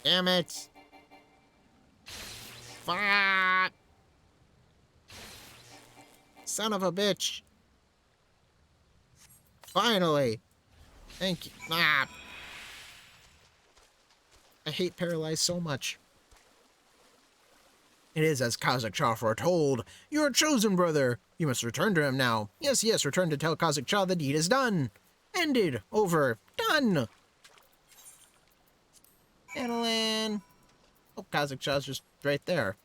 S1: Damn it. Fuck. Son of a bitch. Finally. Thank you. Ah. I hate Paralyzed so much. It is as Kazakh Cha foretold. Your chosen brother. You must return to him now. Yes, yes, return to tell Kazakh Cha the deed is done. Ended. Over. Done. Paladin. Oh, Kazakh Cha's just right there.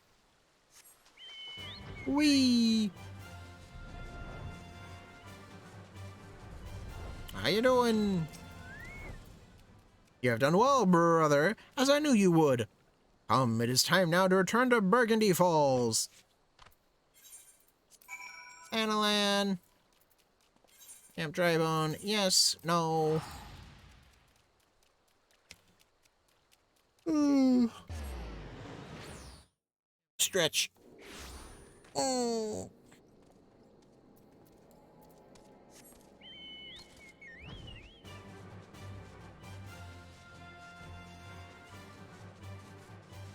S1: Whee! How you doing? You have done well, brother, as I knew you would. Come, it is time now to return to Burgundy Falls. Paladin. Camp Drybone. Yes, no. Stretch. Oh.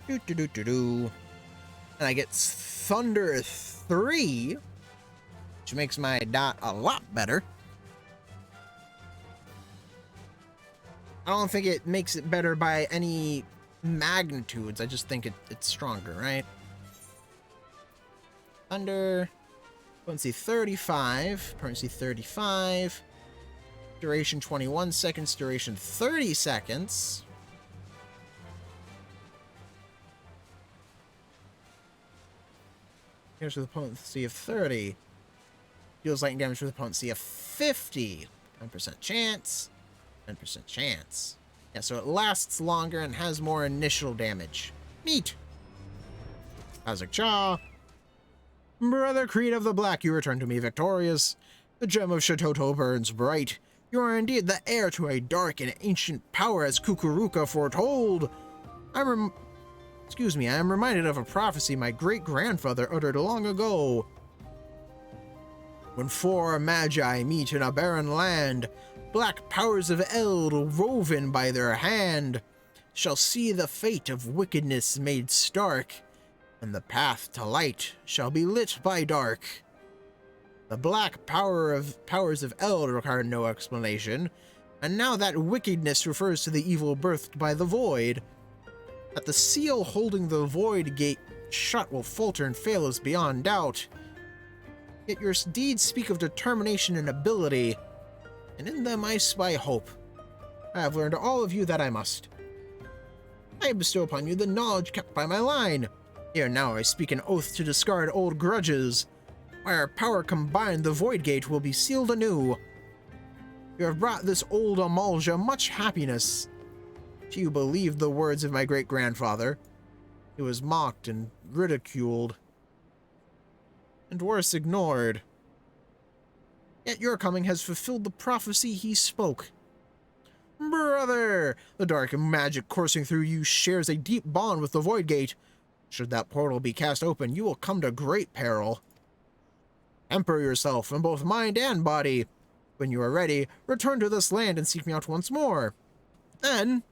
S1: And I get Thunder 3, which makes my dot a lot better. I don't think it makes it better by any magnitudes. I just think it's stronger, right? Thunder, potency 35, potency 35, duration 21 seconds, duration 30 seconds. Here's with a potency of 30. Deals lightning damage with a potency of 50. 10% chance. 10% chance. Yeah, so it lasts longer and has more initial damage. Meet. Isaac Cha. Brother Creed of the Black, you return to me victorious. The gem of Shatoto burns bright. You are indeed the heir to a dark and ancient power, as Kukuruka foretold. I am reminded of a prophecy my great-grandfather uttered long ago. When four magi meet in a barren land, black powers of Eld, woven by their hand, shall see the fate of wickedness made stark, and the path to light shall be lit by dark. The black powers of Eld require no explanation, and now that wickedness refers to the evil birthed by the void. That the seal holding the void gate shut will falter and fail is beyond doubt. Yet your deeds speak of determination and ability, and in them I spy hope. I have learned all of you that I must. I bestow upon you the knowledge kept by my line. Here now I speak an oath to discard old grudges. By our power combined, the Void Gate will be sealed anew. You have brought this old Amalja much happiness. Few believed the words of my great-grandfather. He was mocked and ridiculed, and worse, ignored. Yet your coming has fulfilled the prophecy he spoke. Brother, the dark magic coursing through you shares a deep bond with the Void Gate. Should that portal be cast open, you will come to great peril. Temper yourself in both mind and body. When you are ready, return to this land and seek me out once more. Then,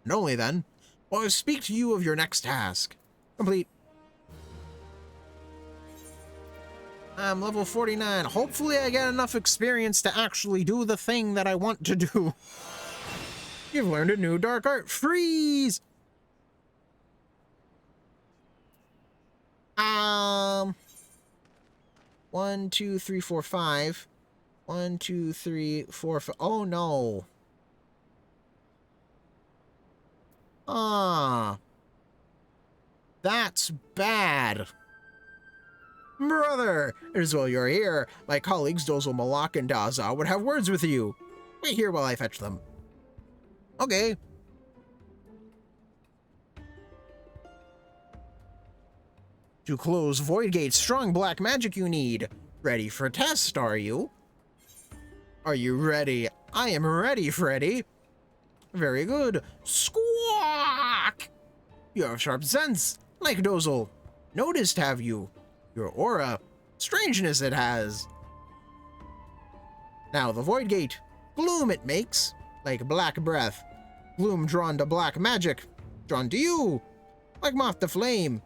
S1: and only then, will I speak to you of your next task. Complete. I'm level 49. Hopefully I get enough experience to actually do the thing that I want to do. You've learned a new dark art. Freeze! 1, 2, 3, 4, 5. 1, 2, 3, 4, 5. Oh no. That's bad. Brother, as well you're here. My colleagues Dozel Malak and Daza would have words with you. Wait here while I fetch them. Okay. To close Void Gate, strong black magic you need. Ready for test, are you? Are you ready? I am ready, Freddy. Very good. Squawk! You have sharp sense, like Dozel. Noticed, have you? Your aura. Strangeness it has. Now the Void Gate. Gloom it makes, like black breath. Gloom drawn to black magic. Drawn to you, like moth to flame.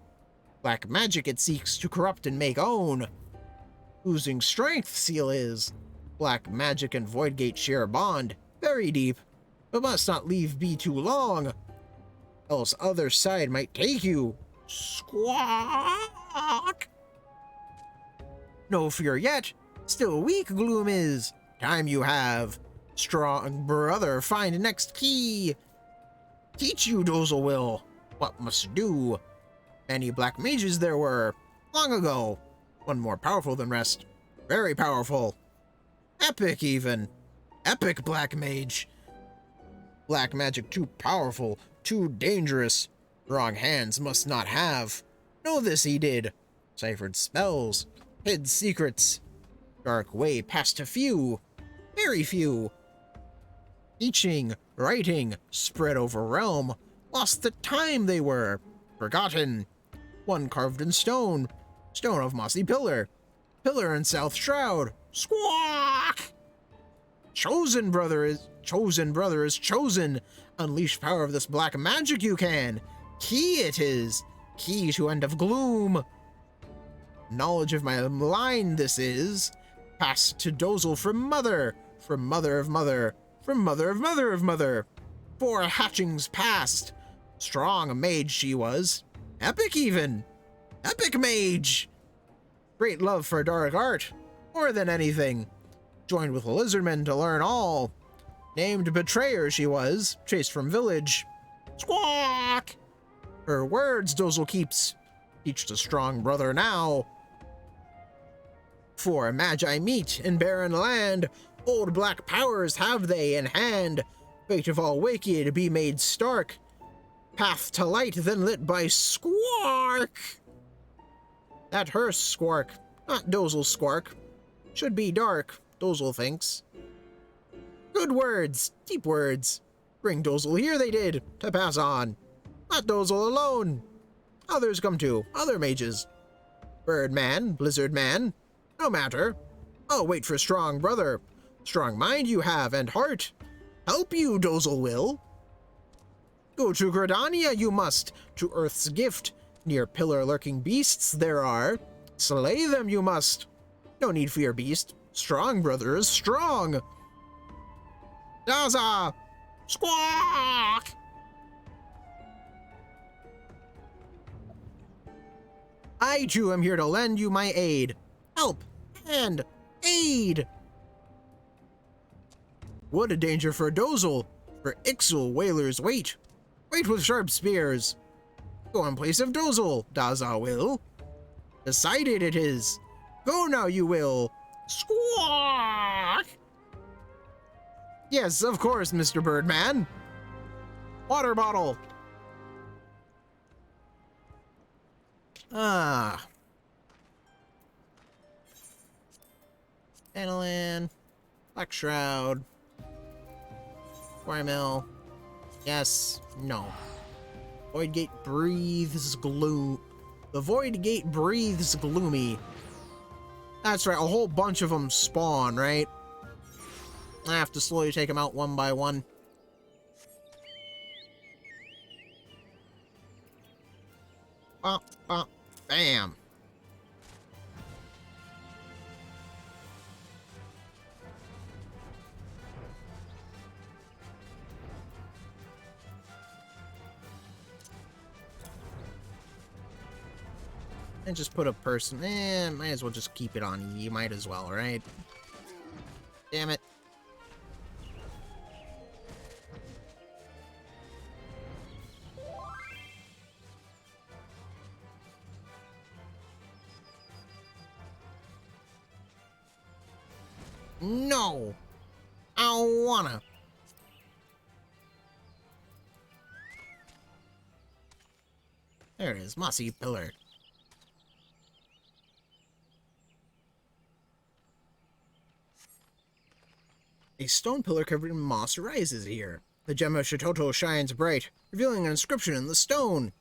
S1: Black magic it seeks to corrupt and make own. Oozing strength seal is. Black magic and Void Gate share a bond, very deep, but must not leave be too long, else other side might take you. Squawk! No fear yet, still weak Gloom is. Time you have. Strong brother, find next key. Teach you, Dozel will, what must do. Many black mages there were, long ago. One more powerful than rest. Very powerful. Epic, even. Epic black mage. Black magic too powerful, too dangerous. Wrong hands must not have. Know this he did. Ciphered spells, hid secrets. Dark way past a few. Very few. Teaching, writing, spread over realm. Lost the time they were. Forgotten. One carved in stone. Stone of mossy pillar. Pillar in south shroud. Squawk! Chosen brother is chosen. Unleash power of this black magic you can. Key it is. Key to end of gloom. Knowledge of my line this is. Passed to Dozel from mother of mother, from mother of mother of mother. 4 hatchings past. Strong a mage she was. Epic even. Epic mage. Great love for dark art. More than anything. Joined with lizardmen to learn all. Named betrayer she was. Chased from village. Squawk! Her words Dozel keeps. Teach the strong brother now. 4 magi meet in barren land. Old black powers have they in hand. Fate of all wicked be made stark. path to light than lit by Squark. That her Squark, not Dozel's Squark. Should be dark, Dozel thinks. Good words, deep words. Bring Dozel here they did, to pass on. Not Dozel alone. Others come too, other mages. Birdman, Blizzard Man, no matter. I'll wait for strong brother. Strong mind you have and heart. Help you, Dozel will. Go to Gradania you must, to Earth's gift. Near pillar lurking beasts there are. Slay them you must. No need fear beast. Strong brother is strong. Daza! Squawk! I too am here to lend you my aid. Help and aid! What a danger for Dozel! For Ixal, whalers wait. Wait with sharp spears. Go in place of Dozel, Daza will. Decided it is. Go now you will. Squawk! Yes, of course, Mr. Birdman. Water bottle. Ah. Paladin. Black Shroud. Quarry Mill. Yes. No. Void Gate breathes gloom. The Void Gate breathes gloomy. That's right, a whole bunch of them spawn, right? I have to slowly take them out one by one. Bop, bop, bam. And just put a person. Might as well just keep it on E. Might as well, right? Damn it. No! I don't wanna. There it is, Mossy Pillar. A stone pillar covered in moss rises here. The gem of Shitoto shines bright, revealing an inscription in the stone.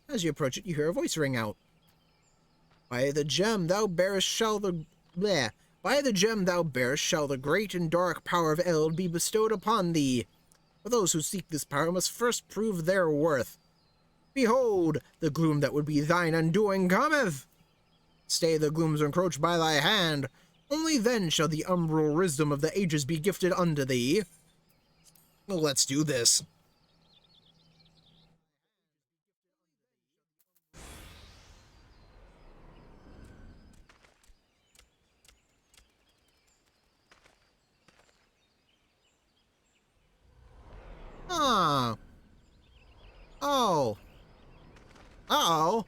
S1: As you approach it, you hear a voice ring out. By the gem thou bearest shall the... Bleh. By the gem thou bearest shall the great and dark power of Eld be bestowed upon thee. But those who seek this power must first prove their worth. Behold, the gloom that would be thine undoing cometh. Stay the glooms encroach by thy hand. Only then shall the umbral wisdom of the ages be gifted unto thee. Well, let's do this. Ah. Oh. Uh-oh.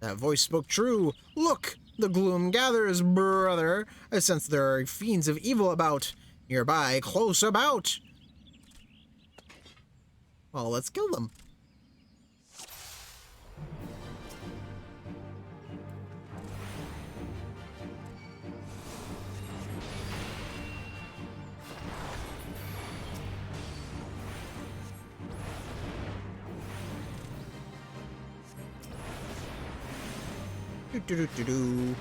S1: That voice spoke true. Look, the gloom gathers, brother. I sense there are fiends of evil about. Nearby, close about. Well, let's kill them. Do-do-do-do-do.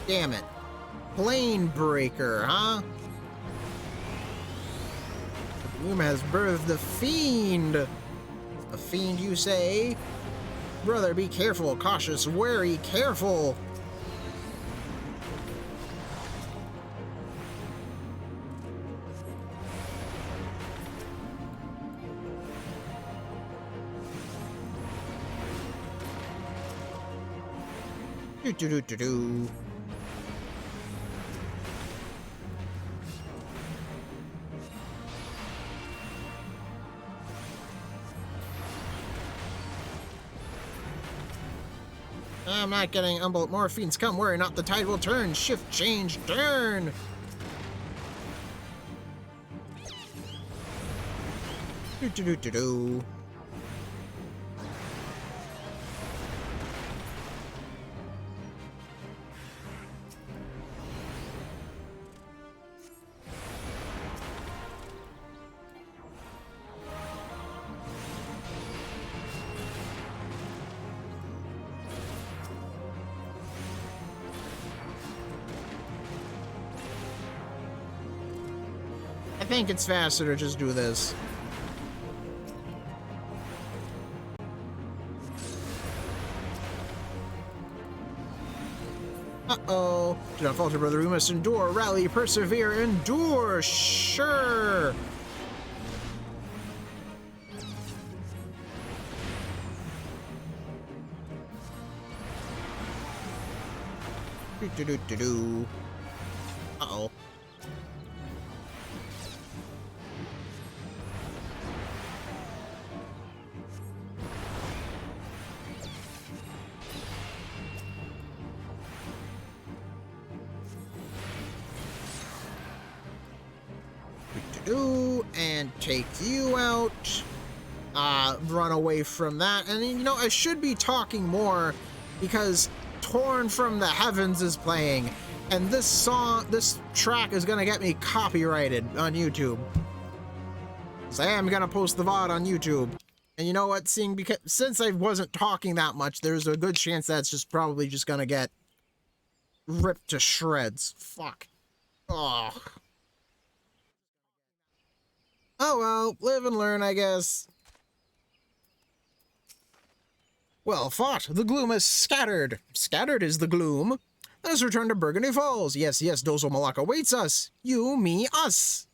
S1: Damn it. Plane breaker, huh? The gloom has birthed a fiend. A fiend, you say? Brother, be careful, cautious, wary, careful. Do-do-do-do-do. I'm not getting humbled. More fiends come, worry not, the tide will turn. Shift, change, turn. Do do do do do. I think it's faster to just do this. Uh-oh. Do not falter, brother. We must endure, rally, persevere, endure. Sure. Do-do-do-do-do. Uh-oh. And take you out. Run away from that. And you know, I should be talking more because Torn from the Heavens is playing, and this track is gonna get me copyrighted on YouTube. So I am gonna post the VOD on YouTube. And you know what? Since I wasn't talking that much, there's a good chance that's just probably just gonna get ripped to shreds. Fuck. Ugh. Oh well, live and learn, I guess. Well fought. The gloom is scattered. Scattered is the gloom. Let us return to Burgundy Falls. Yes, yes, Dozul Maloch awaits us. You, me, us.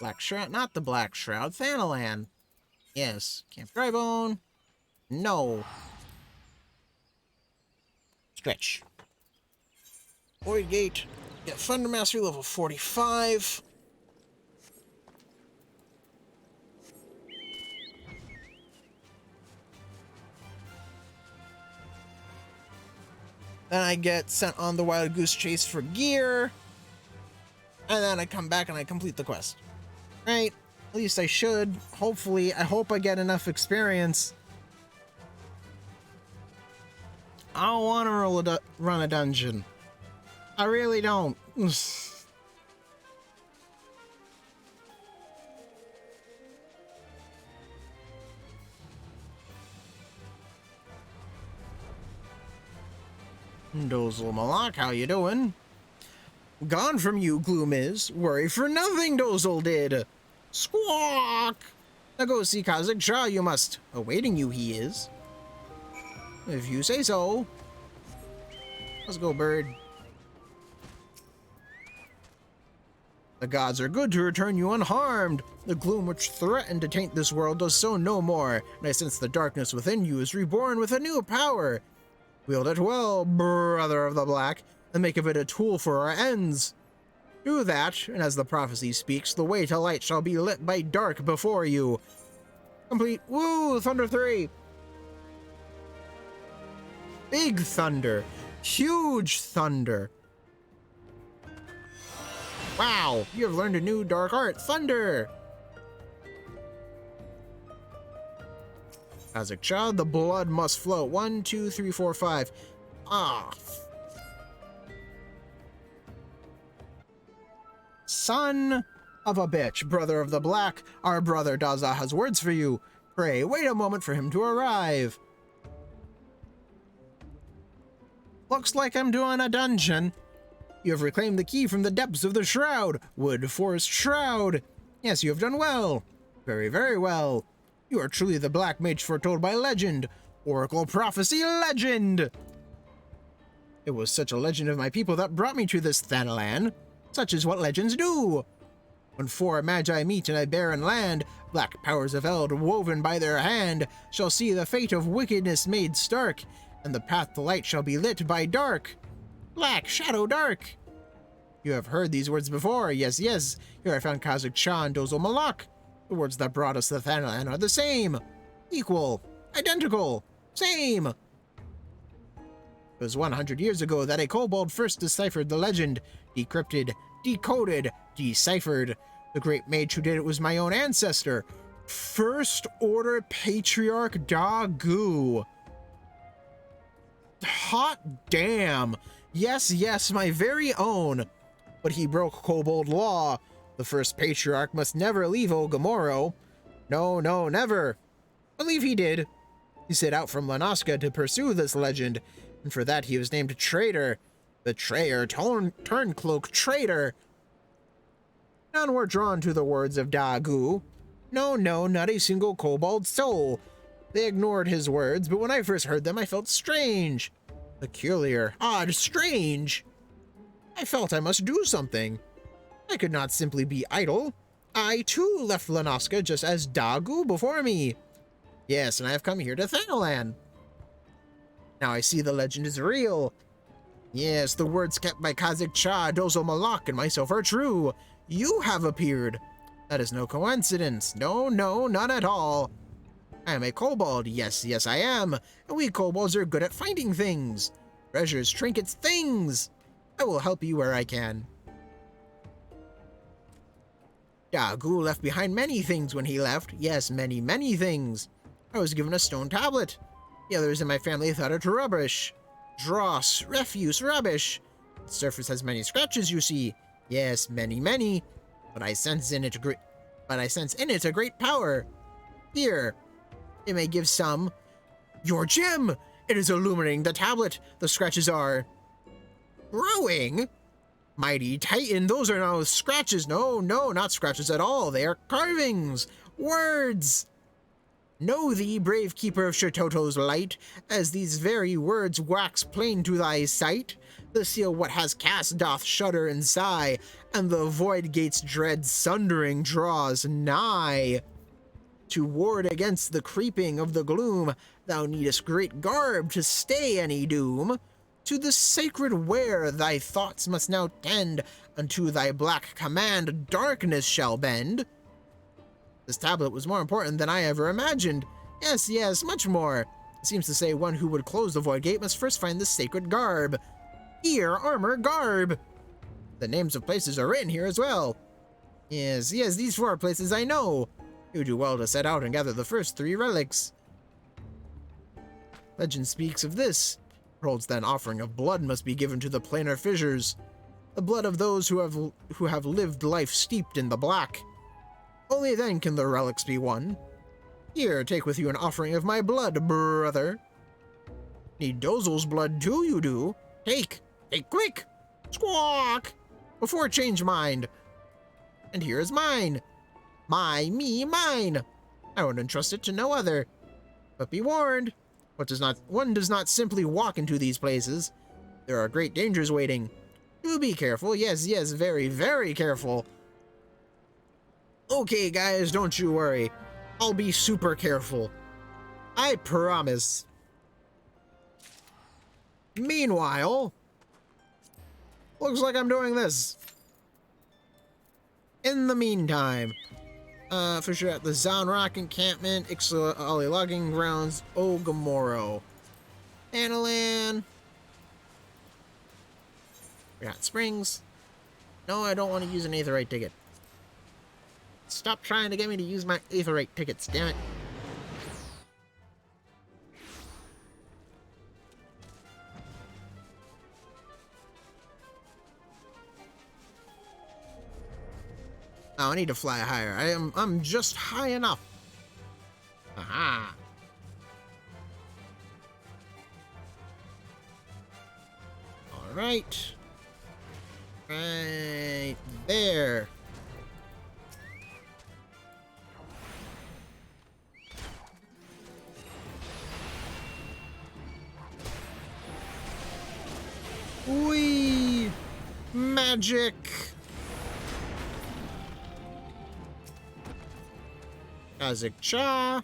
S1: Black Shroud, not the Black Shroud. Thanalan. Yes. Camp Drybone. No. Stretch. Void Gate. Get Thunder Mastery level 45. Then I get sent on the Wild Goose Chase for gear. And then I come back and I complete the quest. Right? At least I should. Hopefully, I hope I get enough experience. I don't want to run a dungeon. I really don't. Dozul Maloch, how you doing? Gone from you, gloom is. Worry for nothing, Dozul did. Squawk! Now go see Kha'Zix Cha, you must. Awaiting you he is. If you say so. Let's go, bird. The gods are good to return you unharmed. The gloom which threatened to taint this world does so no more, and I sense the darkness within you is reborn with a new power. Wield it well, brother of the Black, and make of it a tool for our ends. Do that, and as the prophecy speaks, the way to light shall be lit by dark before you. Complete. Woo! Thunder 3! Big thunder. Huge thunder. Wow, you have learned a new dark art, thunder! Kha'Zix Cha, the blood must flow. 1, 2, 3, 4, 5. Ah. Son of a bitch, brother of the Black, our brother Daza has words for you. Pray, wait a moment for him to arrive. Looks like I'm doing a dungeon. You have reclaimed the key from the depths of the shroud. Wood Forest Shroud. Yes, you have done well. Very, very well. You are truly the black mage foretold by legend. Oracle prophecy legend. It was such a legend of my people that brought me to this Thanalan. Such is what legends do. When four magi meet in a barren land, black powers of Eld woven by their hand shall see the fate of wickedness made stark, and the path to light shall be lit by dark. Black, shadow, dark. You have heard these words before. Yes, yes. Here I found Kha'Zix Cha and Dozul Maloch. The words that brought us to Thanalan are the same. Equal. Identical. Same. It was 100 years ago that a kobold first deciphered the legend. Decrypted, decoded, deciphered. The great mage who did it was my own ancestor, First Order Patriarch Dagu. Hot damn. Yes, yes, my very own. But he broke kobold law. The first patriarch must never leave Ogamoro. No, no, never. Believe he did. He set out from Lanoska to pursue this legend, and for that he was named traitor. Betrayer, turncloak, traitor. None were drawn to the words of Dagu. No, no, not a single kobold soul. They ignored his words, but when I first heard them, I felt strange. Peculiar, odd, strange. I felt I must do something. I could not simply be idle. I, too, left Lanoska just as Dagu before me. Yes, and I have come here to Thanalan. Now I see the legend is real. Yes, the words kept by Kazik Cha, Dozo Malak, and myself are true. You have appeared. That is no coincidence. No, no, not at all. I am a kobold. Yes, yes, I am. And we kobolds are good at finding things. Treasures, trinkets, things. I will help you where I can. Dagu left behind many things when he left. Yes, many, many things. I was given a stone tablet. The others in my family thought it rubbish. Dross, refuse, rubbish. The surface has many scratches, you see. Yes, many, many. But I sense in it a great power. Here, it may give some. Your gem! It is illuminating the tablet. The scratches are growing. Mighty Titan, those are no scratches. No, no, not scratches at all. They are carvings. Words. Know thee, brave keeper of Shitoto's light, as these very words wax plain to thy sight. The seal what has cast doth shudder and sigh, and the void gate's dread sundering draws nigh. To ward against the creeping of the gloom, thou needest great garb to stay any doom. To the sacred ware thy thoughts must now tend, unto thy black command darkness shall bend. This tablet was more important than I ever imagined. Yes, yes, much more. It seems to say one who would close the void gate must first find the sacred garb. Here, armor, garb. The names of places are written here as well. Yes, yes, these 4 places I know. You do well to set out and gather the first 3 relics. Legend speaks of this. It holds that an offering of blood must be given to the planar fissures. The blood of those who have lived life steeped in the black. Only then can the relics be won. Here, take with you an offering of my blood, brother. Need Dozel's blood too, you do. Take quick! Squawk! Before change mind. And here is mine. Me, mine. I would entrust it to no other. But be warned, one does not simply walk into these places. There are great dangers waiting. Do be careful, yes, yes, very, very careful. Okay, guys, don't you worry. I'll be super careful. I promise. Meanwhile, looks like I'm doing this. In the meantime, for sure at the Zonrock encampment, Ixali logging grounds, Ogamoro. Thanalan. Forgot Springs. No, I don't want to use an Aetherite ticket. Stop trying to get me to use my Aetherite tickets, damn it. Oh, I need to fly higher. I'm just high enough. Aha. All right. Right there. Whee! Magic! Kazik Cha.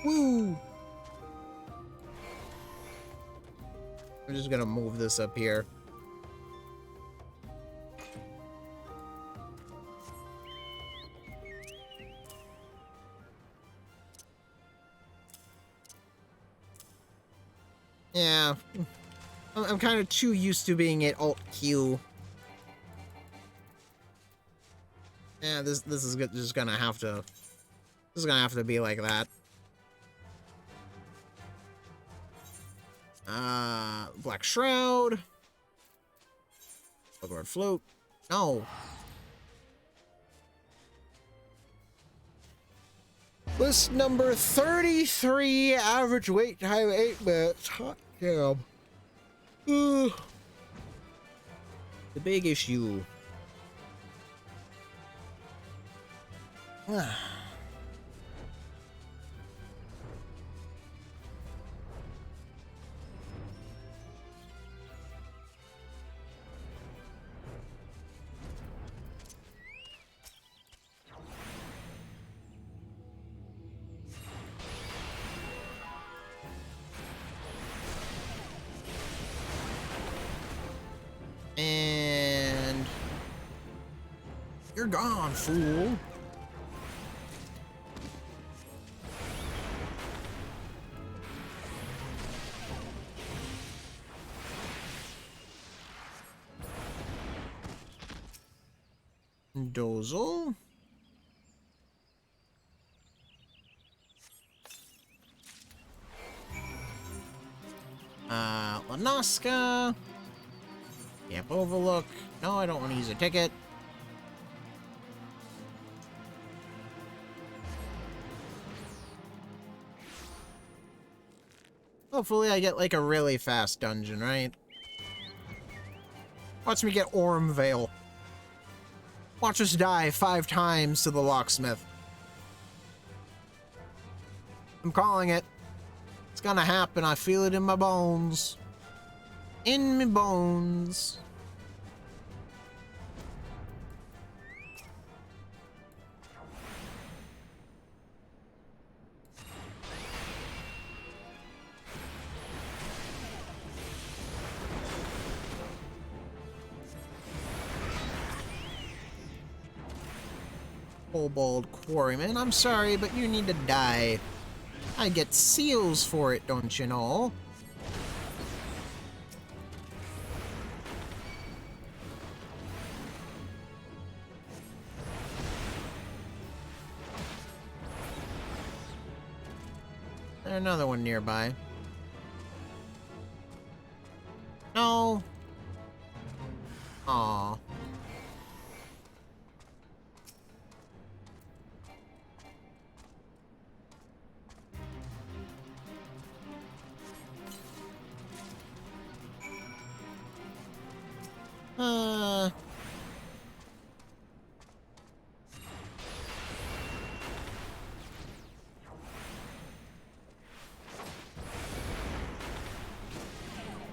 S1: Woo! I'm just gonna move this up here. Yeah. I'm kind of too used to being at Alt Q. Yeah, this is just gonna have to. This is gonna have to be like that. Black Shroud. Bloodguard Float. No. List number 33, average wait time 8 minutes. Hot damn. The big issue. And you're gone, fool. Dozel. Lanoska. Camp Overlook. No, I don't want to use a ticket. Hopefully I get like a really fast dungeon, right? Watch me get Orm Veil. Watch us die 5 times to the locksmith. I'm calling it. It's gonna happen. I feel it in my bones. In my bones. Kobold Quarryman, I'm sorry, but you need to die. I get seals for it, don't you know? There's another one nearby. No. Aw.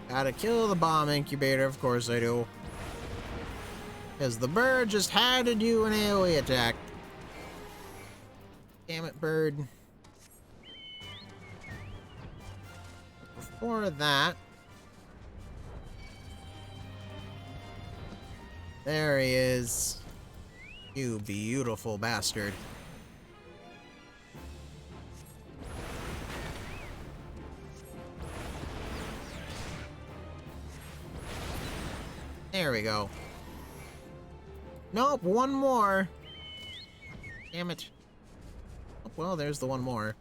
S1: Gotta kill the bomb incubator, of course I do. Because the bird just had to do an AoE attack. Damn it, bird. Before that... There he is. You beautiful bastard. There we go. Nope, one more. Damn it. Oh, well, there's the one more.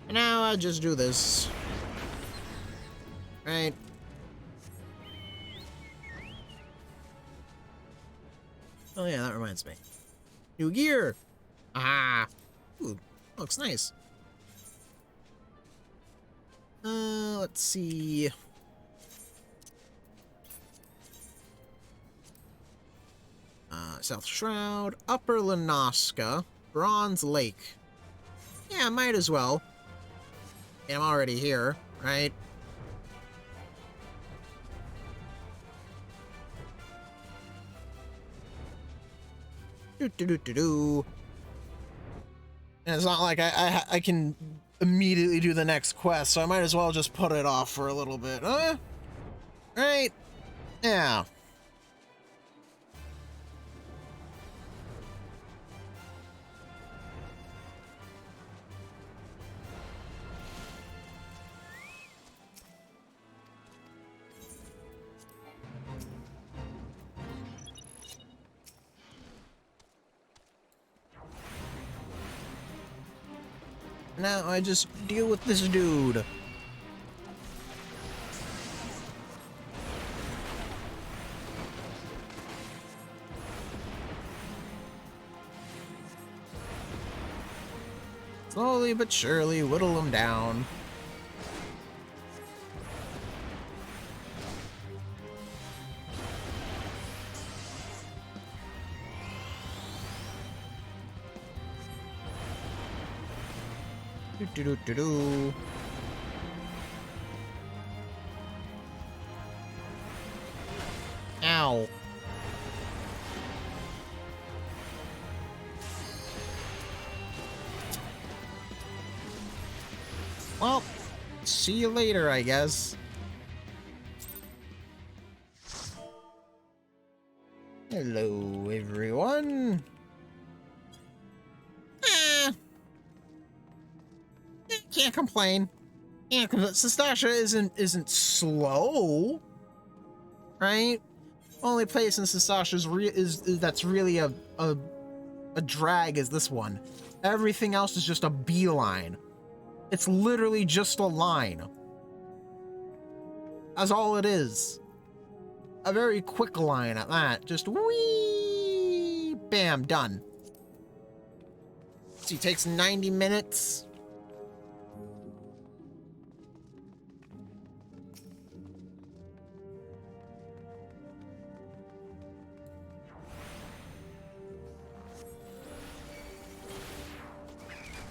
S1: And now I'll just do this. Right. Oh yeah, that reminds me. New gear! Ah! Ooh, looks nice. Let's see. South Shroud, Upper Lanoska, Bronze Lake. Yeah, might as well. I'm already here, right? Do. And it's not like I can immediately do the next quest, so I might as well just put it off for a little bit, huh? Right? Yeah. Now I just deal with this dude. Slowly but surely whittle him down. Do. Ow. Well, see you later, I guess. Hello, everyone. Can't complain. Can't complain. Sastasha isn't slow, right? Only place in Sastasha's that's really a drag is this one. Everything else is just a beeline. It's literally just a line. That's all it is. A very quick line at that. Just whee, bam, done. See, takes 90 minutes.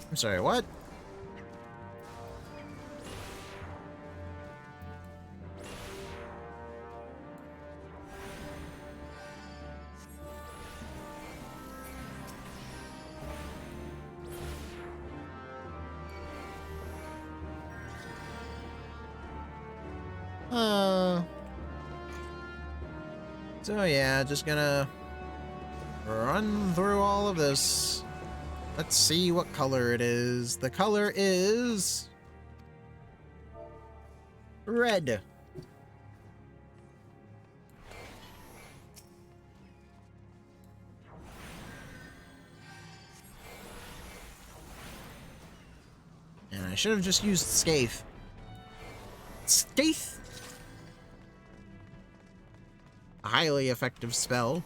S1: I'm sorry, what? So yeah, just gonna run through all of this. Let's see what color it is. The color is red. And I should have just used Scathe. Scathe! A highly effective spell.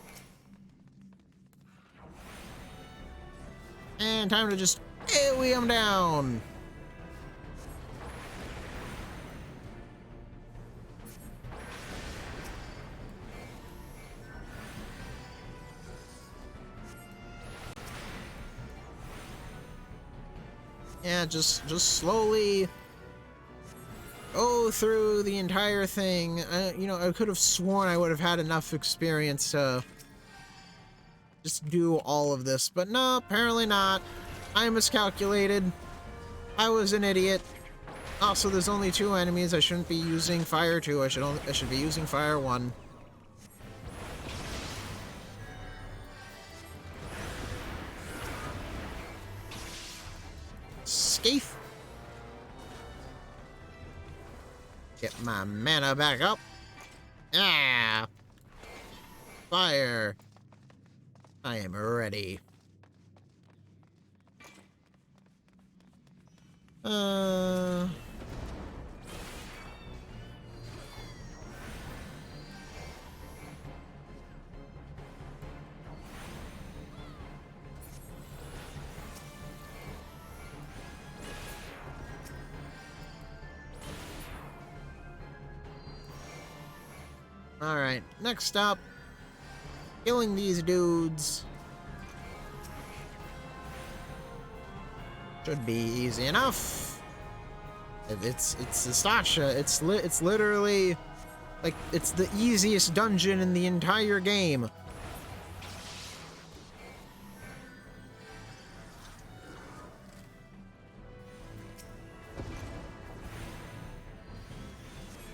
S1: And time to just AoE him down. Yeah, just slowly go through the entire thing. You know, I could have sworn I would have had enough experience to just do all of this, but no, apparently not. I miscalculated. I was an idiot. Also, there's only 2 enemies. I shouldn't be using Fire 2. I should be using Fire 1. Scathe. Get my mana back up. Ah! Fire. I am ready. Alright, next up, killing these dudes. Should be easy enough. It's Sastasha. It's literally like it's the easiest dungeon in the entire game.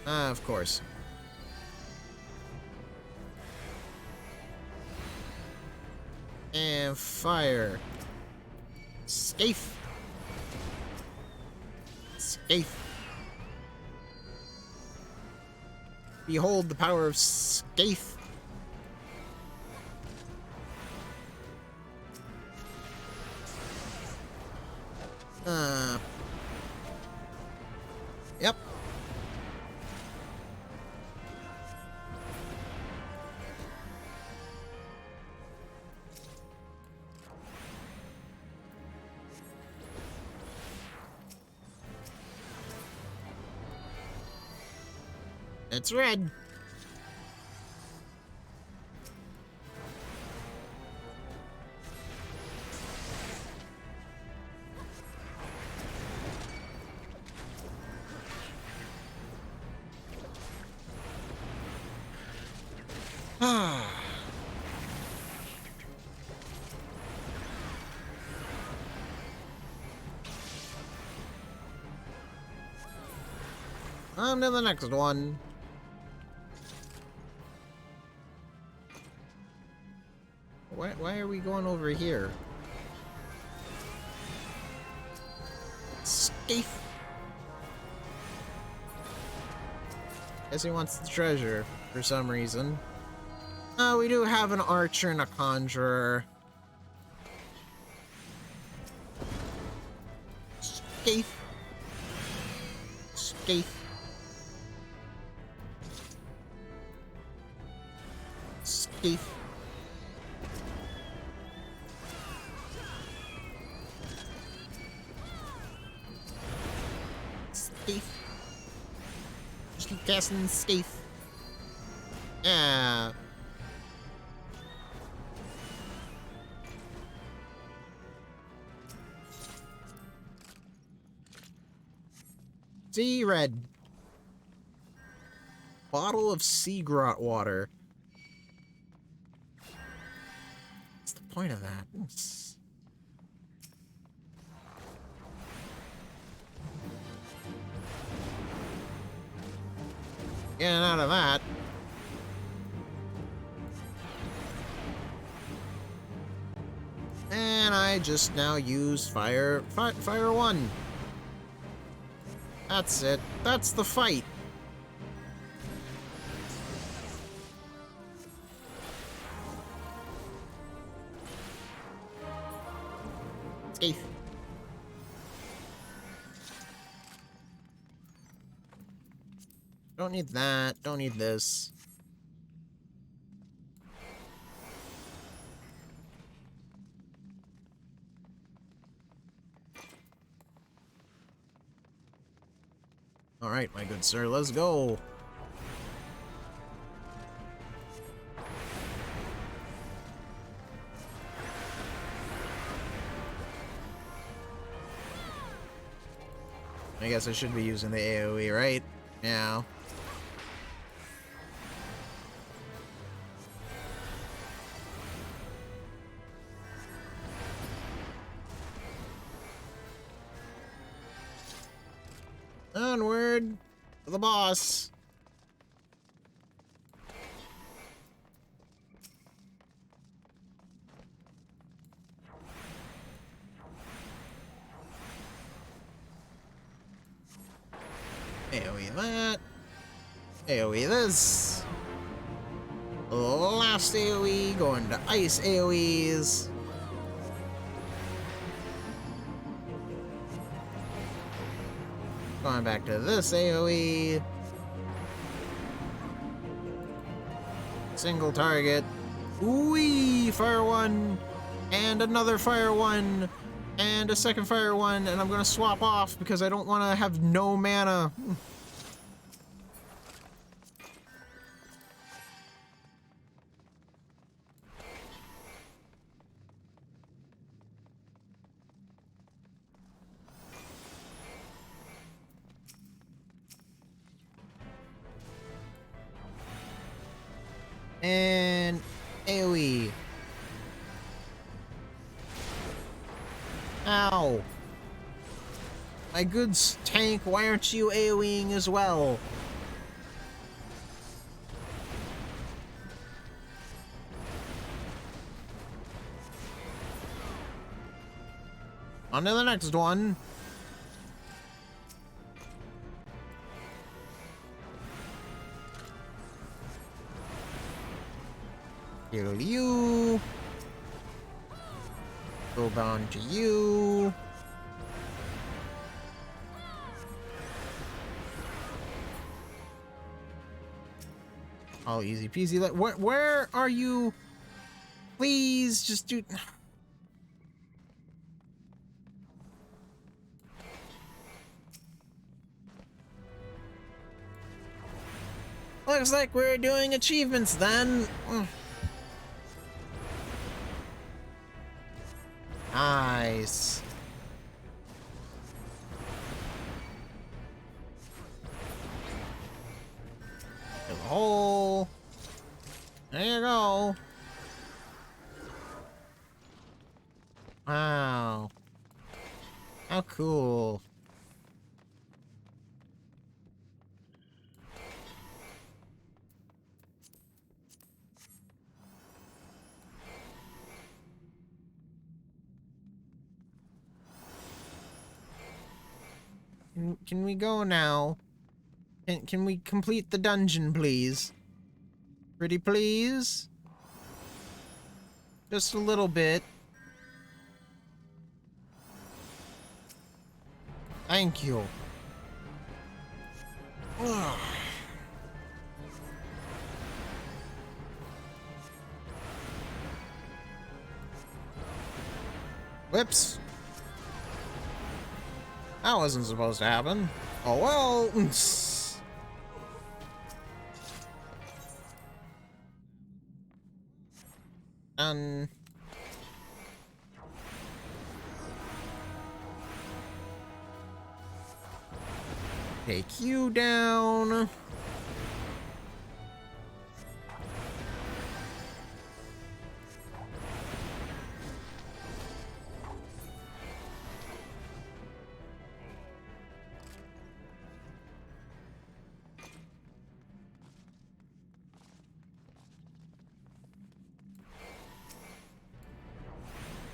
S1: Of course. And fire. Scathe. Scathe. Behold the power of Scathe. It's red. Ah. On to the next one. Why are we going over here? Scafe. Guess he wants the treasure for some reason. We do have an archer and a conjurer. Scafe. Scafe. Scafe. Scafe. Just keep casting Scafe. Yeah. Sea red. Bottle of sea grot water. What's the point of that? Getting out of that. And I just now used fire 1. That's it. That's the fight. Scafe. Don't need that. Don't need this. All right, my good sir, let's go. I guess I should be using the AoE, right? Yeah. Onward to the boss. AoE that. AoE this. Last AoE going to ice AoEs. Going back to this AoE. Single target. Whee! Fire 1. And another fire 1. And a second fire 1. And I'm gonna swap off because I don't want to have no mana. And AoE. Ow. My good tank, why aren't you AoEing as well? On to the next one. Kill you. Go down to you. All easy peasy. Where are you? Please just do. looks like we're doing achievements then. Nice. Fill the hole. There you go. Wow. How cool. Can we go now? Can we complete the dungeon, please? Pretty please? Just a little bit. Thank you. Ugh. Whoops. That wasn't supposed to happen. Oh well. Done. Take you down.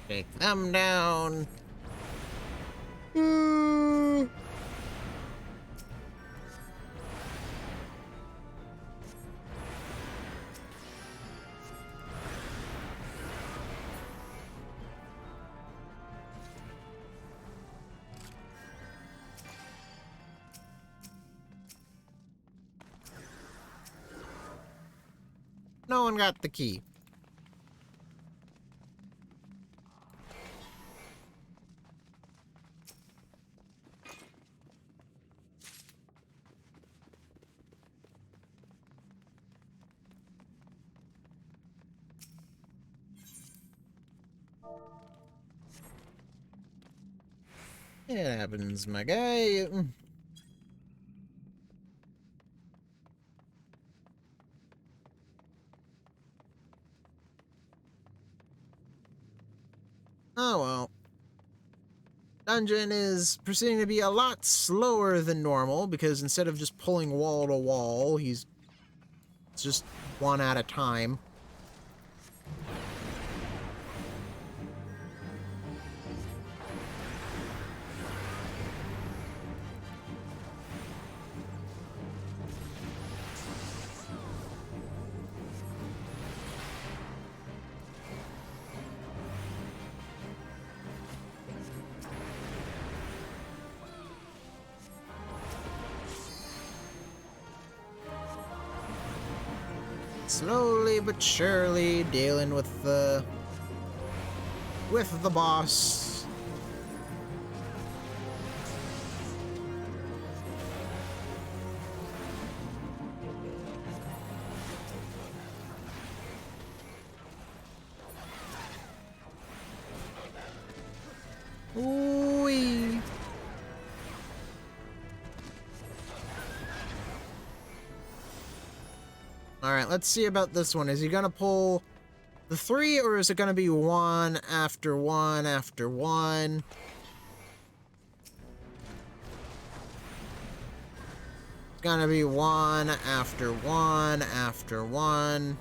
S1: Take them down. No one got the key. It happens, my guy. Oh well. Dungeon is proceeding to be a lot slower than normal because instead of just pulling wall to wall, it's just one at a time. Slowly but surely dealing with the boss. Ooh-wee. Alright, let's see about this one. Is he gonna pull the 3, or is it gonna be one after one after one? It's gonna be one after one after one.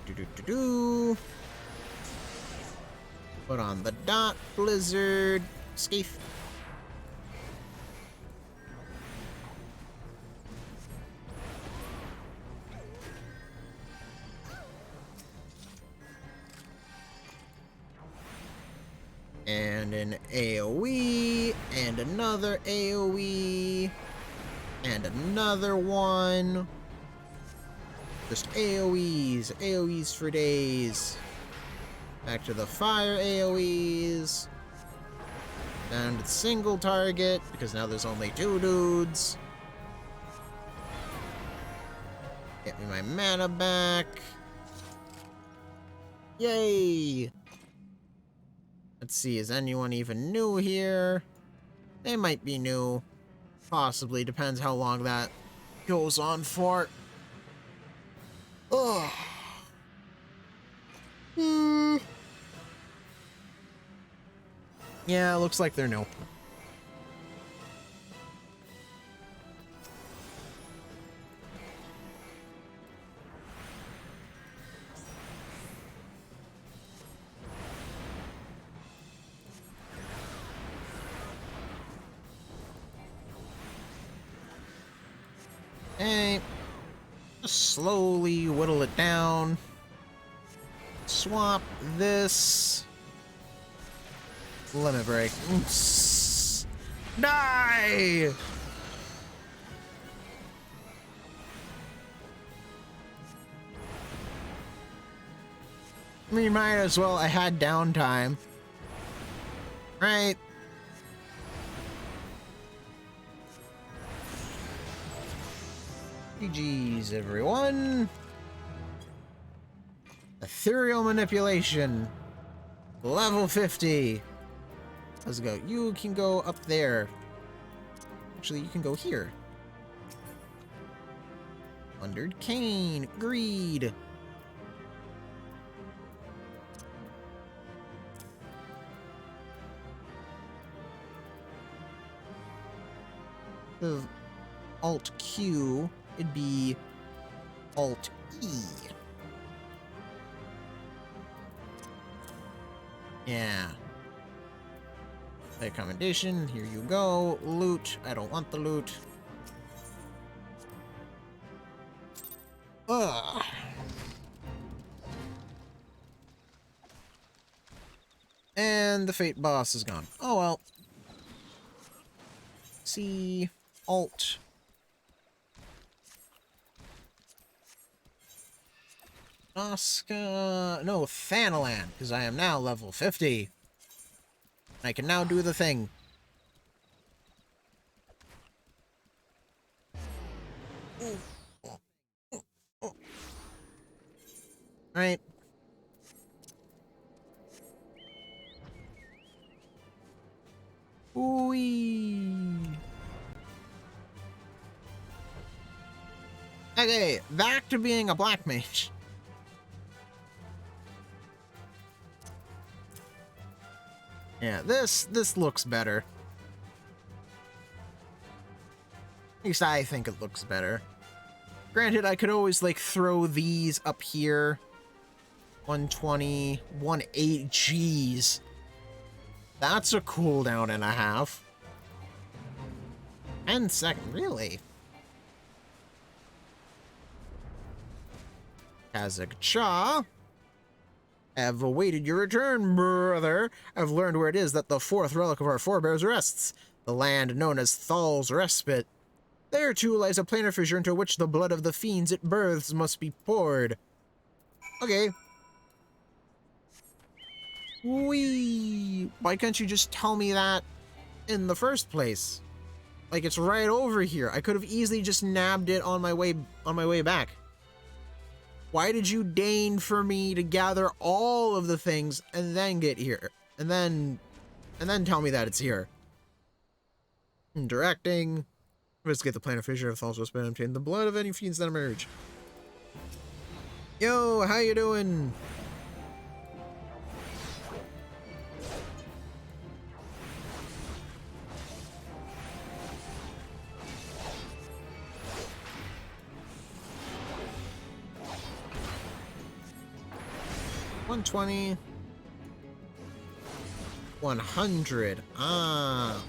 S1: Do-do-do-do. Put on the dot, blizzard, scafe. And an AoE, and another AoE, and another one. Just AoEs, AoEs for days. Back to the fire AoEs. Down to the single target, because now there's only 2 dudes. Get me my mana back. Yay! Let's see, is anyone even new here? They might be new. Possibly, depends how long that goes on for. Ugh. Yeah, looks like they're new. Hey, just slowly whittle it down. Swap this. Limit break. Oops. Die! I mean, might as well. I had downtime. Right. GG's, everyone. Ethereal manipulation. Level 50. Let's go. You can go up there. Actually, you can go here. Plundered Cane. Greed. Of Alt Q, it'd be Alt E. Yeah. Accommodation, here you go. Loot, I don't want the loot. Ugh. And the Fate boss is gone. Oh well. C, Alt. Oscar, no, Thanalan, because I am now level 50. I can now do the thing. Alright. Ooh-wee. Okay, back to being a black mage. Yeah, this looks better. At least I think it looks better. Granted, I could always, like, throw these up here. 120, 180, jeez. That's a cooldown and a half. 10 seconds, really? Kazakh Cha. Have awaited your return, brother. I've learned where it is that the 4th relic of our forebears rests. The land known as Thal's Respite. There, too, lies a planar fissure into which the blood of the fiends it births must be poured. Okay. Whee! Why can't you just tell me that in the first place? Like, it's right over here. I could have easily just nabbed it on my way back. Why did you deign for me to gather all of the things and then get here? And then tell me that it's here. Directing. Investigate the planar fissure of Thal's Respite and obtain the blood of any fiends that emerge. Yo, how you doing? $120. 100. Ah.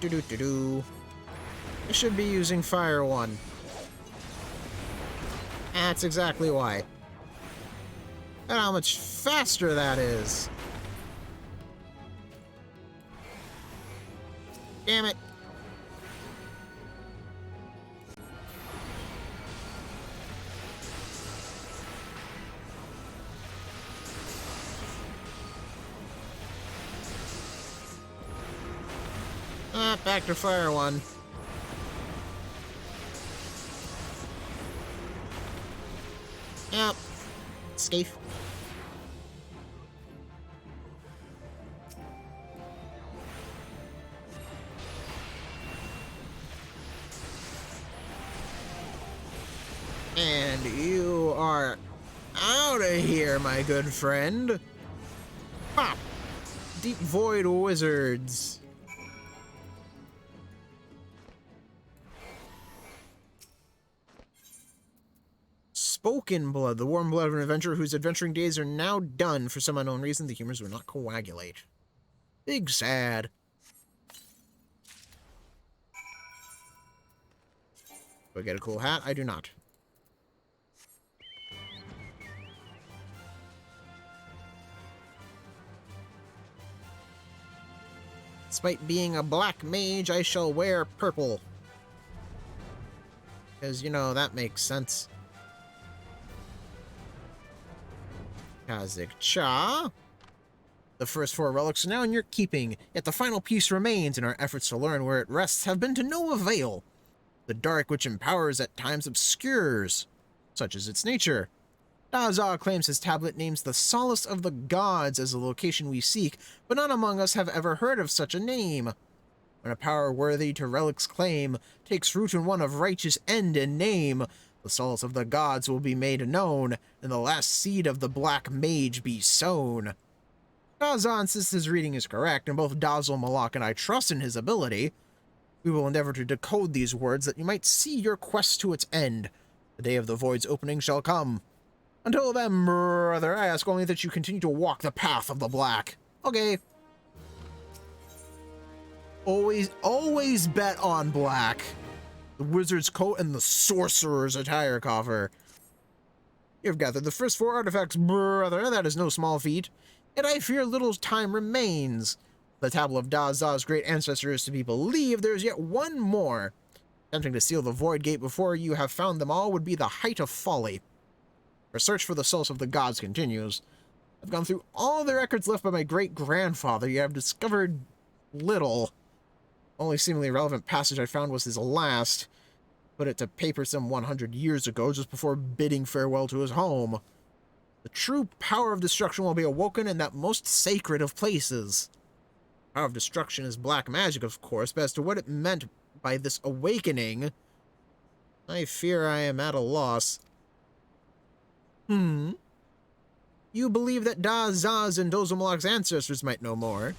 S1: Do. I should be using Fire 1. That's exactly why. And how much faster that is. Damn it. Ah, back to fire one. Yep. Safe. And you are out of here, my good friend. Pop! Deep Void Wizards. Spoken Blood, the warm blood of an adventurer whose adventuring days are now done. For some unknown reason, the humors will not coagulate. Big sad. Do I get a cool hat? I do not. Despite being a black mage, I shall wear purple. Because, you know, that makes sense. Kazik Cha. The first 4 relics are now in your keeping, yet the final piece remains, and our efforts to learn where it rests have been to no avail. The dark which empowers at times obscures, such is its nature. Daza claims his tablet names the Solace of the Gods as the location we seek, but none among us have ever heard of such a name. When a power worthy to Relic's claim takes root in one of righteous end and name, the Solace of the Gods will be made known, and the last seed of the Black Mage be sown. Daza insists his reading is correct, and both Dazzle, Malak, and I trust in his ability. We will endeavor to decode these words that you might see your quest to its end. The day of the Void's opening shall come. Until then, brother, I ask only that you continue to walk the path of the Black. Okay. Always bet on Black. The Wizard's Coat and the Sorcerer's Attire Coffer. You've gathered the first 4 artifacts, brother. That is no small feat. Yet I fear little time remains. The tablet of Daza's great ancestor is to be believed. There is yet one more. Attempting to seal the Void Gate before you have found them all would be the height of folly. Our search for the Solace of the Gods continues. I've gone through all the records left by my great-grandfather, yet I've discovered little. Only seemingly relevant passage I found was his last. Put it to paper some 100 years ago, just before bidding farewell to his home. The true power of destruction will be awoken in that most sacred of places. Power of destruction is black magic, of course, but as to what it meant by this awakening, I fear I am at a loss. You believe that Daza's and Dozomalak's ancestors might know more?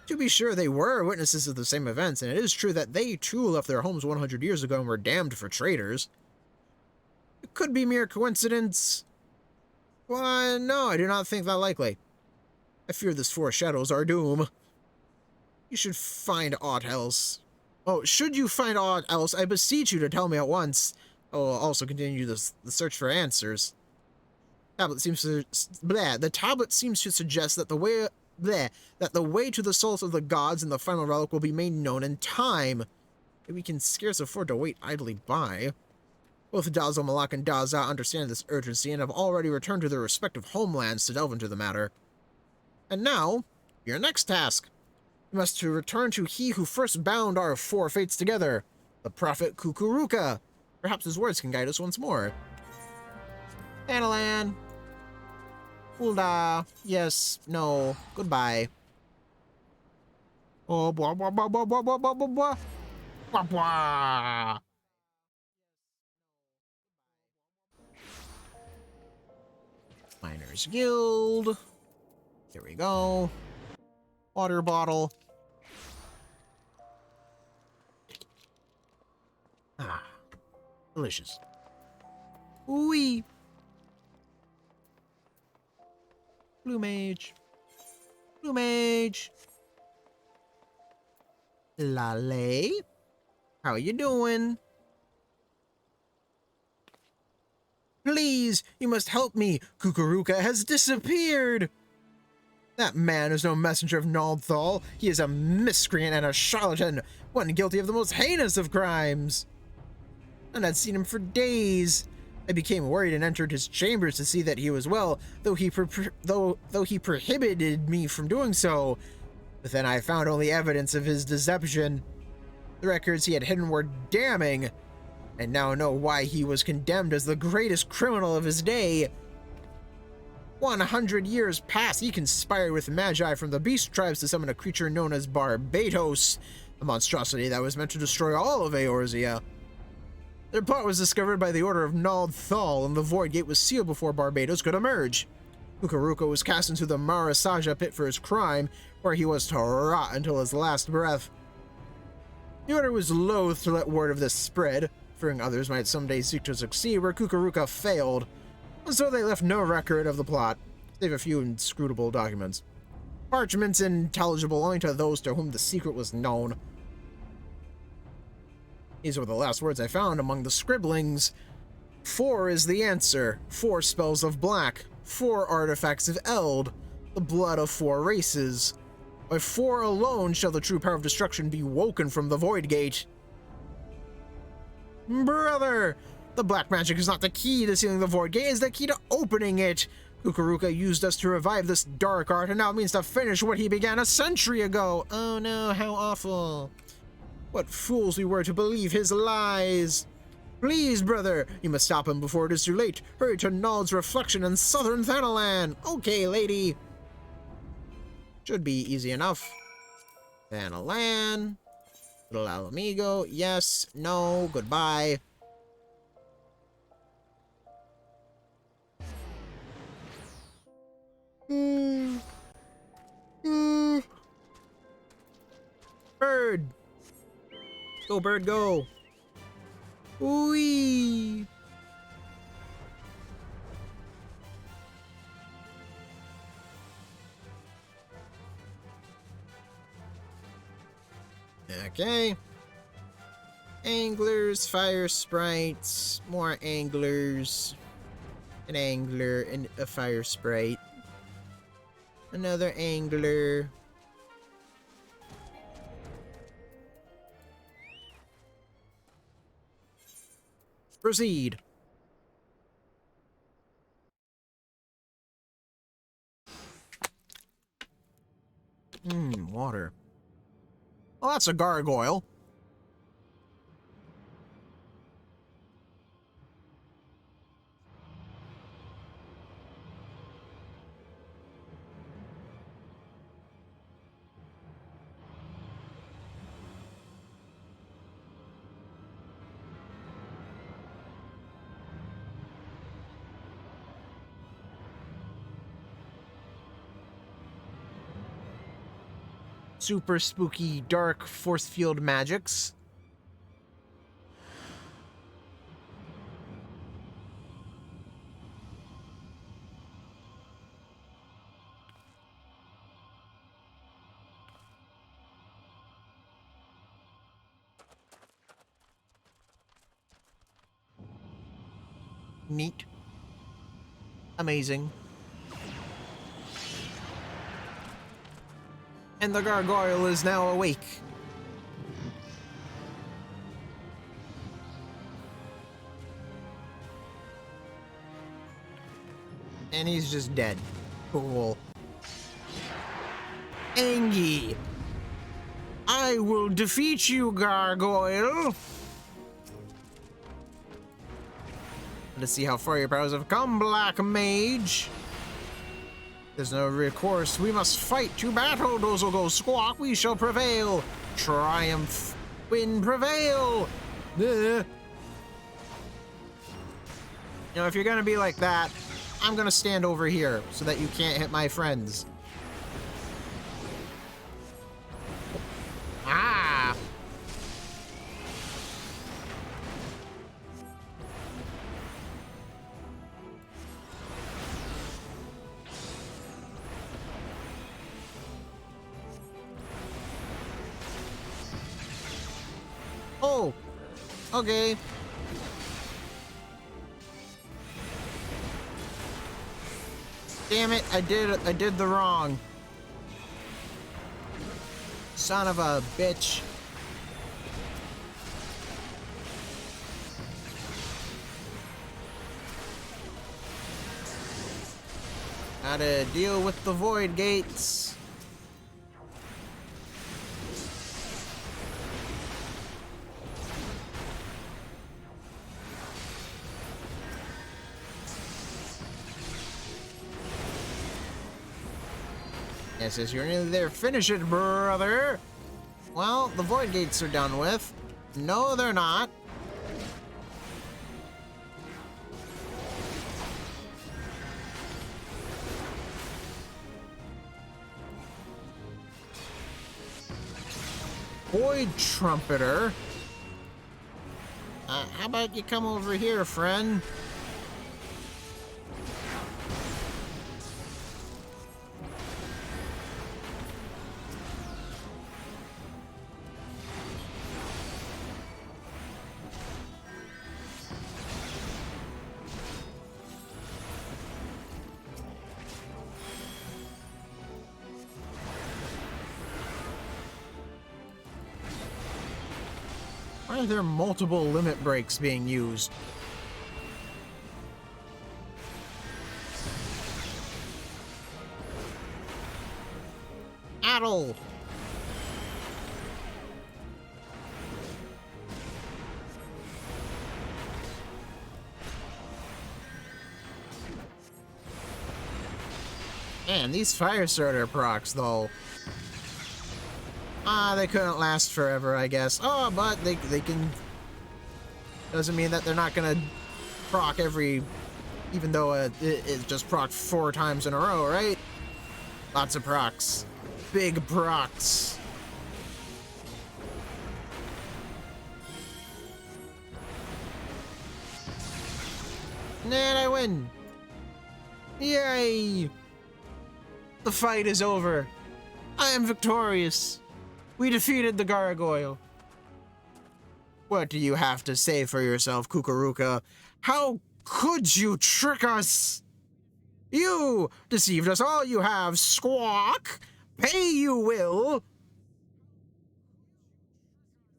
S1: To be sure, they were witnesses of the same events, and it is true that they too left their homes 100 years ago and were damned for traitors. It could be mere coincidence. Why, no, I do not think that likely. I fear this foreshadows our doom. You should find aught else. Oh, should you find aught else, I beseech you to tell me at once. I will also continue the search for answers. The tablet seems to suggest that the way to the Solace of the Gods and the final relic will be made known in time. We can scarce afford to wait idly by. Both Dazzle, Malak, and Daza understand this urgency and have already returned to their respective homelands to delve into the matter. And now, your next task. You must return to he who first bound our 4 fates together, the Prophet Kukuruka. Perhaps his words can guide us once more. Analan. Hulda. Yes. No. Goodbye. Oh, blah, blah, blah, blah, blah, blah, blah, blah, blah. Blah, blah. Miners Guild. Here we go. Water bottle. Ah. Delicious. Ooh-wee. Blue Mage. Blue Mage. Lale. How you doing? Please, you must help me. Kukuruka has disappeared. That man is no messenger of Naldthal. He is a miscreant and a charlatan, one guilty of the most heinous of crimes. And I'd seen him for days. I became worried and entered his chambers to see that he was well, though he prohibited me from doing so. But then I found only evidence of his deception. The records he had hidden were damning. I now know why he was condemned as the greatest criminal of his day. 100 years past, he conspired with magi from the beast tribes to summon a creature known as Barbatos, a monstrosity that was meant to destroy all of Eorzea. Their plot was discovered by the order of Naldthal, and the Void Gate was sealed before Barbatos could emerge. Kukuruka was cast into the Marasaja pit for his crime, where he was to rot until his last breath. The order was loath to let word of this spread, fearing others might someday seek to succeed where Kukuruka failed, and so they left no record of the plot, save a few inscrutable documents. Parchments intelligible only to those to whom the secret was known. These were the last words I found among the scribblings. 4 is the answer. 4 spells of black. 4 artifacts of Eld. The blood of 4 races. By 4 alone shall the true power of destruction be woken from the Void Gate. Brother! The black magic is not the key to sealing the Void Gate, it's the key to opening it. Kukuruka used us to revive this dark art, and now it means to finish what he began a century ago. Oh no, how awful. What fools we were to believe his lies. Please, brother, you must stop him before it is too late. Hurry to Nald's reflection in southern Thanalan. Okay, lady. Should be easy enough. Thanalan. Little Alamigo. Yes. No. Goodbye. Bird. Go, bird, go. Whee! Okay. Anglers, fire sprites, more anglers. An angler and a fire sprite. Another angler. Proceed. Water. Well, that's a gargoyle. Super spooky dark force field magics. Neat. Amazing. And the gargoyle is now awake. And he's just dead. Cool. Angie! I will defeat you, gargoyle! Let's see how far your powers have come, Black Mage. There's no recourse. We must fight to battle. Those will go squawk. We shall prevail. Triumph. Win. Prevail. You know, if you're gonna be like that, I'm gonna stand over here so that you can't hit my friends. Ah! Oh, okay. Damn it, I did the wrong. Son of a bitch. Gotta deal with the void gates. Yes, yes, you're nearly there. Finish it, brother. Well, the void gates are done with. No, they're not. Void trumpeter. How about you come over here, friend? Why are there multiple limit breaks being used? Addle! Man, these fire starter procs, though. They couldn't last forever, I guess. Oh, but they can... Doesn't mean that they're not gonna proc every... Even though it just proc 4 times in a row, right? Lots of procs. Big procs. And I win! Yay! The fight is over. I am victorious. We defeated the gargoyle. What do you have to say for yourself, Kukuruka? How could you trick us? You deceived us all you have, Squawk! Pay you will!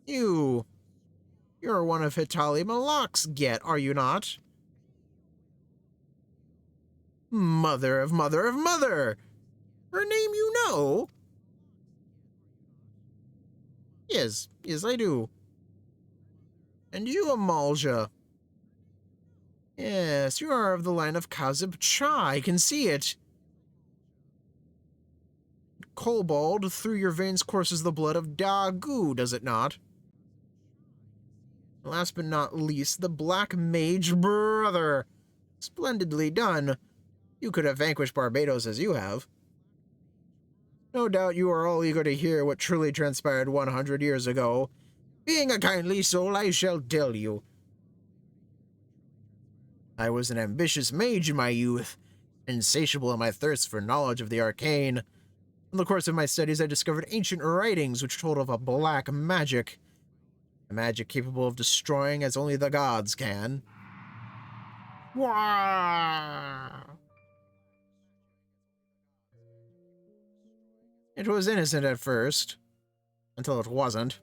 S1: You're one of Hitali Malak's get, are you not? Mother of mother of mother! Her name you know? Yes, I do. And you, Amalja? Yes, you are of the line of Kazib Cha, I can see it. Kobold, through your veins courses the blood of Dagu, does it not? Last but not least, the Black Mage Brother. Splendidly done. You could have vanquished Barbados as you have. No doubt you are all eager to hear what truly transpired 100 years ago. Being a kindly soul, I shall tell you. I was an ambitious mage in my youth, insatiable in my thirst for knowledge of the arcane. In the course of my studies, I discovered ancient writings which told of a black magic. A magic capable of destroying as only the gods can. Wah! It was innocent at first, until it wasn't.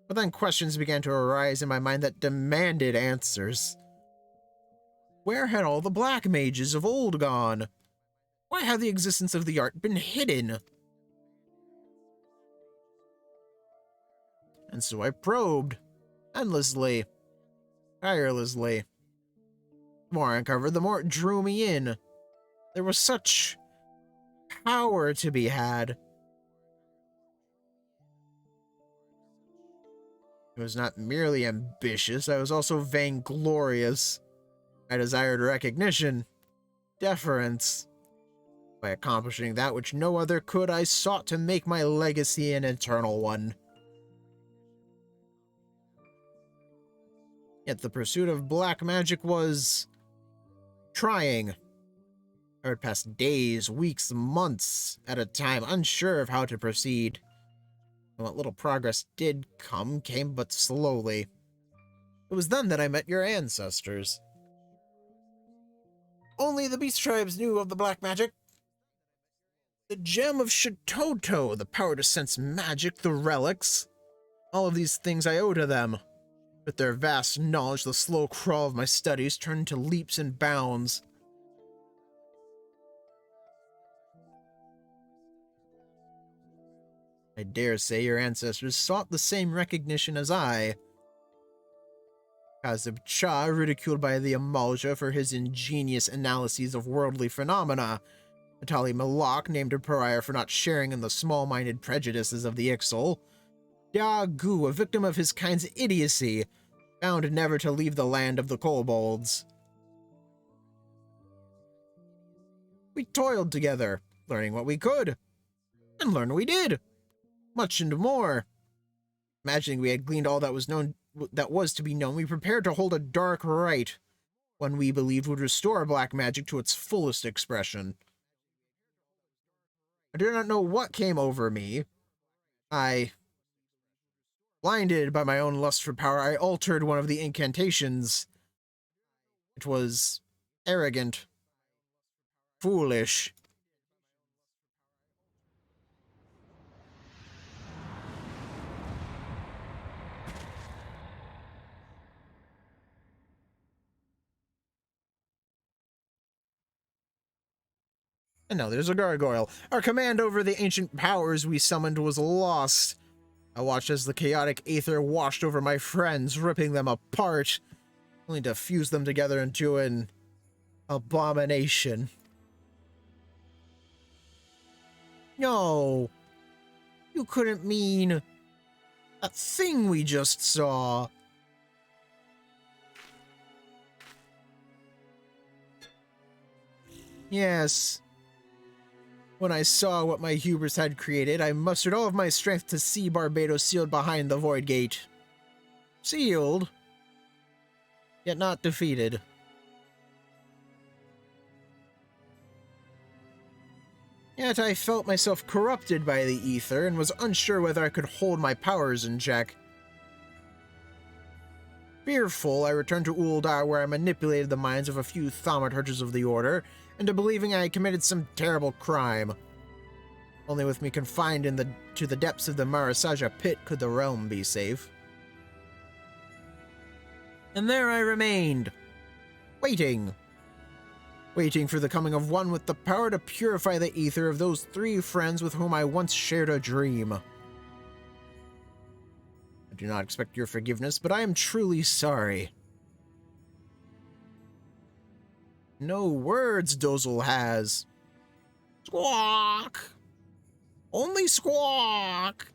S1: But then questions began to arise in my mind that demanded answers. Where had all the black mages of old gone? Why had the existence of the art been hidden? And so I probed, endlessly, tirelessly. The more I uncovered, the more it drew me in. There was such power to be had. I was not merely ambitious, I was also vainglorious. I desired recognition, deference. By accomplishing that which no other could, I sought to make my legacy an eternal one. Yet the pursuit of black magic was trying. I would pass days, weeks, months at a time, unsure of how to proceed. And what little progress did come came but slowly. It was then that I met your ancestors. Only the beast tribes knew of the black magic. The gem of Shitoto, the power to sense magic, the relics. All of these things I owe to them. With their vast knowledge, the slow crawl of my studies turned into leaps and bounds. I dare say your ancestors sought the same recognition as I. Kazib Cha, ridiculed by the Amalja for his ingenious analyses of worldly phenomena. Natali Malak, named a pariah for not sharing in the small-minded prejudices of the Ixal. Da Gu, a victim of his kind's idiocy, bound never to leave the land of the kobolds. We toiled together, learning what we could. And learn we did. Much and more. Imagining we had gleaned all that was to be known, we prepared to hold a dark rite, one we believed would restore black magic to its fullest expression. I do not know what came over me. Blinded by my own lust for power, I altered one of the incantations. It was arrogant, foolish. And now there's a gargoyle. Our command over the ancient powers we summoned was lost. I watched as the chaotic aether washed over my friends, ripping them apart, only to fuse them together into an abomination. No, you couldn't mean that thing we just saw. Yes. When I saw what my hubris had created, I mustered all of my strength to see Barbados sealed behind the Void Gate. Sealed, yet not defeated. Yet I felt myself corrupted by the ether and was unsure whether I could hold my powers in check. Fearful, I returned to Uldar, where I manipulated the minds of a few thaumaturges of the Order into believing I had committed some terrible crime. Only with me confined to the depths of the Marasaja pit could the realm be safe. And there I remained, waiting for the coming of one with the power to purify the ether of those three friends with whom I once shared a dream. I do not expect your forgiveness, but I am truly sorry. No words Dozel has. Squawk! Only squawk!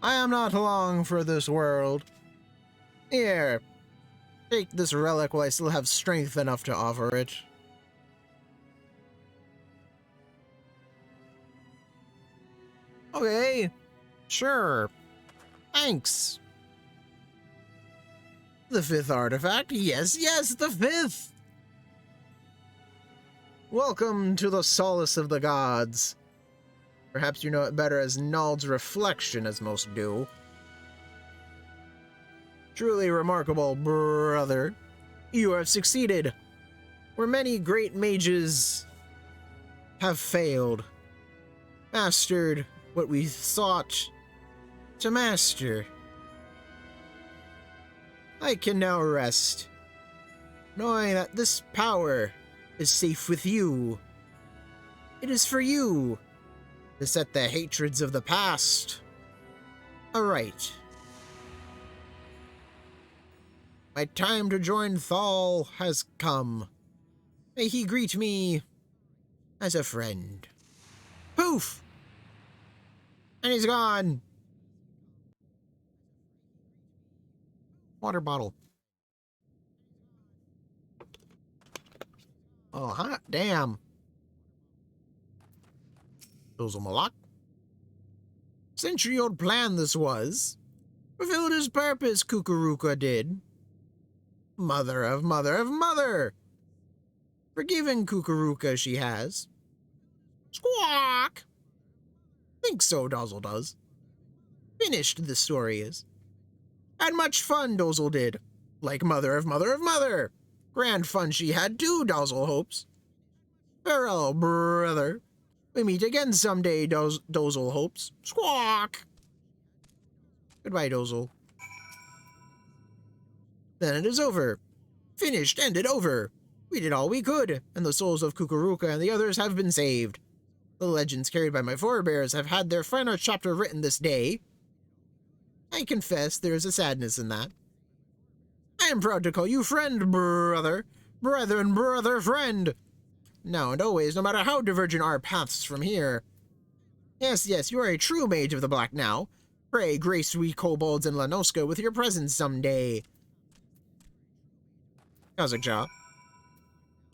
S1: I am not long for this world. Here, take this relic while I still have strength enough to offer it. Okay, sure. Thanks. The fifth artifact? Yes, the fifth! Welcome to the solace of the gods. Perhaps you know it better as Nald's reflection, as most do. Truly remarkable, brother. You have succeeded. Where many great mages have failed. Mastered what we sought to master. I can now rest, knowing that this power is safe with you. It is for you to set the hatreds of the past aright. My time to join Thal has come. May he greet me as a friend. Poof! And he's gone. Water bottle. Oh, hot damn. Dozel Malak. Century-old plan this was. Fulfilled his purpose, Kukuruka did. Mother of mother of mother. Forgiven Kukuruka she has. Squawk! Think so, Dozel does. Finished the story is. Had much fun, Dozel did. Like mother of mother of mother. Grand fun she had too, Dozzle hopes. Farewell, brother. We meet again someday, Dozzle hopes. Squawk! Goodbye, Dozzle. Then it is over. Finished, ended, over. We did all we could, and the souls of Kukuruka and the others have been saved. The legends carried by my forebears have had their final chapter written this day. I confess there is a sadness in that. I am proud to call you friend, brother. Brethren, brother, friend. Now and always, no matter how divergent our paths from here. Yes, you are a true mage of the black now. Pray grace we kobolds in Lanoska with your presence someday. Kazakja.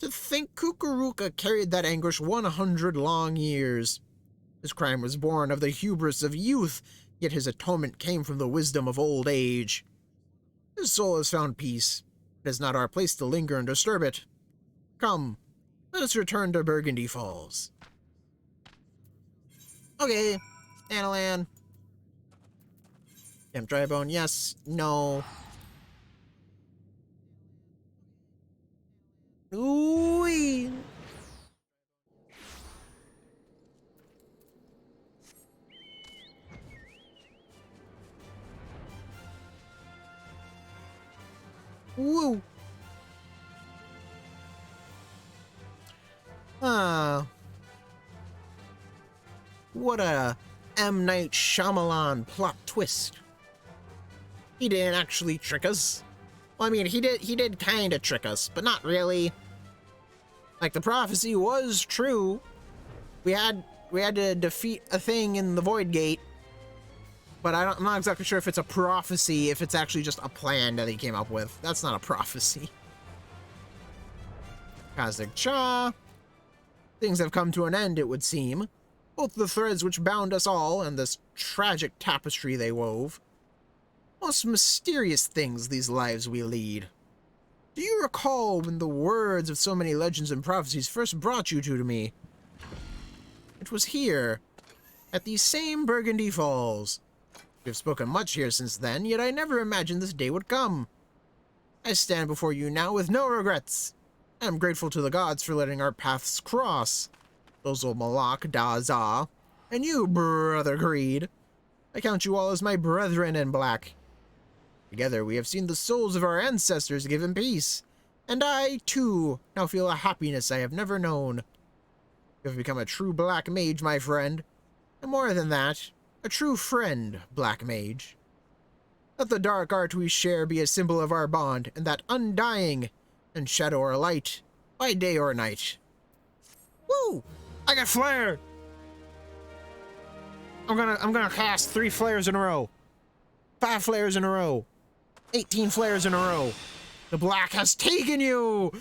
S1: To think Kukuruka carried that anguish 100 long years. His crime was born of the hubris of youth, yet his atonement came from the wisdom of old age. His soul has found peace. It is not our place to linger and disturb it. Come, let us return to Burgundy Falls. Okay, Analan. Camp Drybone, yes, no. Ooh-wee. Woo. What a M. Night Shyamalan plot twist. He didn't actually trick us. Well, I mean, he did kind of trick us, but not really. Like, the prophecy was true. We had to defeat a thing in the Void Gate, but I'm not exactly sure if it's a prophecy, if it's actually just a plan that he came up with. That's not a prophecy. Kazakh Cha. Things have come to an end, it would seem. Both the threads which bound us all and this tragic tapestry they wove. Most mysterious things, these lives we lead. Do you recall when the words of so many legends and prophecies first brought you to me? It was here, at these same Burgundy Falls. We have spoken much here since then, yet I never imagined this day would come. I stand before you now with no regrets. I am grateful to the gods for letting our paths cross. Dozul Malak Daza, and you, Brother Greed. I count you all as my brethren in black. Together we have seen the souls of our ancestors given peace, and I, too, now feel a happiness I have never known. You have become a true black mage, my friend, and more than that, a true friend, black mage. Let the dark art we share be a symbol of our bond, and that undying, and shadow or light, by day or night. Woo! I got flare! I'm gonna cast 3 flares in a row. 5 flares in a row. 18 flares in a row. The black has taken you!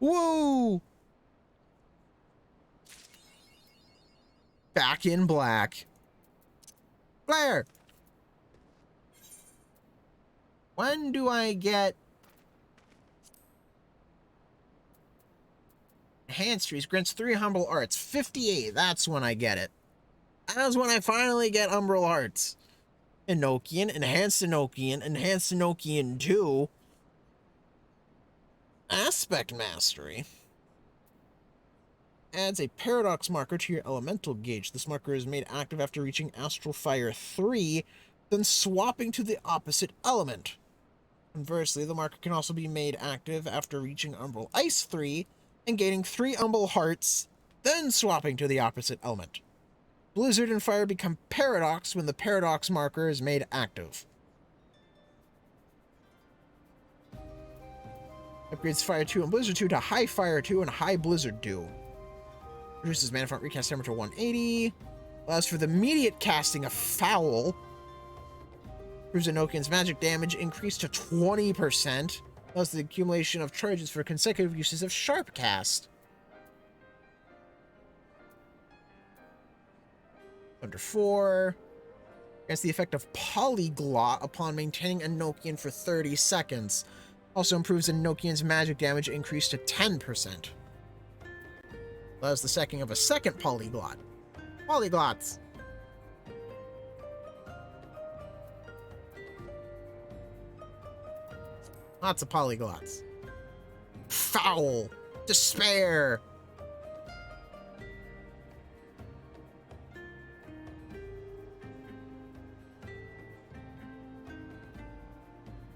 S1: Woo! Back in black. Flare! When do I get Enhanced Trees? Grants 3 Humble Arts. 58, that's when I get it. That's when I finally get Umbral Hearts. Enochian, Enhanced Enochian, Enhanced Enochian 2. Aspect Mastery. Adds a Paradox marker to your Elemental gauge. This marker is made active after reaching Astral Fire 3, then swapping to the opposite element. Conversely, the marker can also be made active after reaching Umbral Ice 3, and gaining 3 Umbral Hearts, then swapping to the opposite element. Blizzard and Fire become Paradox when the Paradox marker is made active. Upgrades Fire 2 and Blizzard 2 to High Fire 2 and High Blizzard 2. Reduces mana font recast timer to 180. Allows for the immediate casting of Foul. Improves Enochian's magic damage increased to 20%. Allows the accumulation of charges for consecutive uses of Sharp Cast. Under 4. Gets the effect of Polyglot upon maintaining Enochian for 30 seconds. Also improves Enochian's magic damage increase to 10%. Allows the stacking of a second Polyglot. Polyglots! Lots of polyglots. Foul. Despair.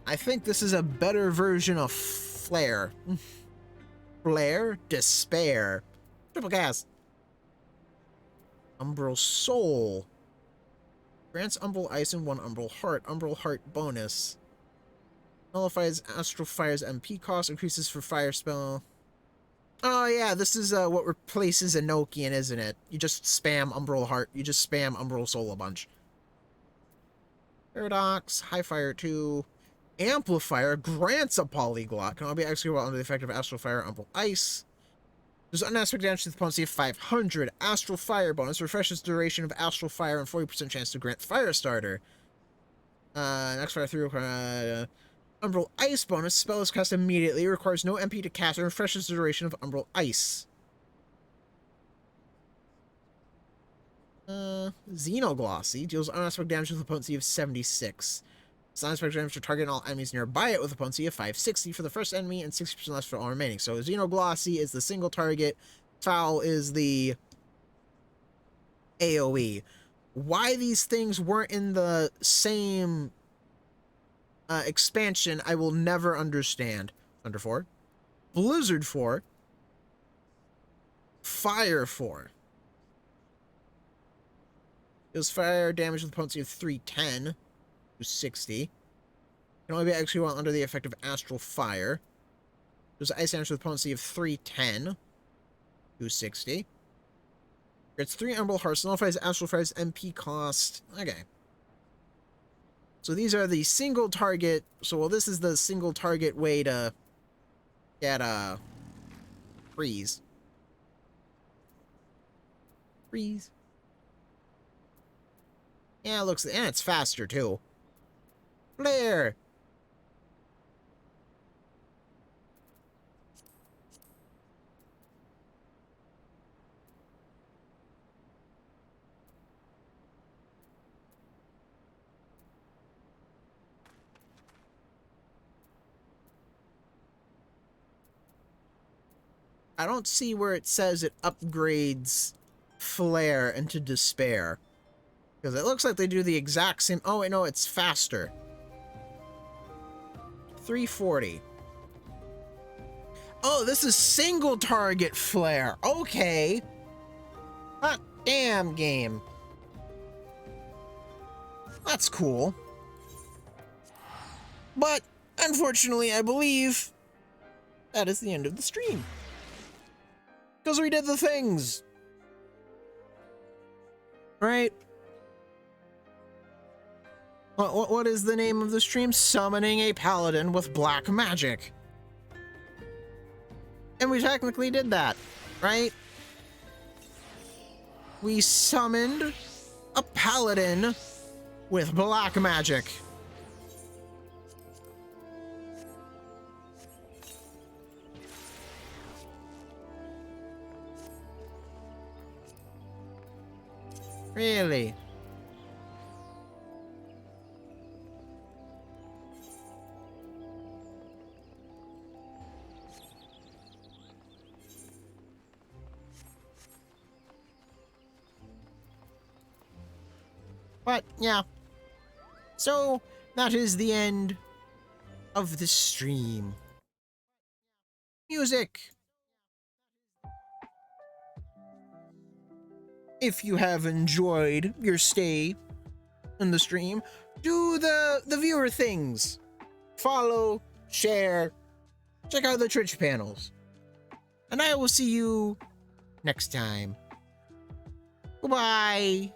S1: I think this is a better version of Flare. Flare? Despair. Triple cast. Umbral Soul. Grants Umbral Ice and 1 Umbral Heart. Umbral Heart bonus. Nullifies Astral Fire's MP cost. Increases for fire spell. Oh yeah, this is what replaces Enochian, isn't it? You just spam Umbral Heart. You just spam Umbral Soul a bunch. Paradox. High Fire 2. Amplifier grants a polyglot. Can all be executed while under the effect of Astral Fire, Umbral Ice. Does unaspect damage to the opponent's of 500. Astral Fire bonus. Refreshes duration of Astral Fire and 40% chance to grant Fire Starter. Next Fire 3 Umbral Ice bonus. Spell is cast immediately. Requires no MP to cast and refreshes the duration of Umbral Ice. Xenoglossy. Deals unaspect damage with a potency of 76. Unaspect damage to target and all enemies nearby it with a potency of 560 for the first enemy and 60% less for all remaining. So Xenoglossy is the single target. Foul is the AoE. Why these things weren't in the same expansion, I will never understand. Thunder 4. Blizzard 4. Fire 4. Deals fire damage with a potency of 310 to 60. Can only be executed while under the effect of Astral Fire. Does ice damage with a potency of 310 to 60. Gets 3 Umbral Hearts. Nullifies Astral Fire's MP cost. Okay. So these are the single target. So well, this is the single target way to get freeze. Freeze. Yeah, it looks, and it's faster too. Flare. I don't see where it says it upgrades Flare into Despair. Because it looks like they do the exact same... Oh, wait, no, it's faster. 340. Oh, this is single target Flare. Okay. Hot damn game. That's cool. But, unfortunately, I believe that is the end of the stream. Because we did the things. Right? What is the name of the stream? Summoning a Paladin with black magic. And we technically did that, right? We summoned a Paladin with black magic. Really? But, yeah. So, that is the end of the stream. Music! If you have enjoyed your stay in the stream, do the viewer things. Follow, share, check out the Twitch panels. And I will see you next time. Goodbye!